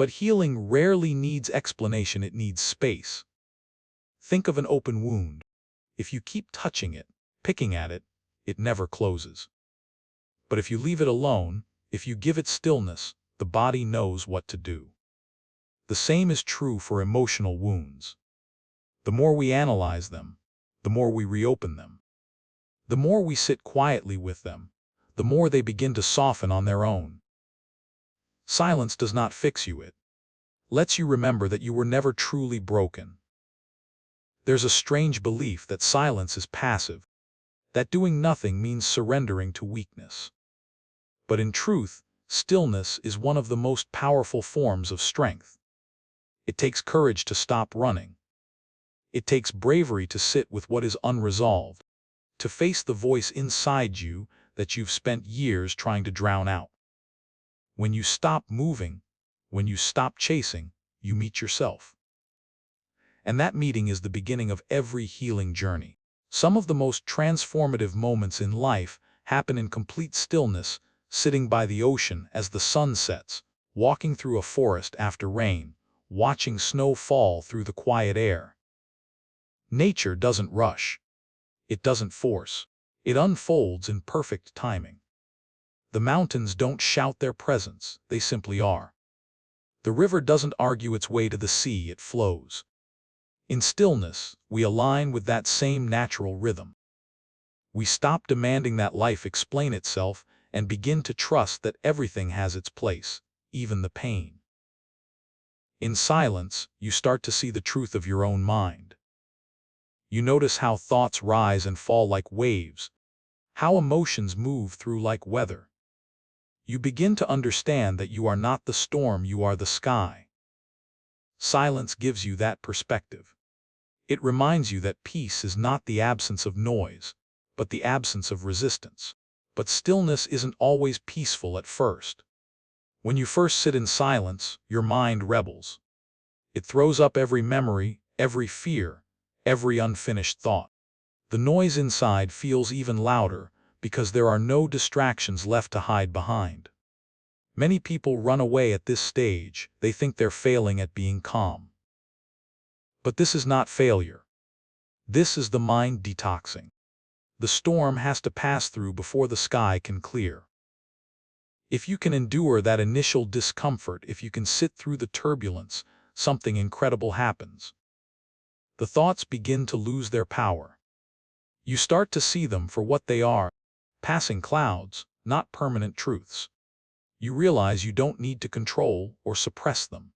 But healing rarely needs explanation, it needs space. Think of an open wound. If you keep touching it, picking at it, it never closes. But if you leave it alone, if you give it stillness, the body knows what to do. The same is true for emotional wounds. The more we analyze them, the more we reopen them. The more we sit quietly with them, the more they begin to soften on their own. Silence does not fix you, it lets you remember that you were never truly broken. There's a strange belief that silence is passive, that doing nothing means surrendering to weakness. But in truth, stillness is one of the most powerful forms of strength. It takes courage to stop running. It takes bravery to sit with what is unresolved, to face the voice inside you that you've spent years trying to drown out. When you stop moving, when you stop chasing, you meet yourself. And that meeting is the beginning of every healing journey. Some of the most transformative moments in life happen in complete stillness, sitting by the ocean as the sun sets, walking through a forest after rain, watching snow fall through the quiet air. Nature doesn't rush. It doesn't force. It unfolds in perfect timing. The mountains don't shout their presence, they simply are. The river doesn't argue its way to the sea, it flows. In stillness, we align with that same natural rhythm. We stop demanding that life explain itself and begin to trust that everything has its place, even the pain. In silence, you start to see the truth of your own mind. You notice how thoughts rise and fall like waves, how emotions move through like weather. You begin to understand that you are not the storm, you are the sky. Silence gives you that perspective. It reminds you that peace is not the absence of noise, but the absence of resistance. But stillness isn't always peaceful at first. When you first sit in silence, your mind rebels. It throws up every memory, every fear, every unfinished thought. The noise inside feels even louder because there are no distractions left to hide behind. Many people run away at this stage, they think they're failing at being calm. But this is not failure. This is the mind detoxing. The storm has to pass through before the sky can clear. If you can endure that initial discomfort, if you can sit through the turbulence, something incredible happens. The thoughts begin to lose their power. You start to see them for what they are, passing clouds, not permanent truths. You realize you don't need to control or suppress them.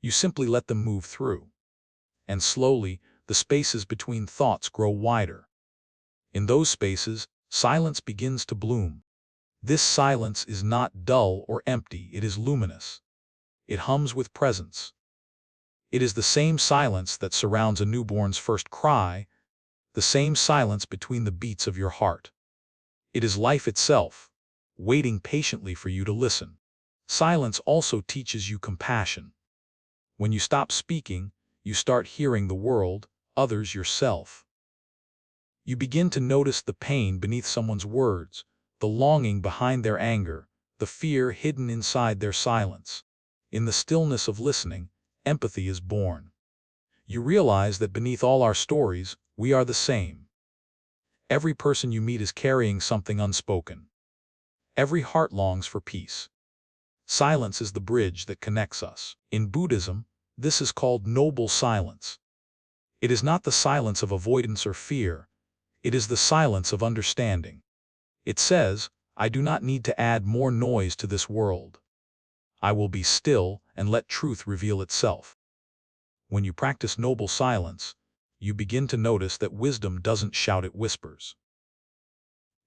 You simply let them move through. And slowly, the spaces between thoughts grow wider. In those spaces, silence begins to bloom. This silence is not dull or empty, it is luminous. It hums with presence. It is the same silence that surrounds a newborn's first cry, the same silence between the beats of your heart. It is life itself, waiting patiently for you to listen. Silence also teaches you compassion. When you stop speaking, you start hearing the world, others, yourself. You begin to notice the pain beneath someone's words, the longing behind their anger, the fear hidden inside their silence. In the stillness of listening, empathy is born. You realize that beneath all our stories, we are the same. Every person you meet is carrying something unspoken. Every heart longs for peace. Silence is the bridge that connects us. In Buddhism, this is called noble silence. It is not the silence of avoidance or fear. It is the silence of understanding. It says, I do not need to add more noise to this world. I will be still and let truth reveal itself. When you practice noble silence, you begin to notice that wisdom doesn't shout, it whispers.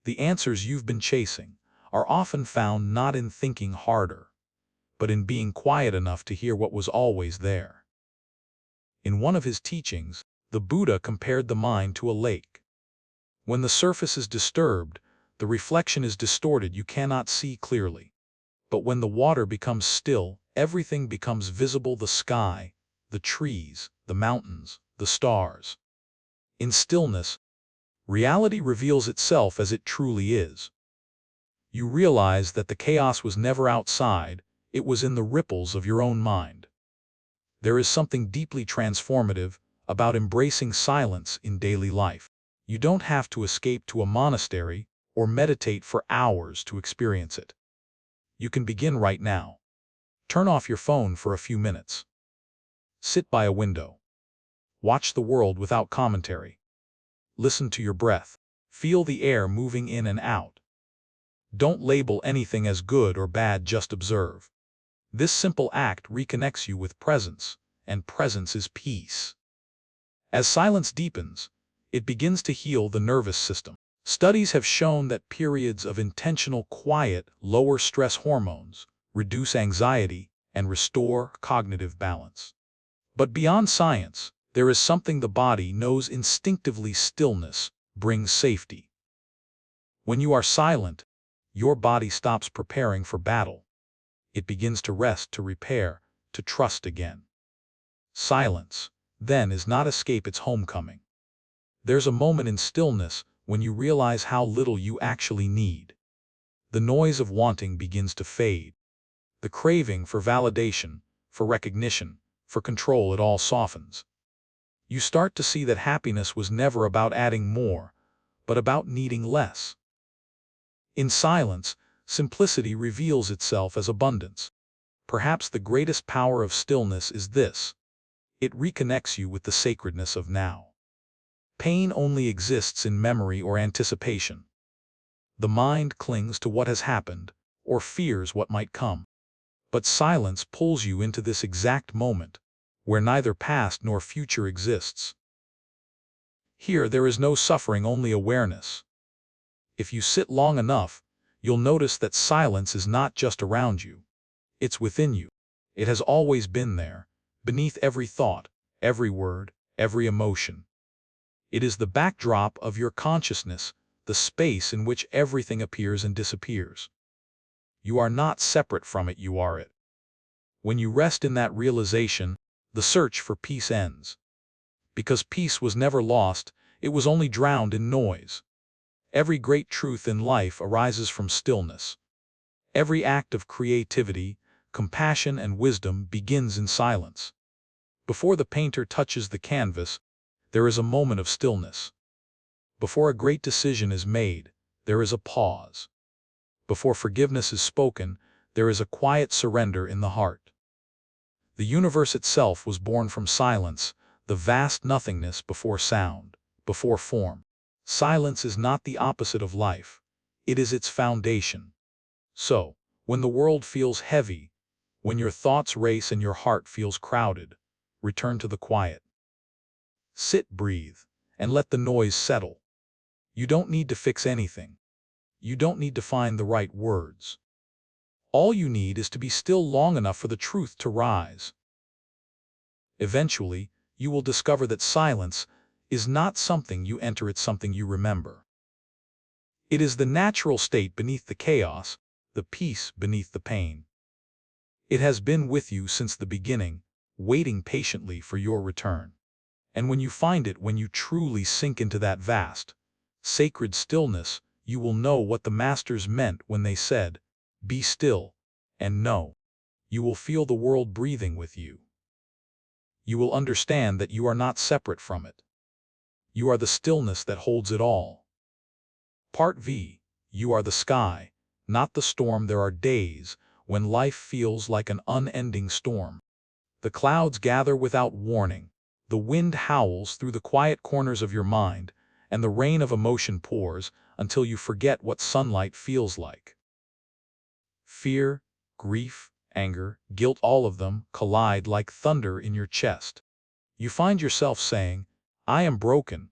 The answers you've been chasing are often found not in thinking harder, but in being quiet enough to hear what was always there. In one of his teachings, the Buddha compared the mind to a lake. When the surface is disturbed, the reflection is distorted, you cannot see clearly. But when the water becomes still, everything becomes visible: the sky, the trees, the mountains, the stars. In stillness, reality reveals itself as it truly is. You realize that the chaos was never outside, it was in the ripples of your own mind. There is something deeply transformative about embracing silence in daily life. You don't have to escape to a monastery or meditate for hours to experience it. You can begin right now. Turn off your phone for a few minutes. Sit by a window. Watch the world without commentary. Listen to your breath. Feel the air moving in and out. Don't label anything as good or bad, just observe. This simple act reconnects you with presence, and presence is peace. As silence deepens, it begins to heal the nervous system. Studies have shown that periods of intentional quiet lower stress hormones, reduce anxiety, and restore cognitive balance. But beyond science, there is something the body knows instinctively: stillness brings safety. When you are silent, your body stops preparing for battle. It begins to rest, to repair, to trust again. Silence, then, is not escape, it's homecoming. There's a moment in stillness when you realize how little you actually need. The noise of wanting begins to fade. The craving for validation, for recognition, for control, it all softens. You start to see that happiness was never about adding more, but about needing less. In silence, simplicity reveals itself as abundance. Perhaps the greatest power of stillness is this: it reconnects you with the sacredness of now. Pain only exists in memory or anticipation. The mind clings to what has happened, or fears what might come. But silence pulls you into this exact moment, where neither past nor future exists. Here there is no suffering, only awareness. If you sit long enough, you'll notice that silence is not just around you. It's within you. It has always been there, beneath every thought, every word, every emotion. It is the backdrop of your consciousness, the space in which everything appears and disappears. You are not separate from it, you are it. When you rest in that realization, the search for peace ends. Because peace was never lost, it was only drowned in noise. Every great truth in life arises from stillness. Every act of creativity, compassion, and wisdom begins in silence. Before the painter touches the canvas, there is a moment of stillness. Before a great decision is made, there is a pause. Before forgiveness is spoken, there is a quiet surrender in the heart. The universe itself was born from silence, the vast nothingness before sound, before form. Silence is not the opposite of life. It is its foundation. So, when the world feels heavy, when your thoughts race and your heart feels crowded, return to the quiet. Sit, breathe, and let the noise settle. You don't need to fix anything. You don't need to find the right words. All you need is to be still long enough for the truth to rise. Eventually, you will discover that silence is not something you enter, it's something you remember. It is the natural state beneath the chaos, the peace beneath the pain. It has been with you since the beginning, waiting patiently for your return. And when you find it, when you truly sink into that vast, sacred stillness, you will know what the masters meant when they said, "Be still, and know." You will feel the world breathing with you. You will understand that you are not separate from it. You are the stillness that holds it all. Part V. You are the sky, not the storm. There are days when life feels like an unending storm. The clouds gather without warning. The wind howls through the quiet corners of your mind, and the rain of emotion pours until you forget what sunlight feels like. Fear, grief, anger, guilt, all of them collide like thunder in your chest. You find yourself saying, "I am broken,"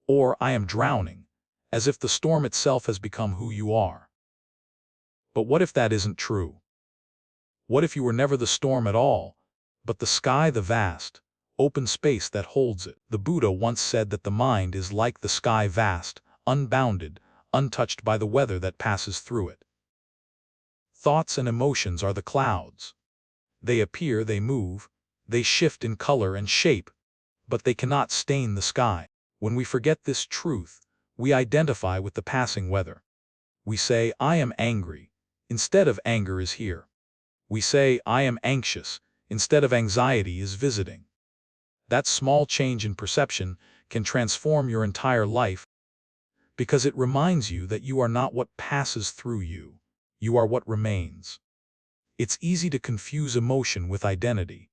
or "I am drowning," as if the storm itself has become who you are. But what if that isn't true? What if you were never the storm at all, but the sky, the vast, open space that holds it? The Buddha once said that the mind is like the sky, vast, unbounded, untouched by the weather that passes through it. Thoughts and emotions are the clouds. They appear, they move, they shift in color and shape, but they cannot stain the sky. When we forget this truth, we identify with the passing weather. We say, "I am angry," instead of "anger is here." We say, "I am anxious," instead of "anxiety is visiting." That small change in perception can transform your entire life, because it reminds you that you are not what passes through you. You are what remains. It's easy to confuse emotion with identity.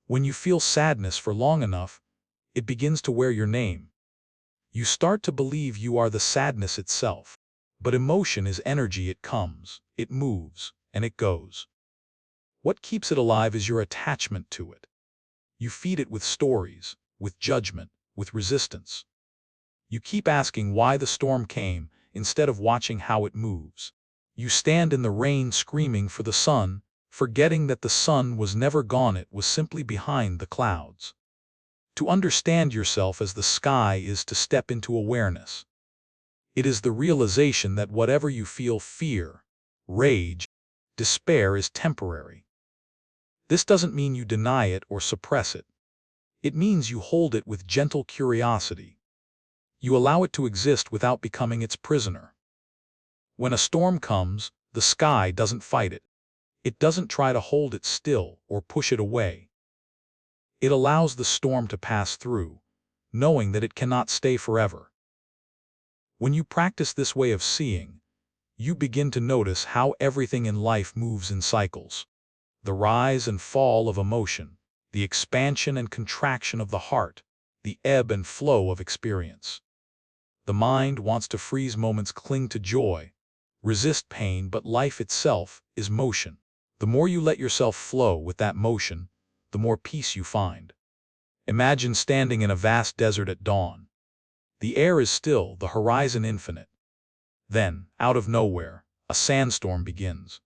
When you feel sadness for long enough, it begins to wear your name. You start to believe you are the sadness itself. But emotion is energy. It comes, it moves, and it goes. What keeps it alive is your attachment to it. You feed it with stories, with judgment, with resistance. You keep asking why the storm came instead of watching how it moves. You stand in the rain screaming for the sun, forgetting that the sun was never gone, it was simply behind the clouds. To understand yourself as the sky is to step into awareness. It is the realization that whatever you feel, fear, rage, despair, is temporary. This doesn't mean you deny it or suppress it. It means you hold it with gentle curiosity. You allow it to exist without becoming its prisoner. When a storm comes, the sky doesn't fight it. It doesn't try to hold it still or push it away. It allows the storm to pass through, knowing that it cannot stay forever. When you practice this way of seeing, you begin to notice how everything in life moves in cycles. The rise and fall of emotion, the expansion and contraction of the heart, the ebb and flow of experience. The mind wants to freeze moments, cling to joy, resist pain, but life itself is motion. The more you let yourself flow with that motion, the more peace you find. Imagine standing in a vast desert at dawn. The air is still, the horizon infinite. Then, out of nowhere, a sandstorm begins.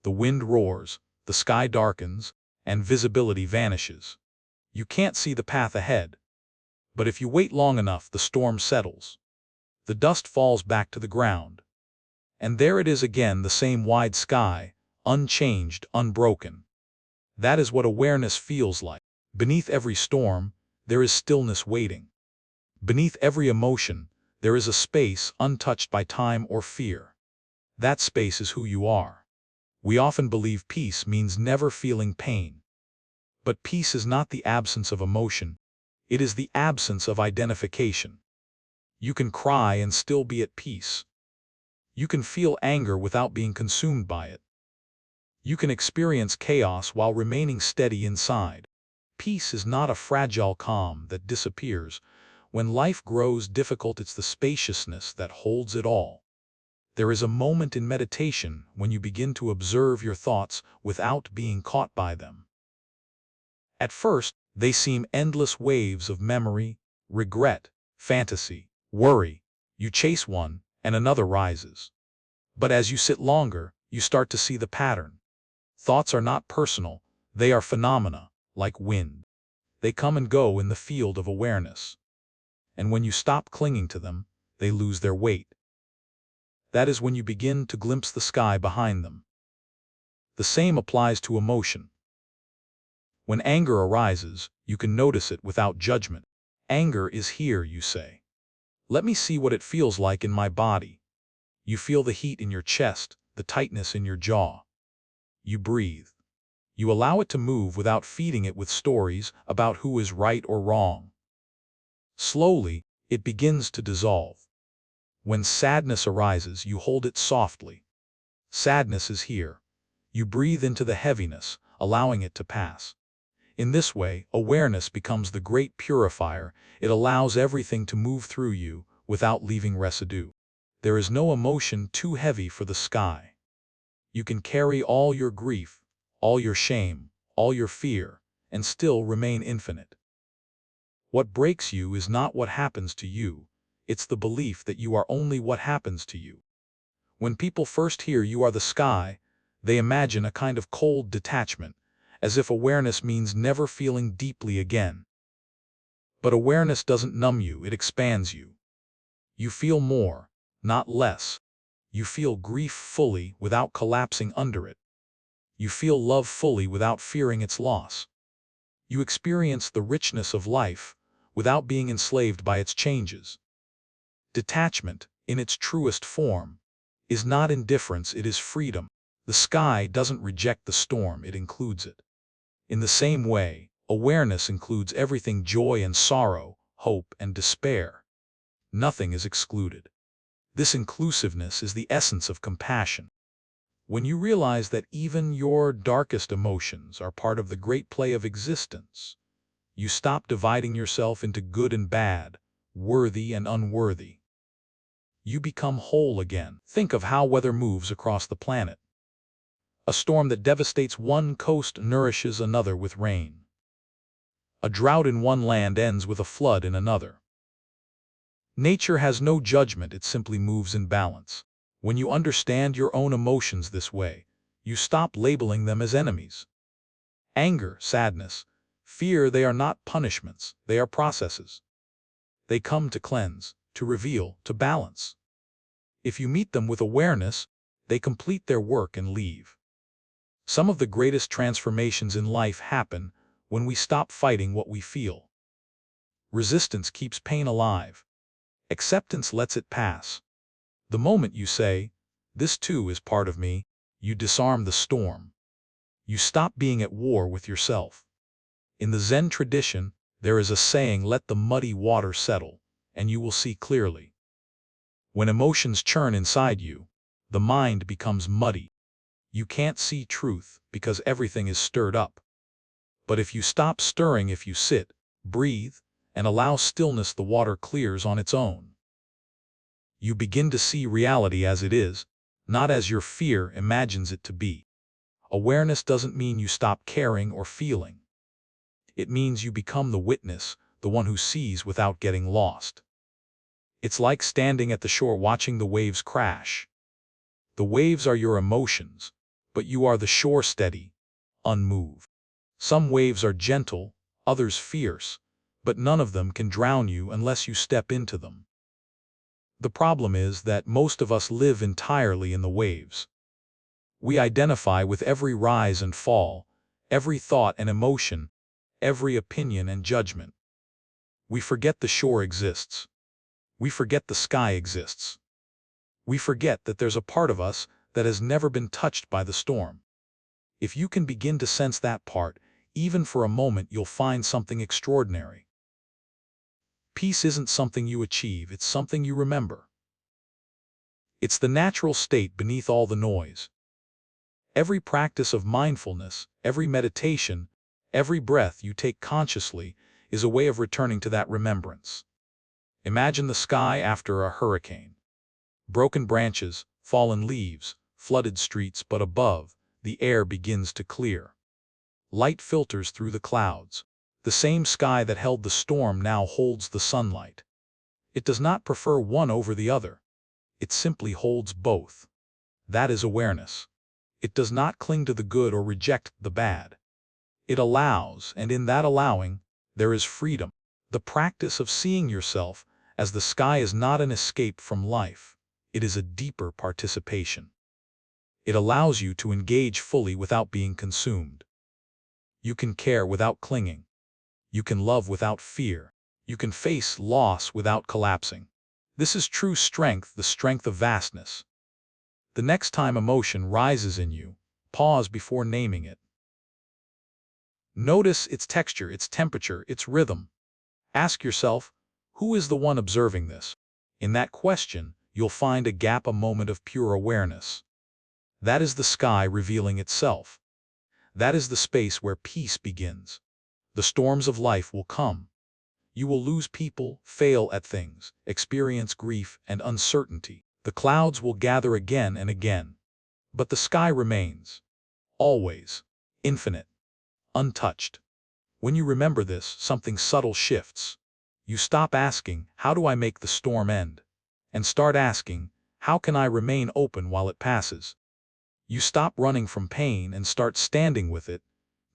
The wind roars, the sky darkens, and visibility vanishes. You can't see the path ahead. But if you wait long enough, the storm settles. The dust falls back to the ground. And there it is again, the same wide sky, unchanged, unbroken. That is what awareness feels like. Beneath every storm, there is stillness waiting. Beneath every emotion, there is a space untouched by time or fear. That space is who you are. We often believe peace means never feeling pain. But peace is not the absence of emotion. It is the absence of identification. You can cry and still be at peace. You can feel anger without being consumed by it. You can experience chaos while remaining steady inside. Peace is not a fragile calm that disappears. When life grows difficult, it's the spaciousness that holds it all. There is a moment in meditation when you begin to observe your thoughts without being caught by them. At first, they seem endless waves of memory, regret, fantasy, worry. You chase one, and another rises. But as you sit longer, you start to see the pattern. Thoughts are not personal, they are phenomena, like wind. They come and go in the field of awareness. And when you stop clinging to them, they lose their weight. That is when you begin to glimpse the sky behind them. The same applies to emotion. When anger arises, you can notice it without judgment. Anger is here, you say. Let me see what it feels like in my body. You feel the heat in your chest, the tightness in your jaw. You breathe. You allow it to move without feeding it with stories about who is right or wrong. Slowly, it begins to dissolve. When sadness arises, you hold it softly. Sadness is here. You breathe into the heaviness, allowing it to pass. In this way, awareness becomes the great purifier. It allows everything to move through you without leaving residue. There is no emotion too heavy for the sky. You can carry all your grief, all your shame, all your fear, and still remain infinite. What breaks you is not what happens to you, it's the belief that you are only what happens to you. When people first hear you are the sky, they imagine a kind of cold detachment, as if awareness means never feeling deeply again. But awareness doesn't numb you, it expands you. You feel more, not less. You feel grief fully without collapsing under it. You feel love fully without fearing its loss. You experience the richness of life without being enslaved by its changes. Detachment, in its truest form, is not indifference, it is freedom. The sky doesn't reject the storm, it includes it. In the same way, awareness includes everything: joy and sorrow, hope and despair. Nothing is excluded. This inclusiveness is the essence of compassion. When you realize that even your darkest emotions are part of the great play of existence, you stop dividing yourself into good and bad, worthy and unworthy. You become whole again. Think of how weather moves across the planet. A storm that devastates one coast nourishes another with rain. A drought in one land ends with a flood in another. Nature has no judgment, it simply moves in balance. When you understand your own emotions this way, you stop labeling them as enemies. Anger, sadness, fear, they are not punishments, they are processes. They come to cleanse, to reveal, to balance. If you meet them with awareness, they complete their work and leave. Some of the greatest transformations in life happen when we stop fighting what we feel. Resistance keeps pain alive. Acceptance lets it pass. The moment you say, "This too is part of me," you disarm the storm. You stop being at war with yourself. In the Zen tradition, there is a saying, "Let the muddy water settle, and you will see clearly." When emotions churn inside you, the mind becomes muddy. You can't see truth because everything is stirred up. But if you stop stirring, if you sit, breathe, and allow stillness, the water clears on its own. You begin to see reality as it is, not as your fear imagines it to be. Awareness doesn't mean you stop caring or feeling. It means you become the witness, the one who sees without getting lost. It's like standing at the shore watching the waves crash. The waves are your emotions, but you are the shore, steady, unmoved. Some waves are gentle, others fierce, but none of them can drown you unless you step into them. The problem is that most of us live entirely in the waves. We identify with every rise and fall, every thought and emotion, every opinion and judgment. We forget the shore exists. We forget the sky exists. We forget that there's a part of us that has never been touched by the storm. If you can begin to sense that part, even for a moment, you'll find something extraordinary. Peace isn't something you achieve, it's something you remember. It's the natural state beneath all the noise. Every practice of mindfulness, every meditation, every breath you take consciously is a way of returning to that remembrance. Imagine the sky after a hurricane. Broken branches, fallen leaves, flooded streets, but above, the air begins to clear. Light filters through the clouds. The same sky that held the storm now holds the sunlight. It does not prefer one over the other. It simply holds both. That is awareness. It does not cling to the good or reject the bad. It allows, and in that allowing, there is freedom. The practice of seeing yourself as the sky is not an escape from life. It is a deeper participation. It allows you to engage fully without being consumed. You can care without clinging. You can love without fear. You can face loss without collapsing. This is true strength, the strength of vastness. The next time emotion rises in you, pause before naming it. Notice its texture, its temperature, its rhythm. Ask yourself, who is the one observing this? In that question, you'll find a gap, a moment of pure awareness. That is the sky revealing itself. That is the space where peace begins. The storms of life will come. You will lose people, fail at things, experience grief and uncertainty. The clouds will gather again and again. But the sky remains. Always. Infinite. Untouched. When you remember this, something subtle shifts. You stop asking, how do I make the storm end? And start asking, how can I remain open while it passes? You stop running from pain and start standing with it,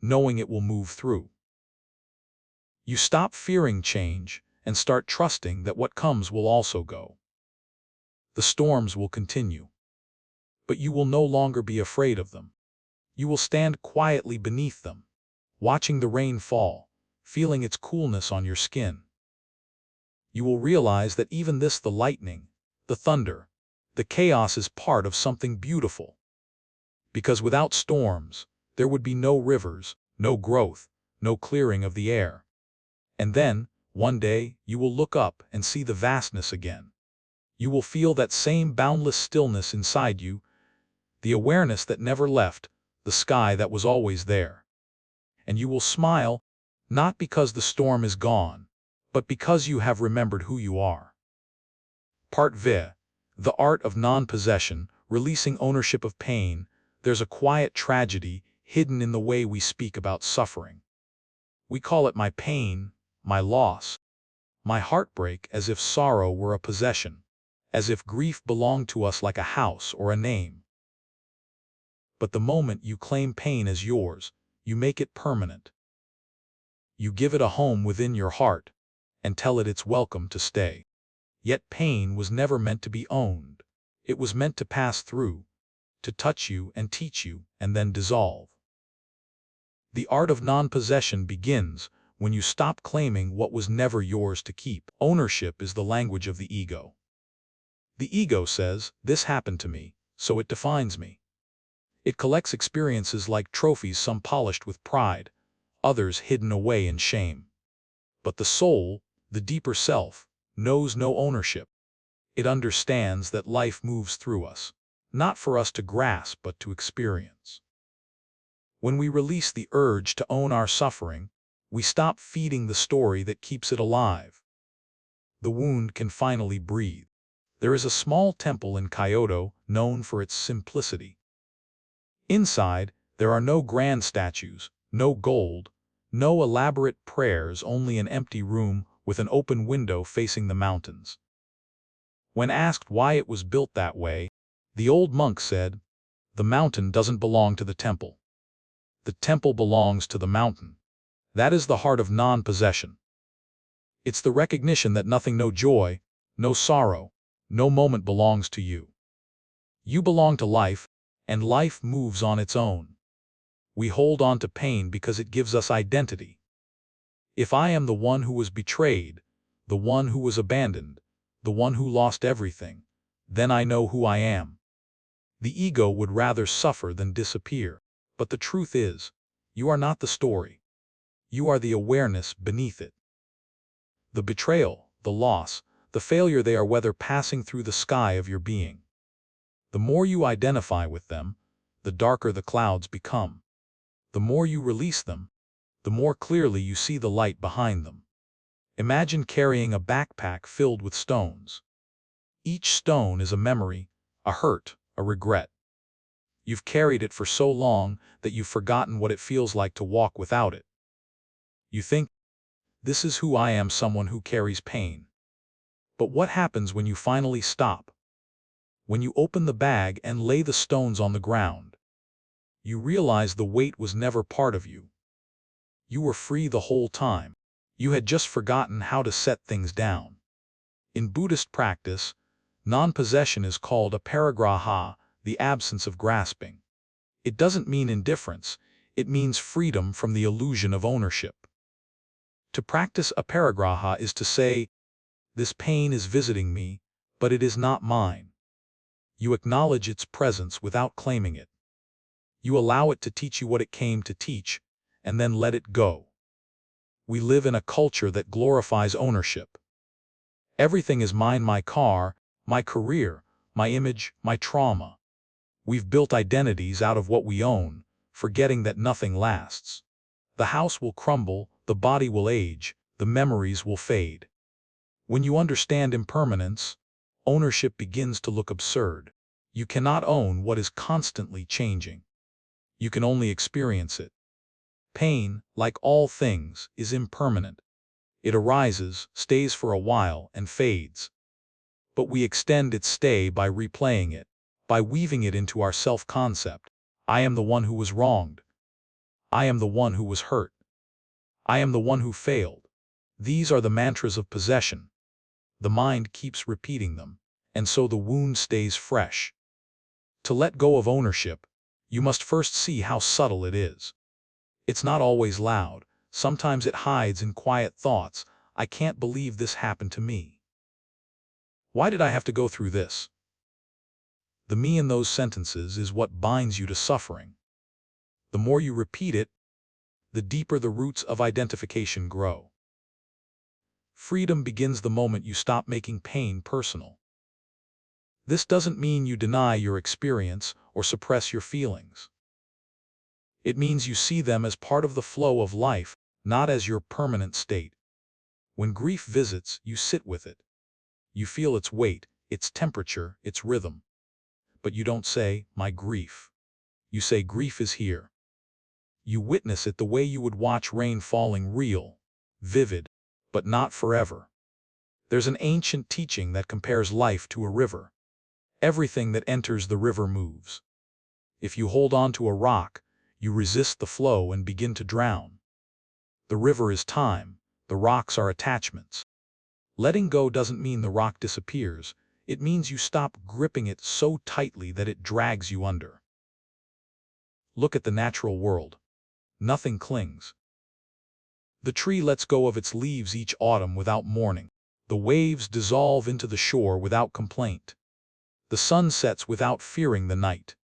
knowing it will move through. You stop fearing change and start trusting that what comes will also go. The storms will continue. But you will no longer be afraid of them. You will stand quietly beneath them, watching the rain fall, feeling its coolness on your skin. You will realize that even this, the lightning, the thunder, the chaos is part of something beautiful. Because without storms, there would be no rivers, no growth, no clearing of the air. And then, one day, you will look up and see the vastness again. You will feel that same boundless stillness inside you, the awareness that never left, the sky that was always there. And you will smile, not because the storm is gone, but because you have remembered who you are. Part V. The art of non-possession, releasing ownership of pain. There's a quiet tragedy hidden in the way we speak about suffering. We call it my pain, my loss, my heartbreak, as if sorrow were a possession, as if grief belonged to us like a house or a name. But the moment you claim pain as yours, you make it permanent. You give it a home within your heart and tell it it's welcome to stay. Yet pain was never meant to be owned. It was meant to pass through, to touch you and teach you, and then dissolve. The art of non-possession begins when you stop claiming what was never yours to keep. Ownership is the language of the ego. The ego says, this happened to me, so it defines me. It collects experiences like trophies, some polished with pride, others hidden away in shame. But the soul, the deeper self, knows no ownership. It understands that life moves through us, not for us to grasp but to experience. When we release the urge to own our suffering, we stop feeding the story that keeps it alive. The wound can finally breathe. There is a small temple in Kyoto known for its simplicity. Inside, there are no grand statues, no gold, no elaborate prayers, only an empty room with an open window facing the mountains. When asked why it was built that way, the old monk said, "The mountain doesn't belong to the temple. The temple belongs to the mountain." That is the heart of non-possession. It's the recognition that nothing, no joy, no sorrow, no moment belongs to you. You belong to life, and life moves on its own. We hold on to pain because it gives us identity. If I am the one who was betrayed, the one who was abandoned, the one who lost everything, then I know who I am. The ego would rather suffer than disappear. But the truth is, you are not the story. You are the awareness beneath it. The betrayal, the loss, the failure, they are weather passing through the sky of your being. The more you identify with them, the darker the clouds become. The more you release them, the more clearly you see the light behind them. Imagine carrying a backpack filled with stones. Each stone is a memory, a hurt, a regret. You've carried it for so long that you've forgotten what it feels like to walk without it. You think, this is who I am, someone who carries pain. But what happens when you finally stop? When you open the bag and lay the stones on the ground, you realize the weight was never part of you. You were free the whole time. You had just forgotten how to set things down. In Buddhist practice, non-possession is called aparigraha, the absence of grasping. It doesn't mean indifference, it means freedom from the illusion of ownership. To practice aparigraha is to say, this pain is visiting me, but it is not mine. You acknowledge its presence without claiming it. You allow it to teach you what it came to teach, and then let it go. We live in a culture that glorifies ownership. Everything is mine: my car, my career, my image, my trauma. We've built identities out of what we own, forgetting that nothing lasts. The house will crumble, the body will age, the memories will fade. When you understand impermanence, ownership begins to look absurd. You cannot own what is constantly changing. You can only experience it. Pain, like all things, is impermanent. It arises, stays for a while, and fades. But we extend its stay by replaying it, by weaving it into our self-concept. I am the one who was wronged. I am the one who was hurt. I am the one who failed. These are the mantras of possession. The mind keeps repeating them, and so the wound stays fresh. To let go of ownership, you must first see how subtle it is. It's not always loud. Sometimes it hides in quiet thoughts. I can't believe this happened to me. Why did I have to go through this? The me in those sentences is what binds you to suffering. The more you repeat it, the deeper the roots of identification grow. Freedom begins the moment you stop making pain personal. This doesn't mean you deny your experience or suppress your feelings. It means you see them as part of the flow of life, not as your permanent state. When grief visits, you sit with it. You feel its weight, its temperature, its rhythm. But you don't say, my grief. You say, grief is here. You witness it the way you would watch rain falling, real, vivid, but not forever. There's an ancient teaching that compares life to a river. Everything that enters the river moves. If you hold on to a rock, you resist the flow and begin to drown. The river is time, the rocks are attachments. Letting go doesn't mean the rock disappears, it means you stop gripping it so tightly that it drags you under. Look at the natural world. Nothing clings. The tree lets go of its leaves each autumn without mourning. The waves dissolve into the shore without complaint. The sun sets without fearing the night.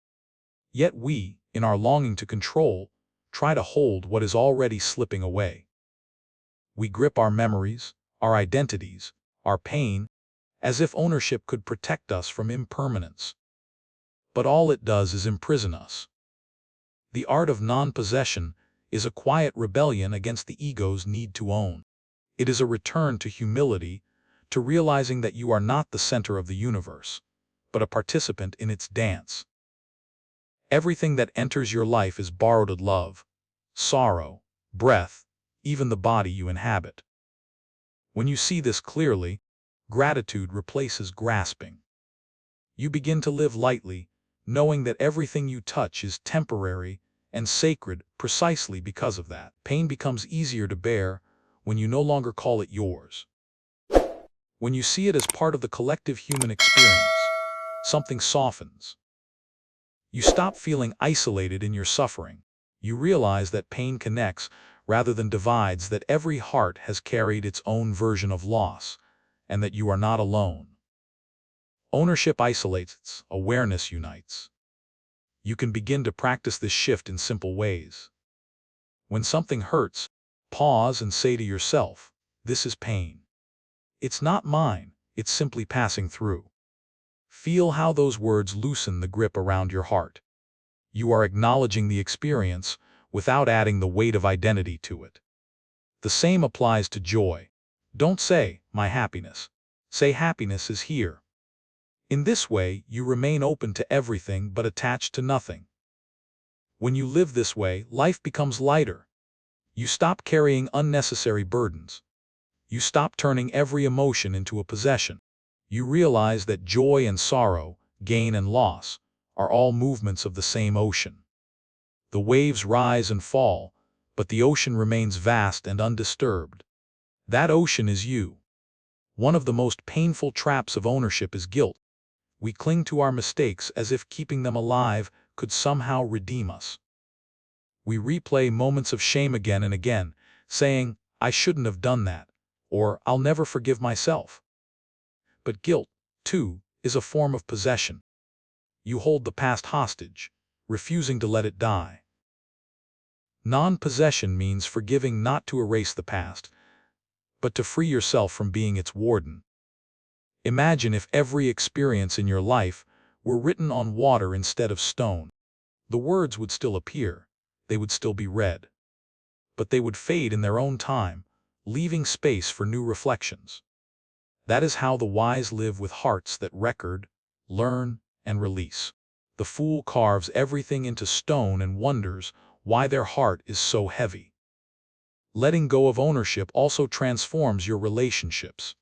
Yet we, in our longing to control, try to hold what is already slipping away. We grip our memories, our identities, our pain, as if ownership could protect us from impermanence. But all it does is imprison us. The art of non-possession is a quiet rebellion against the ego's need to own. It is a return to humility, to realizing that you are not the center of the universe, but a participant in its dance. Everything that enters your life is borrowed love, sorrow, breath, even the body you inhabit. When you see this clearly, gratitude replaces grasping. You begin to live lightly, knowing that everything you touch is temporary and sacred precisely because of that. Pain becomes easier to bear when you no longer call it yours. When you see it as part of the collective human experience, something softens. You stop feeling isolated in your suffering. You realize that pain connects rather than divides, that every heart has carried its own version of loss, and that you are not alone. Ownership isolates, awareness unites. You can begin to practice this shift in simple ways. When something hurts, pause and say to yourself, this is pain. It's not mine, it's simply passing through. Feel how those words loosen the grip around your heart. You are acknowledging the experience without adding the weight of identity to it. The same applies to joy. Don't say, my happiness. Say happiness is here. In this way, you remain open to everything but attached to nothing. When you live this way, life becomes lighter. You stop carrying unnecessary burdens. You stop turning every emotion into a possession. You realize that joy and sorrow, gain and loss, are all movements of the same ocean. The waves rise and fall, but the ocean remains vast and undisturbed. That ocean is you. One of the most painful traps of ownership is guilt. We cling to our mistakes as if keeping them alive could somehow redeem us. We replay moments of shame again and again, saying, I shouldn't have done that, or I'll never forgive myself. But guilt, too, is a form of possession. You hold the past hostage, refusing to let it die. Non-possession means forgiving not to erase the past, but to free yourself from being its warden. Imagine if every experience in your life were written on water instead of stone. The words would still appear, they would still be read, but they would fade in their own time, leaving space for new reflections. That is how the wise live, with hearts that record, learn, and release. The fool carves everything into stone and wonders why their heart is so heavy. Letting go of ownership also transforms your relationships.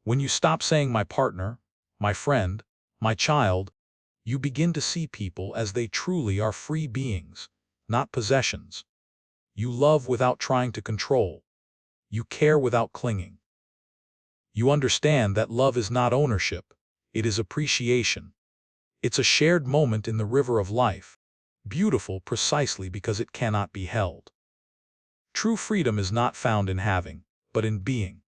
When you stop saying my partner, my friend, my child, you begin to see people as they truly are, free beings, not possessions. You love without trying to control. You care without clinging. You understand that love is not ownership, it is appreciation. It's a shared moment in the river of life, beautiful precisely because it cannot be held. True freedom is not found in having, but in being.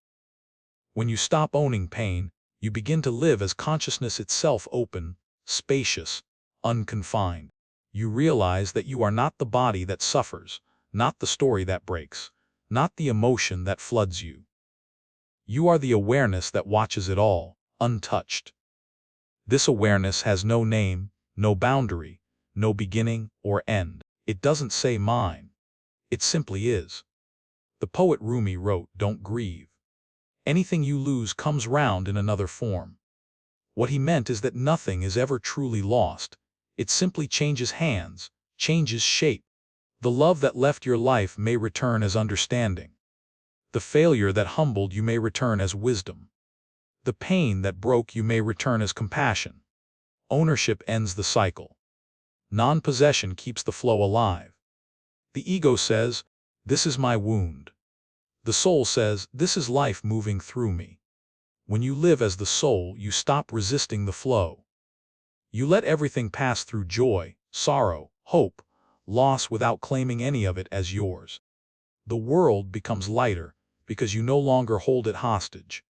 When you stop owning pain, you begin to live as consciousness itself, open, spacious, unconfined. You realize that you are not the body that suffers, not the story that breaks, not the emotion that floods you. You are the awareness that watches it all, untouched. This awareness has no name, no boundary, no beginning or end. It doesn't say mine. It simply is. The poet Rumi wrote, "Don't grieve. Anything you lose comes round in another form." What he meant is that nothing is ever truly lost. It simply changes hands, changes shape. The love that left your life may return as understanding. The failure that humbled you may return as wisdom. The pain that broke you may return as compassion. Ownership ends the cycle. Non-possession keeps the flow alive. The ego says, "This is my wound." The soul says, "This is life moving through me." When you live as the soul, you stop resisting the flow. You let everything pass through: joy, sorrow, hope, loss, without claiming any of it as yours. The world becomes lighter because you no longer hold it hostage.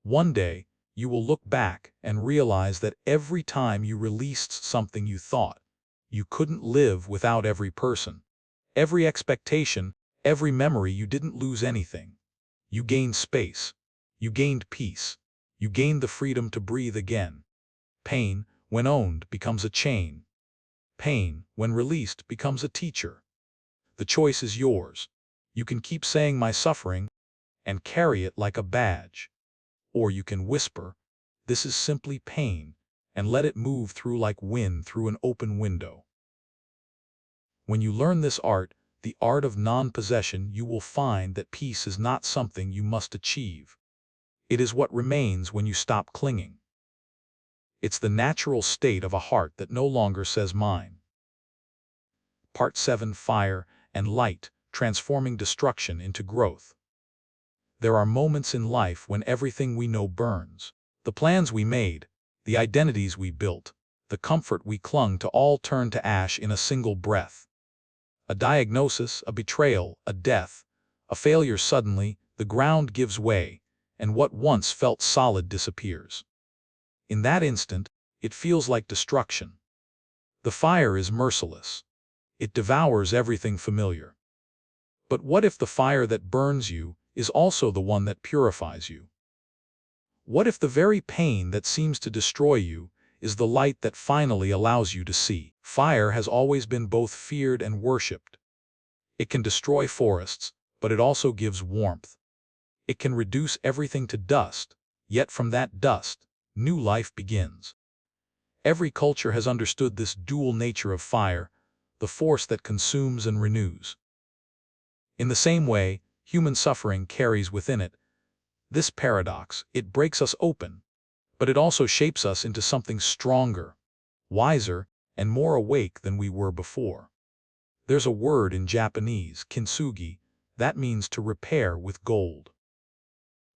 One day, you will look back and realize that every time you released something you thought you couldn't live without, every person, every expectation, every memory, you didn't lose anything. You gained space. You gained peace. You gained the freedom to breathe again. Pain, when owned, becomes a chain. Pain, when released, becomes a teacher. The choice is yours. You can keep saying my suffering and carry it like a badge. Or you can whisper, this is simply pain, and let it move through like wind through an open window. When you learn this art, the art of non-possession, you will find that peace is not something you must achieve. It is what remains when you stop clinging. It's the natural state of a heart that no longer says mine. Part 7: Fire and Light, Transforming Destruction into Growth. There are moments in life when everything we know burns. The plans we made, the identities we built, the comfort we clung to, all turn to ash in a single breath. A diagnosis, a betrayal, a death, a failure. Suddenly, the ground gives way, and what once felt solid disappears. In that instant, it feels like destruction. The fire is merciless. It devours everything familiar. But what if the fire that burns you is also the one that purifies you. What if the very pain that seems to destroy you is the light that finally allows you to see? Fire has always been both feared and worshipped. It can destroy forests, but it also gives warmth. It can reduce everything to dust, yet from that dust, new life begins. Every culture has understood this dual nature of fire, the force that consumes and renews. In the same way, human suffering carries within it this paradox. It breaks us open, but it also shapes us into something stronger, wiser, and more awake than we were before. There's a word in Japanese, kintsugi, that means to repair with gold.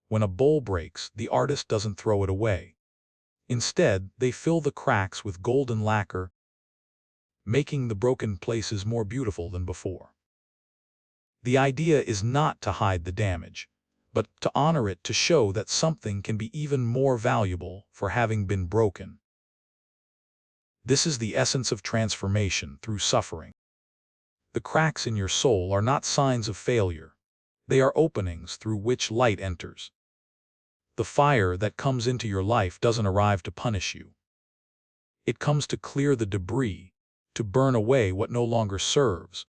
When a bowl breaks, the artist doesn't throw it away. Instead, they fill the cracks with golden lacquer, making the broken places more beautiful than before. The idea is not to hide the damage, but to honor it, to show that something can be even more valuable for having been broken. This is the essence of transformation through suffering. The cracks in your soul are not signs of failure. They are openings through which light enters. The fire that comes into your life doesn't arrive to punish you. It comes to clear the debris, to burn away what no longer serves,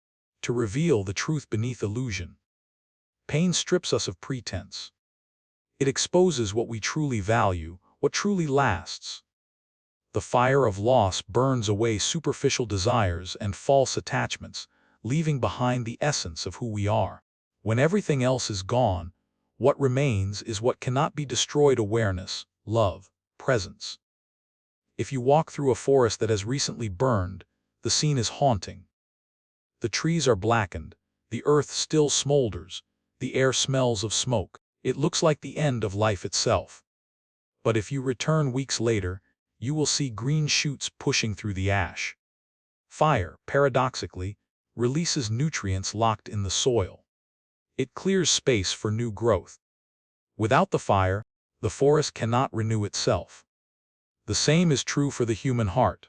to reveal the truth beneath illusion. Pain strips us of pretense. It exposes what we truly value, what truly lasts. The fire of loss burns away superficial desires and false attachments, leaving behind the essence of who we are. When everything else is gone, what remains is what cannot be destroyed: awareness, love, presence. If you walk through a forest that has recently burned, the scene is haunting. The trees are blackened, the earth still smolders, the air smells of smoke. It looks like the end of life itself. But if you return weeks later, you will see green shoots pushing through the ash. Fire, paradoxically, releases nutrients locked in the soil. It clears space for new growth. Without the fire, the forest cannot renew itself. The same is true for the human heart.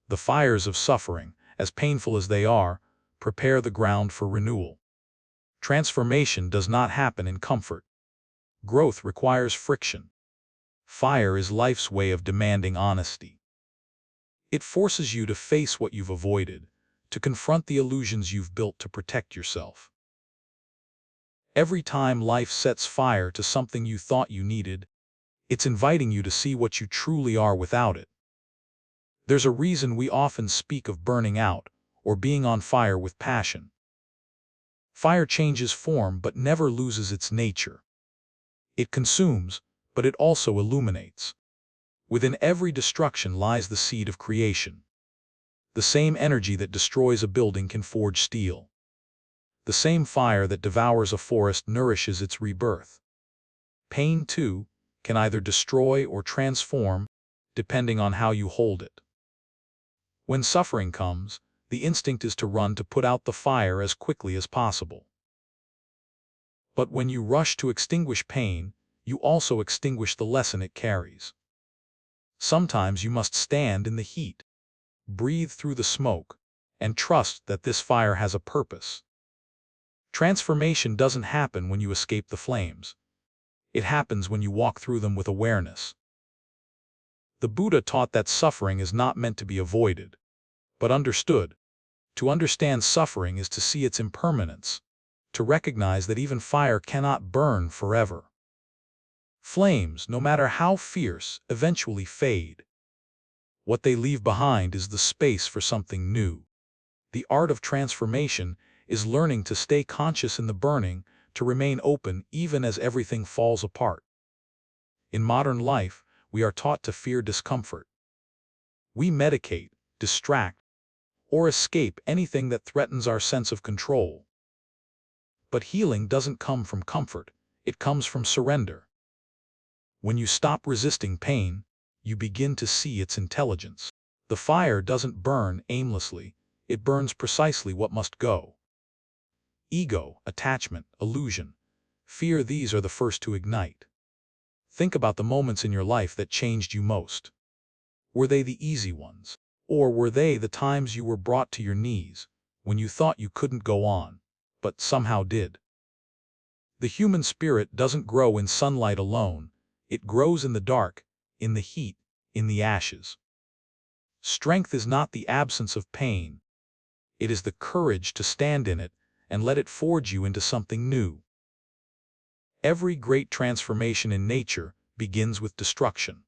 The fires of suffering, as painful as they are, prepare the ground for renewal. Transformation does not happen in comfort. Growth requires friction. Fire is life's way of demanding honesty. It forces you to face what you've avoided, to confront the illusions you've built to protect yourself. Every time life sets fire to something you thought you needed, it's inviting you to see what you truly are without it. There's a reason we often speak of burning out, or being on fire with passion. Fire changes form but never loses its nature. It consumes, but it also illuminates. Within every destruction lies the seed of creation. The same energy that destroys a building can forge steel. The same fire that devours a forest nourishes its rebirth. Pain, too, can either destroy or transform, depending on how you hold it. When suffering comes, the instinct is to run, to put out the fire as quickly as possible. But when you rush to extinguish pain, you also extinguish the lesson it carries. Sometimes you must stand in the heat, breathe through the smoke, and trust that this fire has a purpose. Transformation doesn't happen when you escape the flames. It happens when you walk through them with awareness. The Buddha taught that suffering is not meant to be avoided, but understood. To understand suffering is to see its impermanence, to recognize that even fire cannot burn forever. Flames, no matter how fierce, eventually fade. What they leave behind is the space for something new. The art of transformation is learning to stay conscious in the burning, to remain open even as everything falls apart. In modern life, we are taught to fear discomfort. We medicate, distract, or escape anything that threatens our sense of control. But healing doesn't come from comfort, it comes from surrender. When you stop resisting pain, you begin to see its intelligence. The fire doesn't burn aimlessly, it burns precisely what must go. Ego, attachment, illusion, fear, these are the first to ignite. Think about the moments in your life that changed you most. Were they the easy ones? Or were they the times you were brought to your knees, when you thought you couldn't go on, but somehow did? The human spirit doesn't grow in sunlight alone. It grows in the dark, in the heat, in the ashes. Strength is not the absence of pain. It is the courage to stand in it and let it forge you into something new. Every great transformation in nature begins with destruction.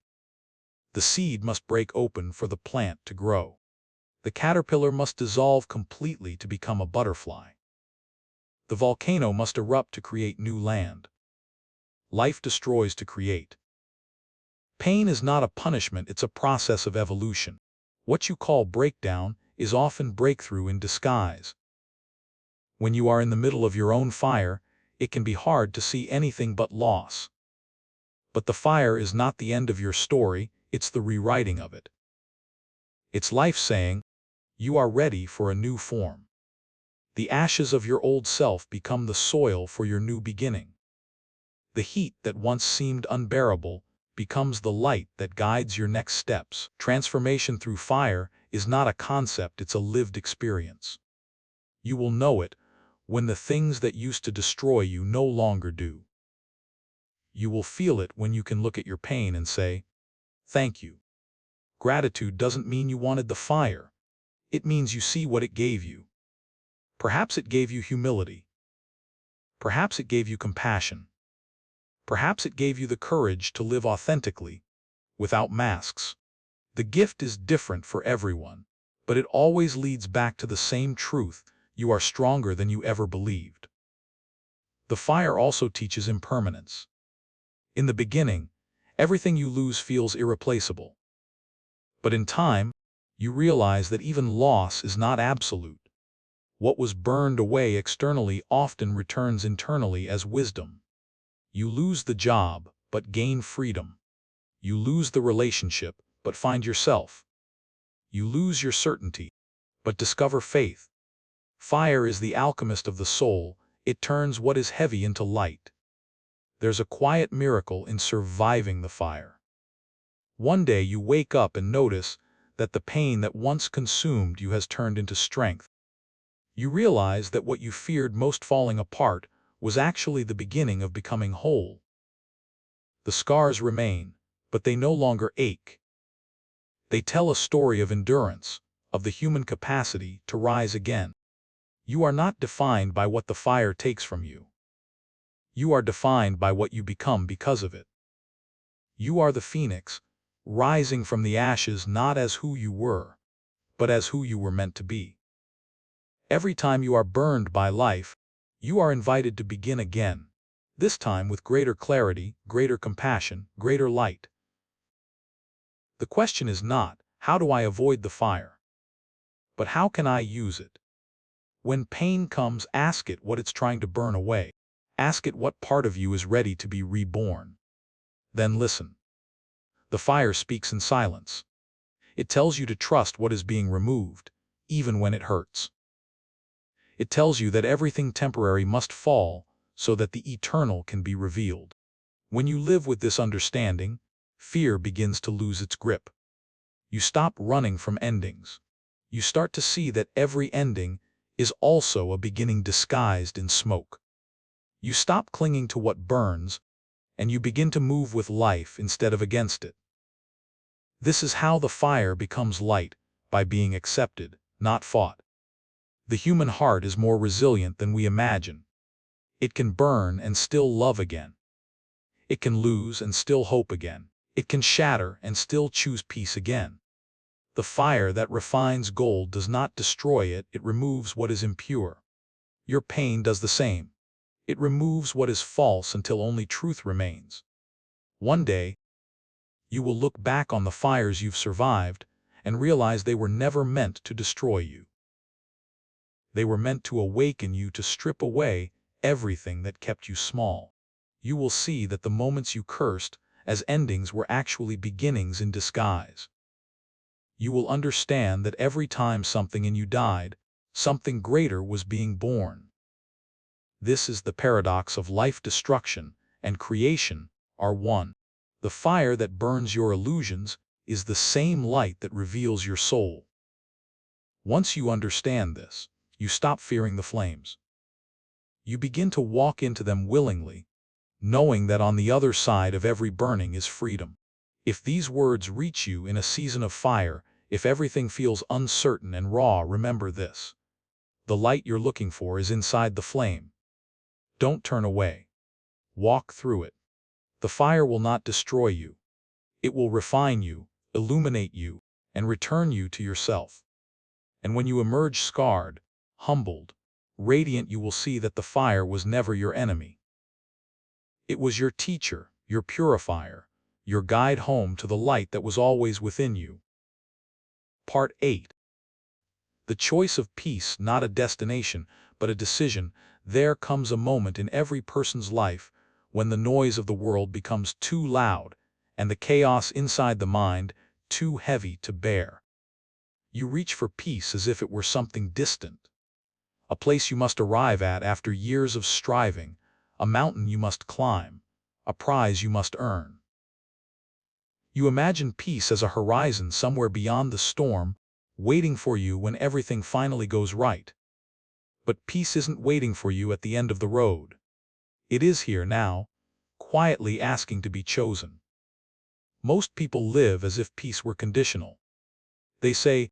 The seed must break open for the plant to grow. The caterpillar must dissolve completely to become a butterfly. The volcano must erupt to create new land. Life destroys to create. Pain is not a punishment, it's a process of evolution. What you call breakdown is often breakthrough in disguise. When you are in the middle of your own fire, it can be hard to see anything but loss. But the fire is not the end of your story, it's the rewriting of it. It's life saying, you are ready for a new form. The ashes of your old self become the soil for your new beginning. The heat that once seemed unbearable becomes the light that guides your next steps. Transformation through fire is not a concept, it's a lived experience. You will know it when the things that used to destroy you no longer do. You will feel it when you can look at your pain and say, thank you. Gratitude doesn't mean you wanted the fire. It means you see what it gave you. Perhaps it gave you humility. Perhaps it gave you compassion. Perhaps it gave you the courage to live authentically, without masks. The gift is different for everyone, but it always leads back to the same truth: you are stronger than you ever believed. The fire also teaches impermanence. In the beginning, everything you lose feels irreplaceable. But in time, you realize that even loss is not absolute. What was burned away externally often returns internally as wisdom. You lose the job, but gain freedom. You lose the relationship, but find yourself. You lose your certainty, but discover faith. Fire is the alchemist of the soul. It turns what is heavy into light. There's a quiet miracle in surviving the fire. One day you wake up and notice that the pain that once consumed you has turned into strength. You realize that what you feared most, falling apart, was actually the beginning of becoming whole. The scars remain, but they no longer ache. They tell a story of endurance, of the human capacity to rise again. You are not defined by what the fire takes from you. You are defined by what you become because of it. You are the phoenix, rising from the ashes not as who you were, but as who you were meant to be. Every time you are burned by life, you are invited to begin again, this time with greater clarity, greater compassion, greater light. The question is not, how do I avoid the fire? But how can I use it? When pain comes, ask it what it's trying to burn away. Ask it what part of you is ready to be reborn. Then listen. The fire speaks in silence. It tells you to trust what is being removed, even when it hurts. It tells you that everything temporary must fall so that the eternal can be revealed. When you live with this understanding, fear begins to lose its grip. You stop running from endings. You start to see that every ending is also a beginning disguised in smoke. You stop clinging to what burns, and you begin to move with life instead of against it. This is how the fire becomes light, by being accepted, not fought. The human heart is more resilient than we imagine. It can burn and still love again. It can lose and still hope again. It can shatter and still choose peace again. The fire that refines gold does not destroy it, it removes what is impure. Your pain does the same. It removes what is false until only truth remains. One day, you will look back on the fires you've survived and realize they were never meant to destroy you. They were meant to awaken you, to strip away everything that kept you small. You will see that the moments you cursed as endings were actually beginnings in disguise. You will understand that every time something in you died, something greater was being born. This is the paradox of life. Destruction and creation are one. The fire that burns your illusions is the same light that reveals your soul. Once you understand this, you stop fearing the flames. You begin to walk into them willingly, knowing that on the other side of every burning is freedom. If these words reach you in a season of fire, if everything feels uncertain and raw, remember this. The light you're looking for is inside the flame. Don't turn away. Walk through it. The fire will not destroy you. It will refine you, illuminate you, and return you to yourself. And when you emerge scarred, humbled, radiant, you will see that the fire was never your enemy. It was your teacher, your purifier, your guide home to the light that was always within you. Part 8. The choice of peace, not a destination, but a decision. There comes a moment in every person's life when the noise of the world becomes too loud and the chaos inside the mind too heavy to bear. You reach for peace as if it were something distant, a place you must arrive at after years of striving, a mountain you must climb, a prize you must earn. You imagine peace as a horizon somewhere beyond the storm, waiting for you when everything finally goes right. But peace isn't waiting for you at the end of the road. It is here now, quietly asking to be chosen. Most people live as if peace were conditional. They say,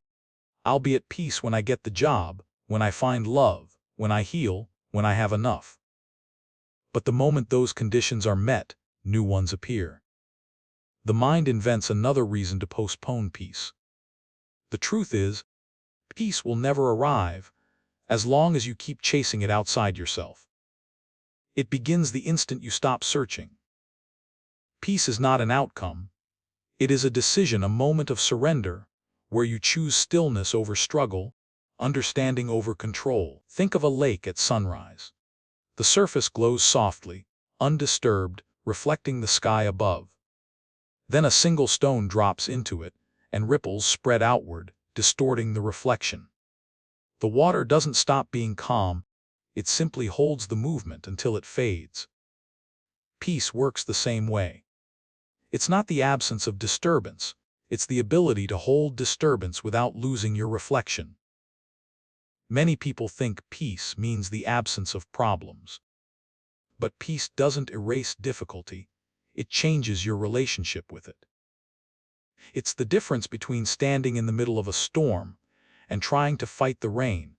I'll be at peace when I get the job, when I find love, when I heal, when I have enough. But the moment those conditions are met, new ones appear. The mind invents another reason to postpone peace. The truth is, peace will never arrive as long as you keep chasing it outside yourself. It begins the instant you stop searching. Peace is not an outcome. It is a decision, a moment of surrender, where you choose stillness over struggle, understanding over control. Think of a lake at sunrise. The surface glows softly, undisturbed, reflecting the sky above. Then a single stone drops into it, and ripples spread outward, distorting the reflection. The water doesn't stop being calm, it simply holds the movement until it fades. Peace works the same way. It's not the absence of disturbance, it's the ability to hold disturbance without losing your reflection. Many people think peace means the absence of problems. But peace doesn't erase difficulty, it changes your relationship with it. It's the difference between standing in the middle of a storm and trying to fight the rain,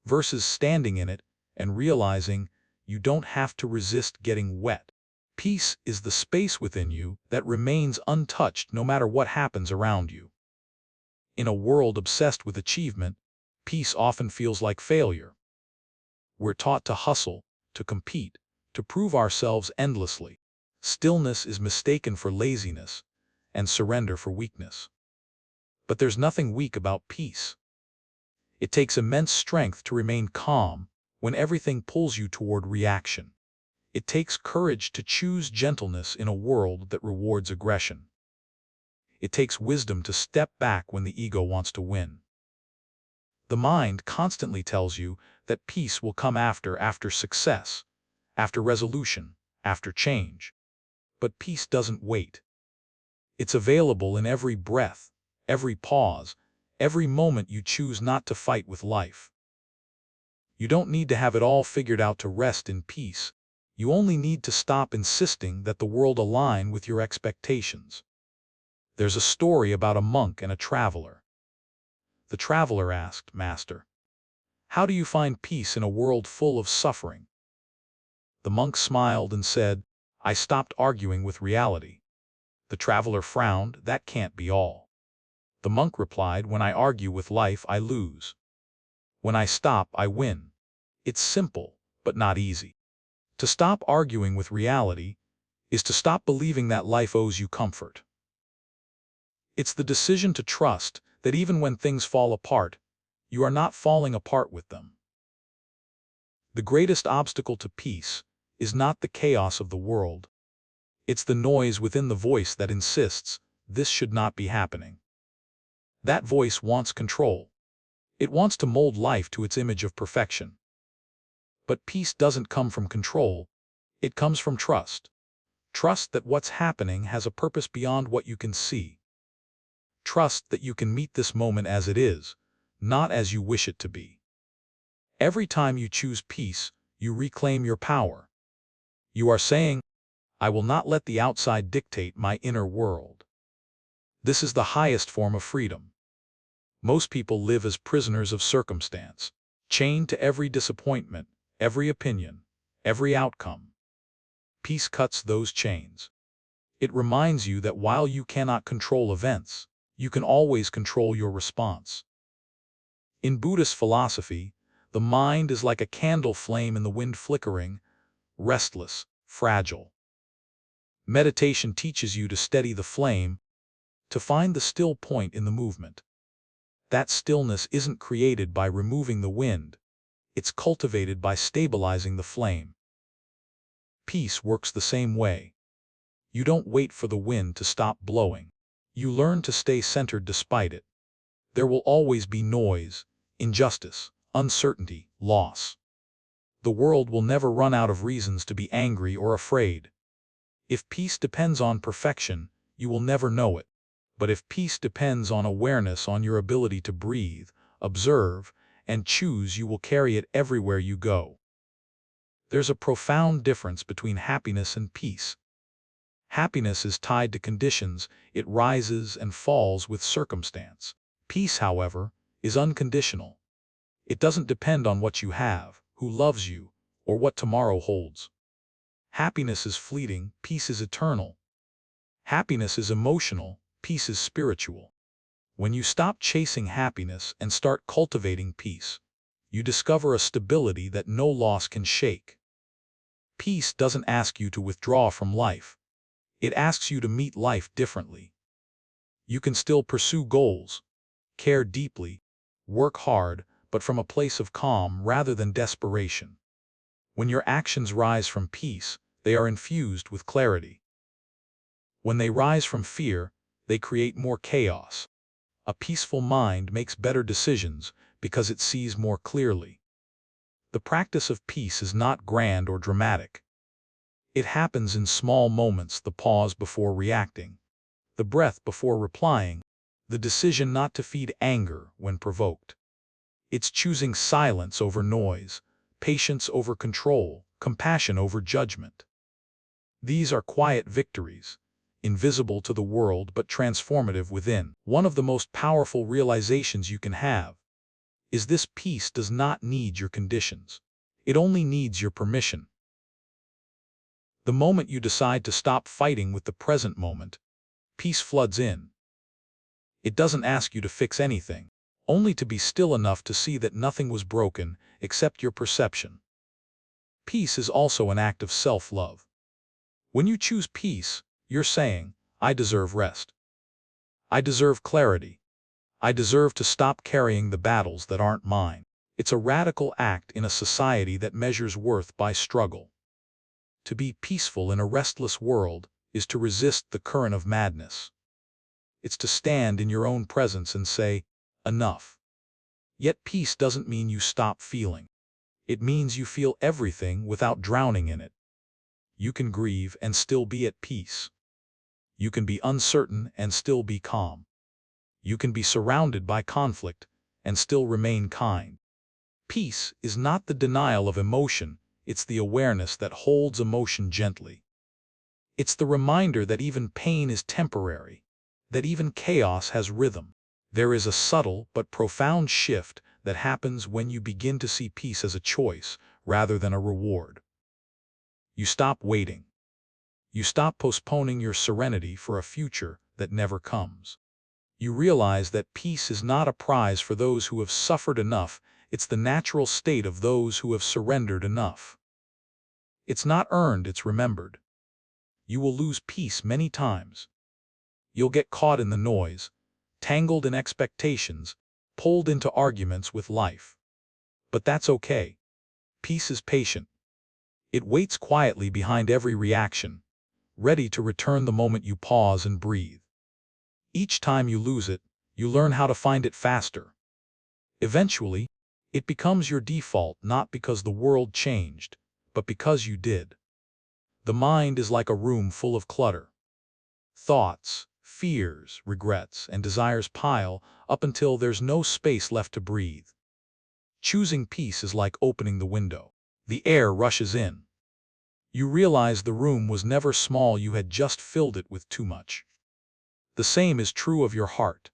versus standing in it and realizing you don't have to resist getting wet. Peace is the space within you that remains untouched no matter what happens around you. In a world obsessed with achievement, peace often feels like failure. We're taught to hustle, to compete, to prove ourselves endlessly. Stillness is mistaken for laziness, and surrender for weakness. But there's nothing weak about peace. It takes immense strength to remain calm when everything pulls you toward reaction. It takes courage to choose gentleness in a world that rewards aggression. It takes wisdom to step back when the ego wants to win. The mind constantly tells you that peace will come after success, after resolution, after change. But peace doesn't wait. It's available in every breath, every pause, every moment you choose not to fight with life. You don't need to have it all figured out to rest in peace. You only need to stop insisting that the world align with your expectations. There's a story about a monk and a traveler. The traveler asked, "Master, how do you find peace in a world full of suffering?" The monk smiled and said, "I stopped arguing with reality." The traveler frowned. "That can't be all." The monk replied, "When I argue with life, I lose. When I stop, I win." It's simple, but not easy. To stop arguing with reality is to stop believing that life owes you comfort. It's the decision to trust that even when things fall apart, you are not falling apart with them. The greatest obstacle to peace is not the chaos of the world. It's the noise within the voice that insists, this should not be happening. That voice wants control. It wants to mold life to its image of perfection. But peace doesn't come from control, it comes from trust. Trust that what's happening has a purpose beyond what you can see. Trust that you can meet this moment as it is, not as you wish it to be. Every time you choose peace, You reclaim your power. You are saying, I will not let the outside dictate my inner world. This is the highest form of freedom. Most people live as prisoners of circumstance, chained to every disappointment, every opinion, every outcome. Peace cuts those chains. It reminds you that while you cannot control events, you can always control your response. In Buddhist philosophy, the mind is like a candle flame in the wind, flickering, restless, fragile. Meditation teaches you to steady the flame, to find the still point in the movement. That stillness isn't created by removing the wind, it's cultivated by stabilizing the flame. Peace works the same way. You don't wait for the wind to stop blowing. You learn to stay centered despite it. There will always be noise, injustice, uncertainty, loss. The world will never run out of reasons to be angry or afraid. If peace depends on perfection, you will never know it. But if peace depends on awareness, on your ability to breathe, observe, and choose, you will carry it everywhere you go. There's a profound difference between happiness and peace. Happiness is tied to conditions, it rises and falls with circumstance. Peace, however, is unconditional. It doesn't depend on what you have, who loves you, or what tomorrow holds. Happiness is fleeting, peace is eternal. Happiness is emotional, peace is spiritual. When you stop chasing happiness and start cultivating peace, you discover a stability that no loss can shake. Peace doesn't ask you to withdraw from life. It asks you to meet life differently. You can still pursue goals, care deeply, work hard, but from a place of calm rather than desperation. When your actions rise from peace, they are infused with clarity. When they rise from fear, they create more chaos. A peaceful mind makes better decisions because it sees more clearly. The practice of peace is not grand or dramatic. It happens in small moments: the pause before reacting, the breath before replying, the decision not to feed anger when provoked. It's choosing silence over noise, patience over control, compassion over judgment. These are quiet victories, invisible to the world but transformative within. One of the most powerful realizations you can have is this: peace does not need your conditions. It only needs your permission. The moment you decide to stop fighting with the present moment, peace floods in. It doesn't ask you to fix anything, only to be still enough to see that nothing was broken except your perception. Peace is also an act of self-love. When you choose peace, you're saying, I deserve rest. I deserve clarity. I deserve to stop carrying the battles that aren't mine. It's a radical act in a society that measures worth by struggle. To be peaceful in a restless world is to resist the current of madness. It's to stand in your own presence and say, enough. Yet peace doesn't mean you stop feeling. It means you feel everything without drowning in it. You can grieve and still be at peace. You can be uncertain and still be calm. You can be surrounded by conflict and still remain kind. Peace is not the denial of emotion, it's the awareness that holds emotion gently. It's the reminder that even pain is temporary, that even chaos has rhythm. There is a subtle but profound shift that happens when you begin to see peace as a choice rather than a reward. You stop waiting. You stop postponing your serenity for a future that never comes. You realize that peace is not a prize for those who have suffered enough, it's the natural state of those who have surrendered enough. It's not earned, it's remembered. You will lose peace many times. You'll get caught in the noise, tangled in expectations, pulled into arguments with life. But that's okay. Peace is patient. It waits quietly behind every reaction, ready to return the moment you pause and breathe. Each time you lose it, you learn how to find it faster. Eventually, it becomes your default, not because the world changed, but because you did. The mind is like a room full of clutter. Thoughts, fears, regrets, and desires pile up until there's no space left to breathe. Choosing peace is like opening the window. The air rushes in. You realize the room was never small, you had just filled it with too much. The same is true of your heart.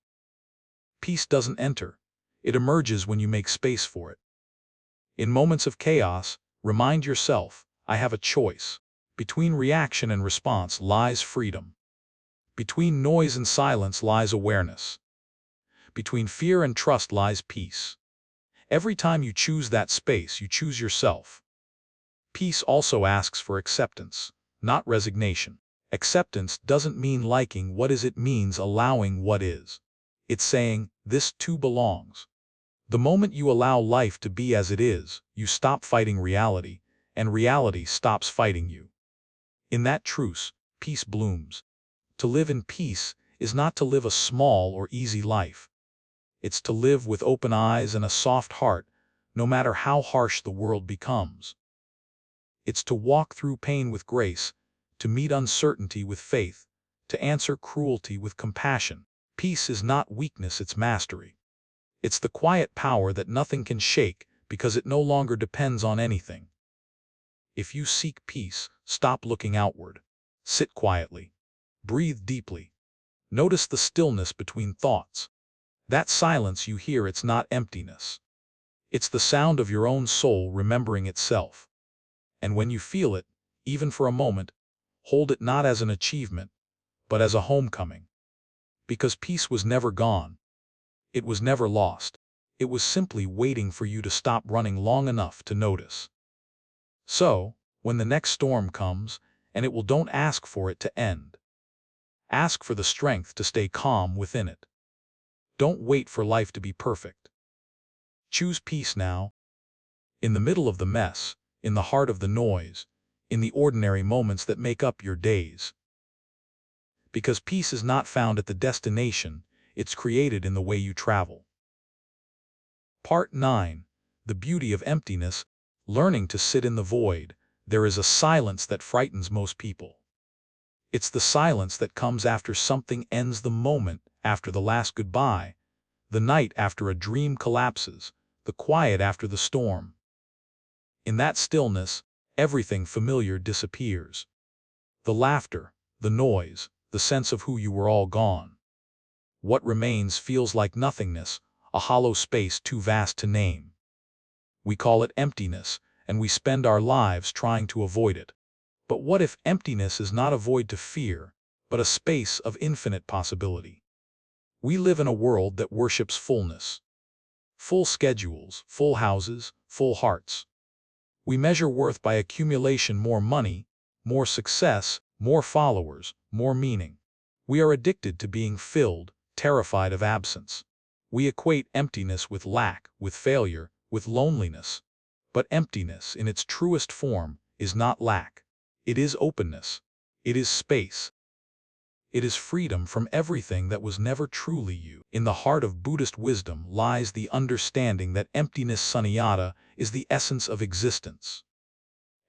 Peace doesn't enter. It emerges when you make space for it. In moments of chaos, remind yourself, I have a choice. Between reaction and response lies freedom. Between noise and silence lies awareness. Between fear and trust lies peace. Every time you choose that space, you choose yourself. Peace also asks for acceptance, not resignation. Acceptance doesn't mean liking what is, it means allowing what is. It's saying, this too belongs. The moment you allow life to be as it is, you stop fighting reality, and reality stops fighting you. In that truce, peace blooms. To live in peace is not to live a small or easy life. It's to live with open eyes and a soft heart, no matter how harsh the world becomes. It's to walk through pain with grace, to meet uncertainty with faith, to answer cruelty with compassion. Peace is not weakness, it's mastery. It's the quiet power that nothing can shake because it no longer depends on anything. If you seek peace, stop looking outward. Sit quietly. Breathe deeply. Notice the stillness between thoughts. That silence you hear, it's not emptiness. It's the sound of your own soul remembering itself. And when you feel it, even for a moment, hold it not as an achievement, but as a homecoming. Because peace was never gone. It was never lost. It was simply waiting for you to stop running long enough to notice. So, when the next storm comes, and it will, don't ask for it to end. Ask for the strength to stay calm within it. Don't wait for life to be perfect. Choose peace now. In the middle of the mess, in the heart of the noise, in the ordinary moments that make up your days. Because peace is not found at the destination, it's created in the way you travel. Part 9. The Beauty of Emptiness. Learning to sit in the void. There is a silence that frightens most people. It's the silence that comes after something ends, the moment after the last goodbye, the night after a dream collapses, the quiet after the storm. In that stillness, everything familiar disappears. The laughter, the noise, the sense of who you were, all gone. What remains feels like nothingness, a hollow space too vast to name. We call it emptiness, and we spend our lives trying to avoid it. But what if emptiness is not a void to fear, but a space of infinite possibility? We live in a world that worships fullness. Full schedules, full houses, full hearts. We measure worth by accumulation: more money, more success, more followers, more meaning. We are addicted to being filled, terrified of absence. We equate emptiness with lack, with failure, with loneliness. But emptiness, in its truest form, is not lack. It is openness. It is space. It is freedom from everything that was never truly you. In the heart of Buddhist wisdom lies the understanding that emptiness, sunyata, is the essence of existence.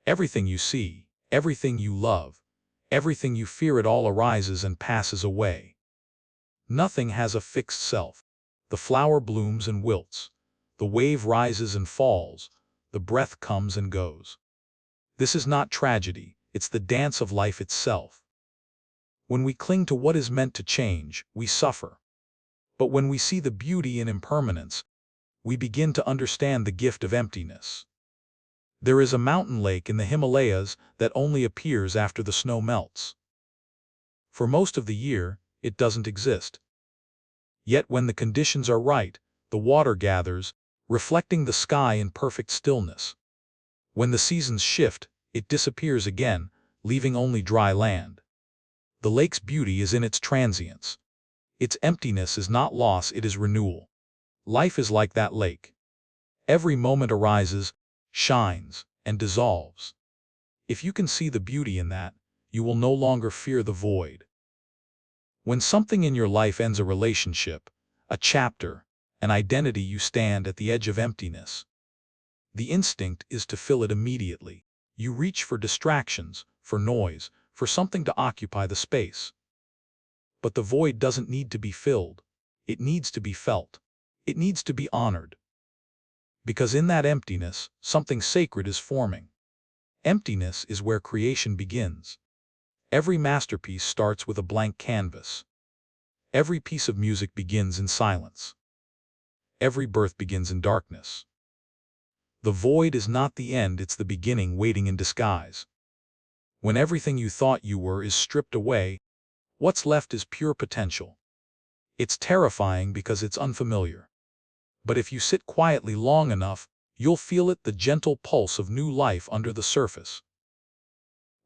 Everything you see, everything you love, everything you fear, it all arises and passes away. Nothing has a fixed self. The flower blooms and wilts. The wave rises and falls. The breath comes and goes. This is not tragedy, it's the dance of life itself. When we cling to what is meant to change, we suffer. But when we see the beauty in impermanence, we begin to understand the gift of emptiness. There is a mountain lake in the Himalayas that only appears after the snow melts. For most of the year, it doesn't exist. Yet when the conditions are right, the water gathers, reflecting the sky in perfect stillness. When the seasons shift, it disappears again, leaving only dry land. The lake's beauty is in its transience. Its emptiness is not loss, it is renewal. Life is like that lake. Every moment arises, shines, and dissolves. If you can see the beauty in that, you will no longer fear the void. When something in your life ends, a relationship, a chapter, an identity, you stand at the edge of emptiness. The instinct is to fill it immediately. You reach for distractions, for noise, for something to occupy the space. But the void doesn't need to be filled. It needs to be felt. It needs to be honored. Because in that emptiness, something sacred is forming. Emptiness is where creation begins. Every masterpiece starts with a blank canvas. Every piece of music begins in silence. Every birth begins in darkness. The void is not the end, it's the beginning waiting in disguise. When everything you thought you were is stripped away, what's left is pure potential. It's terrifying because it's unfamiliar. But if you sit quietly long enough, you'll feel it, the gentle pulse of new life under the surface.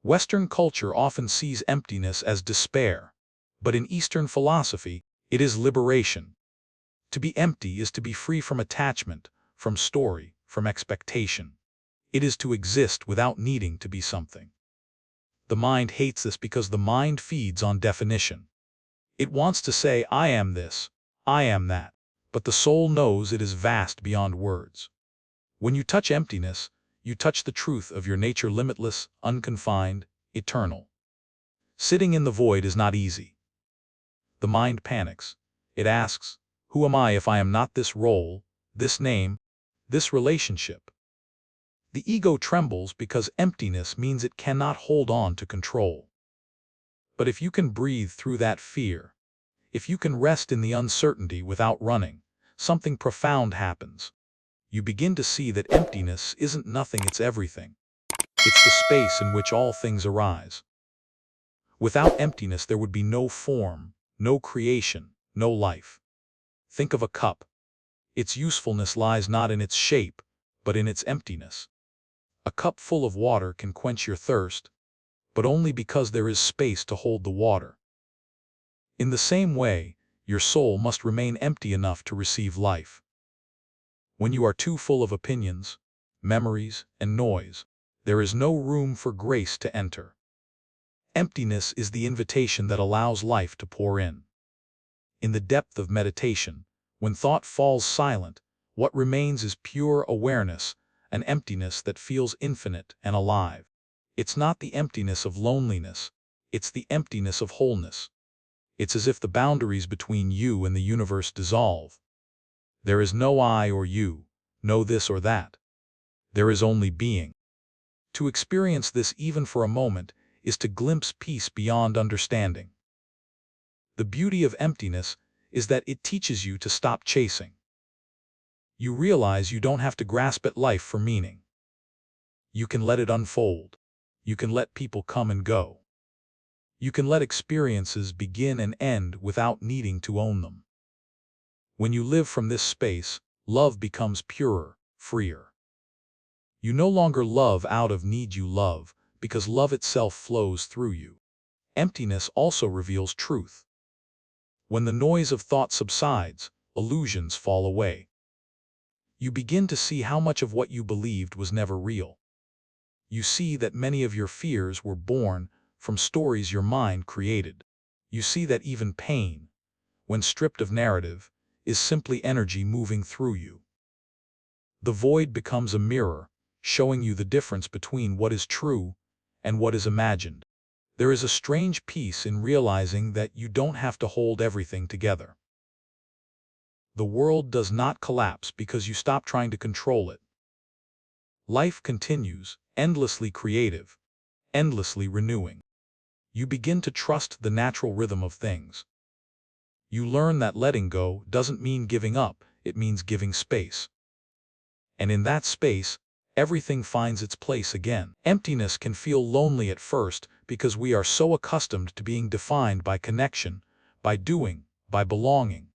Western culture often sees emptiness as despair, but in Eastern philosophy, it is liberation. To be empty is to be free from attachment, from story, from expectation. It is to exist without needing to be something. The mind hates this because the mind feeds on definition. It wants to say, I am this, I am that, but the soul knows it is vast beyond words. When you touch emptiness, you touch the truth of your nature, limitless, unconfined, eternal. Sitting in the void is not easy. The mind panics. It asks, who am I if I am not this role, this name, this relationship? The ego trembles because emptiness means it cannot hold on to control. But if you can breathe through that fear, if you can rest in the uncertainty without running, something profound happens. You begin to see that emptiness isn't nothing, it's everything. It's the space in which all things arise. Without emptiness there would be no form, no creation, no life. Think of a cup. Its usefulness lies not in its shape, but in its emptiness. A cup full of water can quench your thirst, but only because there is space to hold the water. In the same way, your soul must remain empty enough to receive life. When you are too full of opinions, memories, and noise, there is no room for grace to enter. Emptiness is the invitation that allows life to pour in. In the depth of meditation, when thought falls silent, what remains is pure awareness, an emptiness that feels infinite and alive. It's not the emptiness of loneliness, it's the emptiness of wholeness. It's as if the boundaries between you and the universe dissolve. There is no I or you, no this or that. There is only being. To experience this even for a moment is to glimpse peace beyond understanding. The beauty of emptiness is that it teaches you to stop chasing. You realize you don't have to grasp at life for meaning. You can let it unfold. You can let people come and go. You can let experiences begin and end without needing to own them. When you live from this space, love becomes purer, freer. You no longer love out of need, you love because love itself flows through you. Emptiness also reveals truth. When the noise of thought subsides, illusions fall away. You begin to see how much of what you believed was never real. You see that many of your fears were born from stories your mind created. You see that even pain, when stripped of narrative, is simply energy moving through you. The void becomes a mirror, showing you the difference between what is true and what is imagined. There is a strange peace in realizing that you don't have to hold everything together. The world does not collapse because you stop trying to control it. Life continues, endlessly creative, endlessly renewing. You begin to trust the natural rhythm of things. You learn that letting go doesn't mean giving up, it means giving space. And in that space, everything finds its place again. Emptiness can feel lonely at first because we are so accustomed to being defined by connection, by doing, by belonging.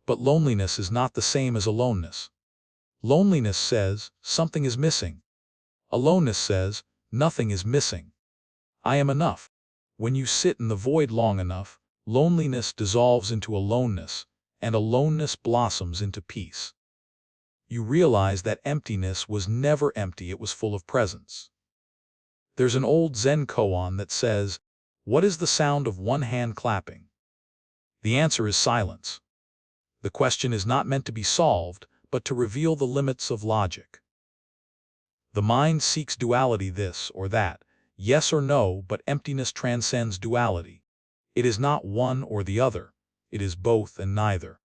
But loneliness is not the same as aloneness. Loneliness says, something is missing. Aloneness says, nothing is missing. I am enough. When you sit in the void long enough, loneliness dissolves into aloneness, and aloneness blossoms into peace. You realize that emptiness was never empty, it was full of presence. There's an old Zen koan that says, "What is the sound of one hand clapping?" The answer is silence. The question is not meant to be solved, but to reveal the limits of logic. The mind seeks duality, this or that, yes or no, but emptiness transcends duality. It is not one or the other, it is both and neither.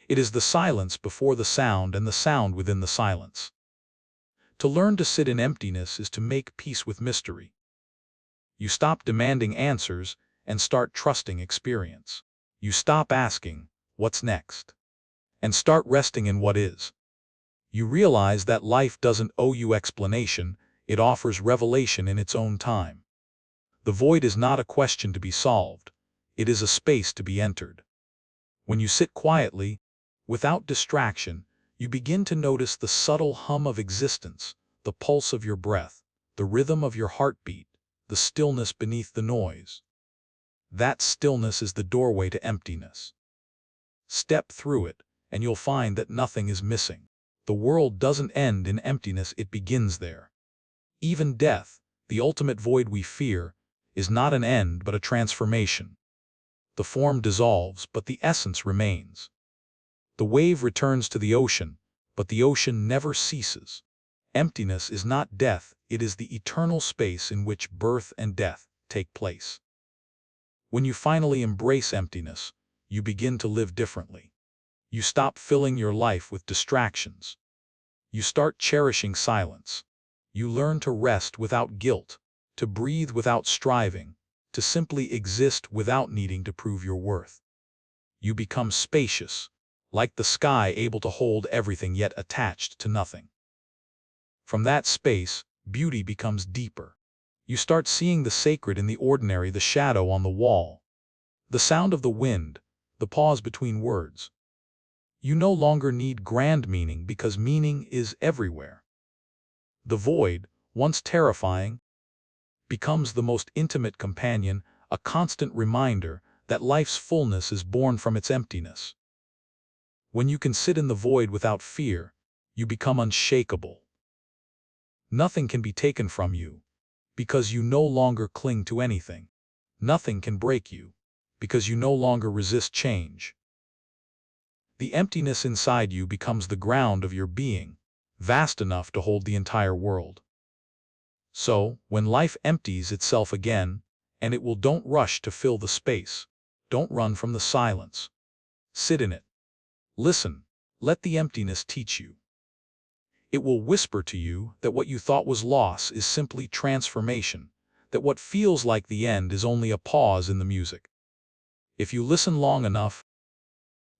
It is the silence before the sound and the sound within the silence. To learn to sit in emptiness is to make peace with mystery. You stop demanding answers and start trusting experience. You stop asking, "What's next?" and start resting in what is. You realize that life doesn't owe you explanation, it offers revelation in its own time. The void is not a question to be solved, it is a space to be entered. When you sit quietly, without distraction, you begin to notice the subtle hum of existence, the pulse of your breath, the rhythm of your heartbeat, the stillness beneath the noise. That stillness is the doorway to emptiness. Step through it, and you'll find that nothing is missing. The world doesn't end in emptiness, it begins there. Even death, the ultimate void we fear, is not an end but a transformation. The form dissolves, but the essence remains. The wave returns to the ocean, but the ocean never ceases. Emptiness is not death, it is the eternal space in which birth and death take place. When you finally embrace emptiness, you begin to live differently. You stop filling your life with distractions. You start cherishing silence. You learn to rest without guilt, to breathe without striving, to simply exist without needing to prove your worth. You become spacious, like the sky, able to hold everything yet attached to nothing. From that space, beauty becomes deeper. You start seeing the sacred in the ordinary, the shadow on the wall, the sound of the wind, the pause between words. You no longer need grand meaning because meaning is everywhere. The void, once terrifying, becomes the most intimate companion, a constant reminder that life's fullness is born from its emptiness. When you can sit in the void without fear, you become unshakable. Nothing can be taken from you, because you no longer cling to anything. Nothing can break you, because you no longer resist change. The emptiness inside you becomes the ground of your being, vast enough to hold the entire world. So, when life empties itself again, and it will, don't rush to fill the space. Don't run from the silence. Sit in it. Listen. Let the emptiness teach you. It will whisper to you that what you thought was loss is simply transformation, that what feels like the end is only a pause in the music. If you listen long enough,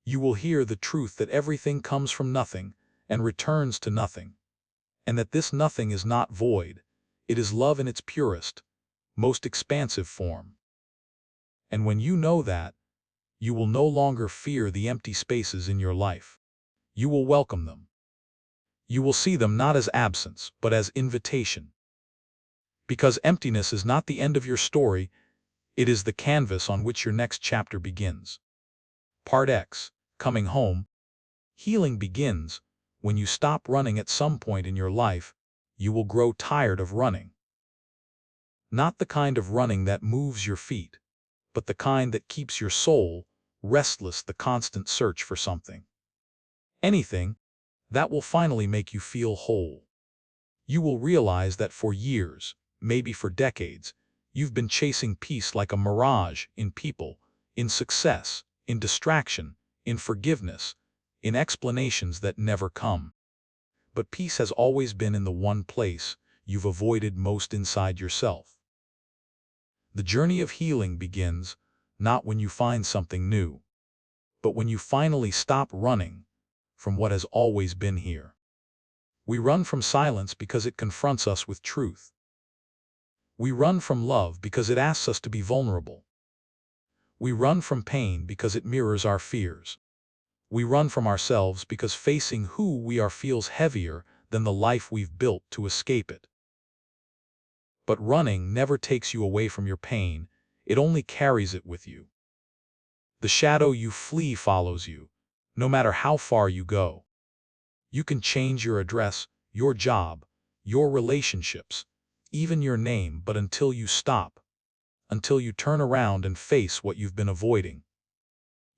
you will hear the truth that everything comes from nothing and returns to nothing, and that this nothing is not void, it is love in its purest, most expansive form. And when you know that, you will no longer fear the empty spaces in your life. You will welcome them. You will see them not as absence, but as invitation. Because emptiness is not the end of your story, it is the canvas on which your next chapter begins. Part X, Coming Home. Healing begins when you stop running. At some point in your life, you will grow tired of running. Not the kind of running that moves your feet, but the kind that keeps your soul restless, the constant search for something. Anything that will finally make you feel whole. You will realize that for years, maybe for decades, you've been chasing peace like a mirage, in people, in success, in distraction, in forgiveness, in explanations that never come. But peace has always been in the one place you've avoided most, inside yourself. The journey of healing begins not when you find something new, but when you finally stop running from what has always been here. We run from silence because it confronts us with truth. We run from love because it asks us to be vulnerable. We run from pain because it mirrors our fears. We run from ourselves because facing who we are feels heavier than the life we've built to escape it. But running never takes you away from your pain, it only carries it with you. The shadow you flee follows you, no matter how far you go. You can change your address, your job, your relationships, even your name, but until you stop, until you turn around and face what you've been avoiding,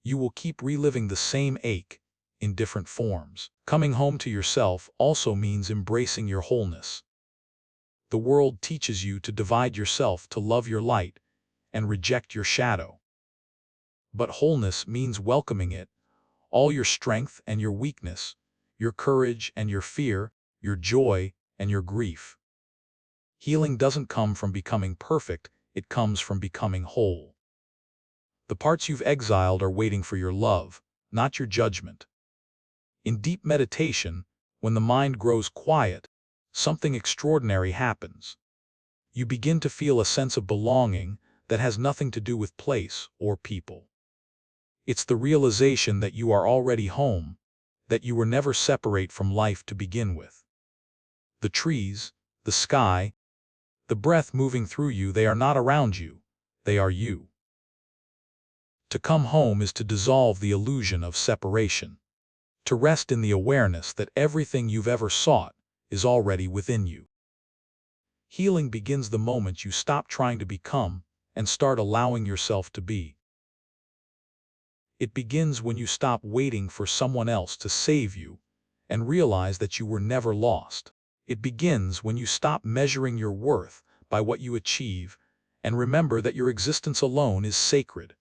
you will keep reliving the same ache in different forms. Coming home to yourself also means embracing your wholeness. The world teaches you to divide yourself, to love your light, and reject your shadow. But wholeness means welcoming it, all your strength and your weakness, your courage and your fear, your joy and your grief. Healing doesn't come from becoming perfect, it comes from becoming whole. The parts you've exiled are waiting for your love, not your judgment. In deep meditation, when the mind grows quiet, something extraordinary happens. You begin to feel a sense of belonging that has nothing to do with place or people. It's the realization that you are already home, that you were never separate from life to begin with. The trees, the sky, the breath moving through you, they are not around you, they are you. To come home is to dissolve the illusion of separation, to rest in the awareness that everything you've ever sought is already within you. Healing begins the moment you stop trying to become and start allowing yourself to be. It begins when you stop waiting for someone else to save you and realize that you were never lost. It begins when you stop measuring your worth by what you achieve and remember that your existence alone is sacred.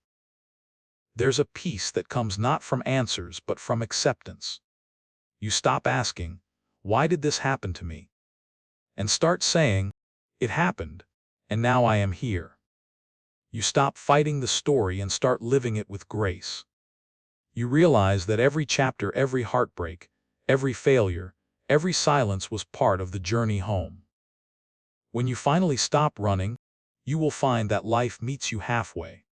There's a peace that comes not from answers but from acceptance. You stop asking, "Why did this happen to me?" and start saying, "It happened, and now I am here." You stop fighting the story and start living it with grace. You realize that every chapter, every heartbreak, every failure, every silence was part of the journey home. When you finally stop running, you will find that life meets you halfway.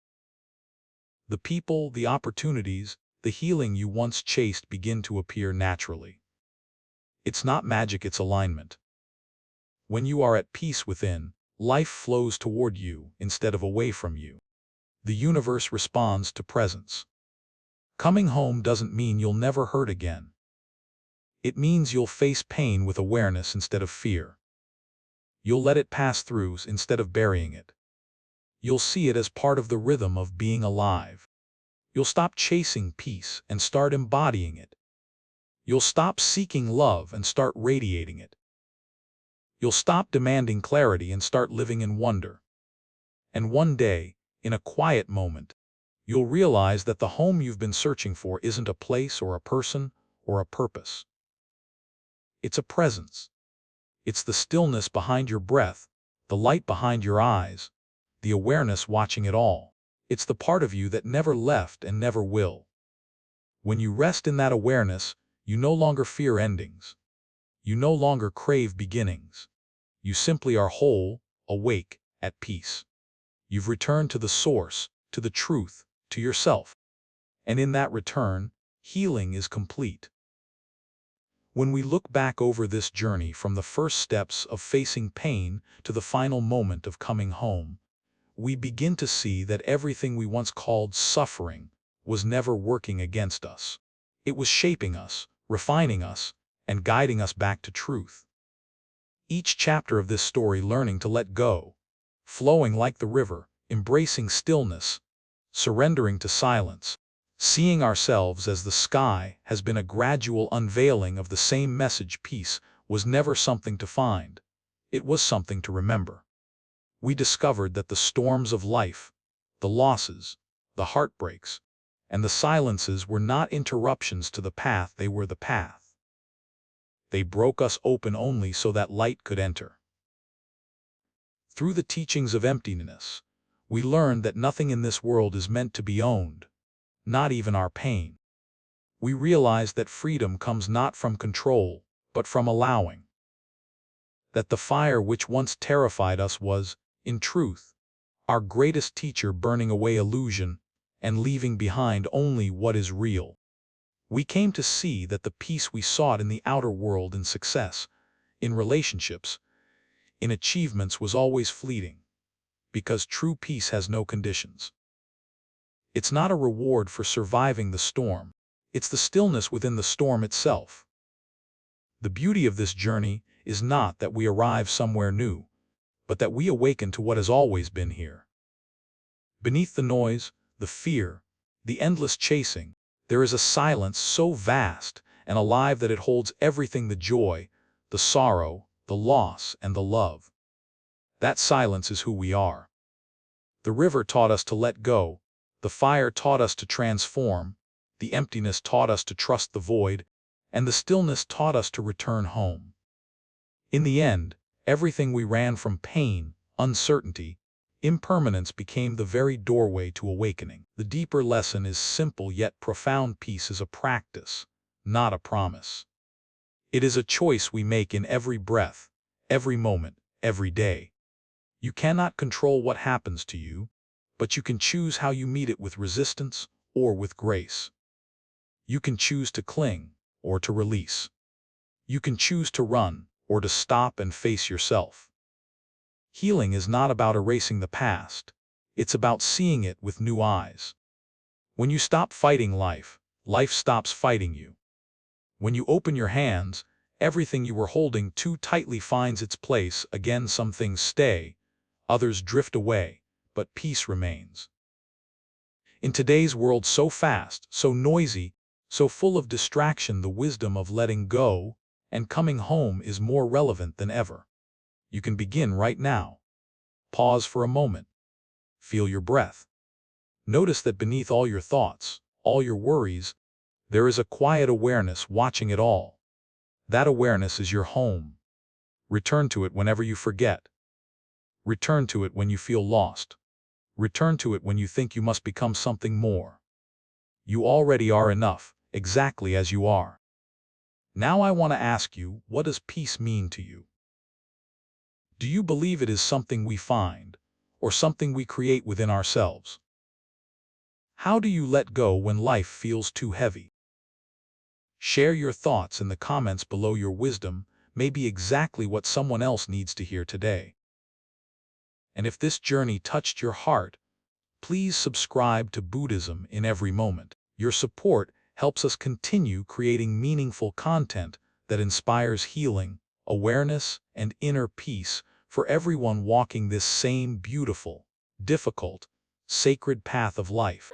The people, the opportunities, the healing you once chased begin to appear naturally. It's not magic, it's alignment. When you are at peace within, life flows toward you instead of away from you. The universe responds to presence. Coming home doesn't mean you'll never hurt again. It means you'll face pain with awareness instead of fear. You'll let it pass through instead of burying it. You'll see it as part of the rhythm of being alive. You'll stop chasing peace and start embodying it. You'll stop seeking love and start radiating it. You'll stop demanding clarity and start living in wonder. And one day, in a quiet moment, you'll realize that the home you've been searching for isn't a place or a person or a purpose. It's a presence. It's the stillness behind your breath, the light behind your eyes, the awareness watching it all. It's the part of you that never left and never will. When you rest in that awareness, you no longer fear endings. You no longer crave beginnings. You simply are whole, awake, at peace. You've returned to the source, to the truth, to yourself. And in that return, healing is complete. When we look back over this journey from the first steps of facing pain to the final moment of coming home, we begin to see that everything we once called suffering was never working against us. It was shaping us, refining us, and guiding us back to truth. Each chapter of this story learning to let go, flowing like the river, embracing stillness, surrendering to silence, seeing ourselves as the sky has been a gradual unveiling of the same message. Peace was never something to find. It was something to remember. We discovered that the storms of life, the losses, the heartbreaks, and the silences were not interruptions to the path, they were the path. They broke us open only so that light could enter. Through the teachings of emptiness, we learned that nothing in this world is meant to be owned, not even our pain. We realized that freedom comes not from control, but from allowing. That the fire which once terrified us was, in truth, our greatest teacher, burning away illusion and leaving behind only what is real. We came to see that the peace we sought in the outer world, in success, in relationships, in achievements, was always fleeting, because true peace has no conditions. It's not a reward for surviving the storm. It's the stillness within the storm itself. The beauty of this journey is not that we arrive somewhere new, but that we awaken to what has always been here. Beneath the noise, the fear, the endless chasing, there is a silence so vast and alive that it holds everything: the joy, the sorrow, the loss, and the love. That silence is who we are. The river taught us to let go, the fire taught us to transform, The emptiness taught us to trust the void, and the stillness taught us to return home. In the end, everything we ran from, pain, uncertainty, impermanence, became the very doorway to awakening. The deeper lesson is simple yet profound. Peace is a practice, not a promise. It is a choice we make in every breath, every moment, every day. You cannot control what happens to you, but you can choose how you meet it, with resistance or with grace. You can choose to cling or to release. You can choose to run or to stop and face yourself. Healing is not about erasing the past. It's about seeing it with new eyes. When you stop fighting life, life stops fighting you. When you open your hands, everything you were holding too tightly finds its place again. Some things stay, others drift away, but peace remains. In today's world, so fast, so noisy, so full of distraction, the wisdom of letting go and coming home is more relevant than ever. You can begin right now. Pause for a moment. Feel your breath. Notice that beneath all your thoughts, all your worries, there is a quiet awareness watching it all. That awareness is your home. Return to it whenever you forget. Return to it when you feel lost. Return to it when you think you must become something more. You already are enough, exactly as you are. Now I want to ask you, what does peace mean to you? Do you believe it is something we find, or something we create within ourselves? How do you let go when life feels too heavy? Share your thoughts in the comments below. Your wisdom may be exactly what someone else needs to hear today. And if this journey touched your heart, please subscribe to Buddhism in Every Moment. Your support helps us continue creating meaningful content that inspires healing, awareness, and inner peace for everyone walking this same beautiful, difficult, sacred path of life.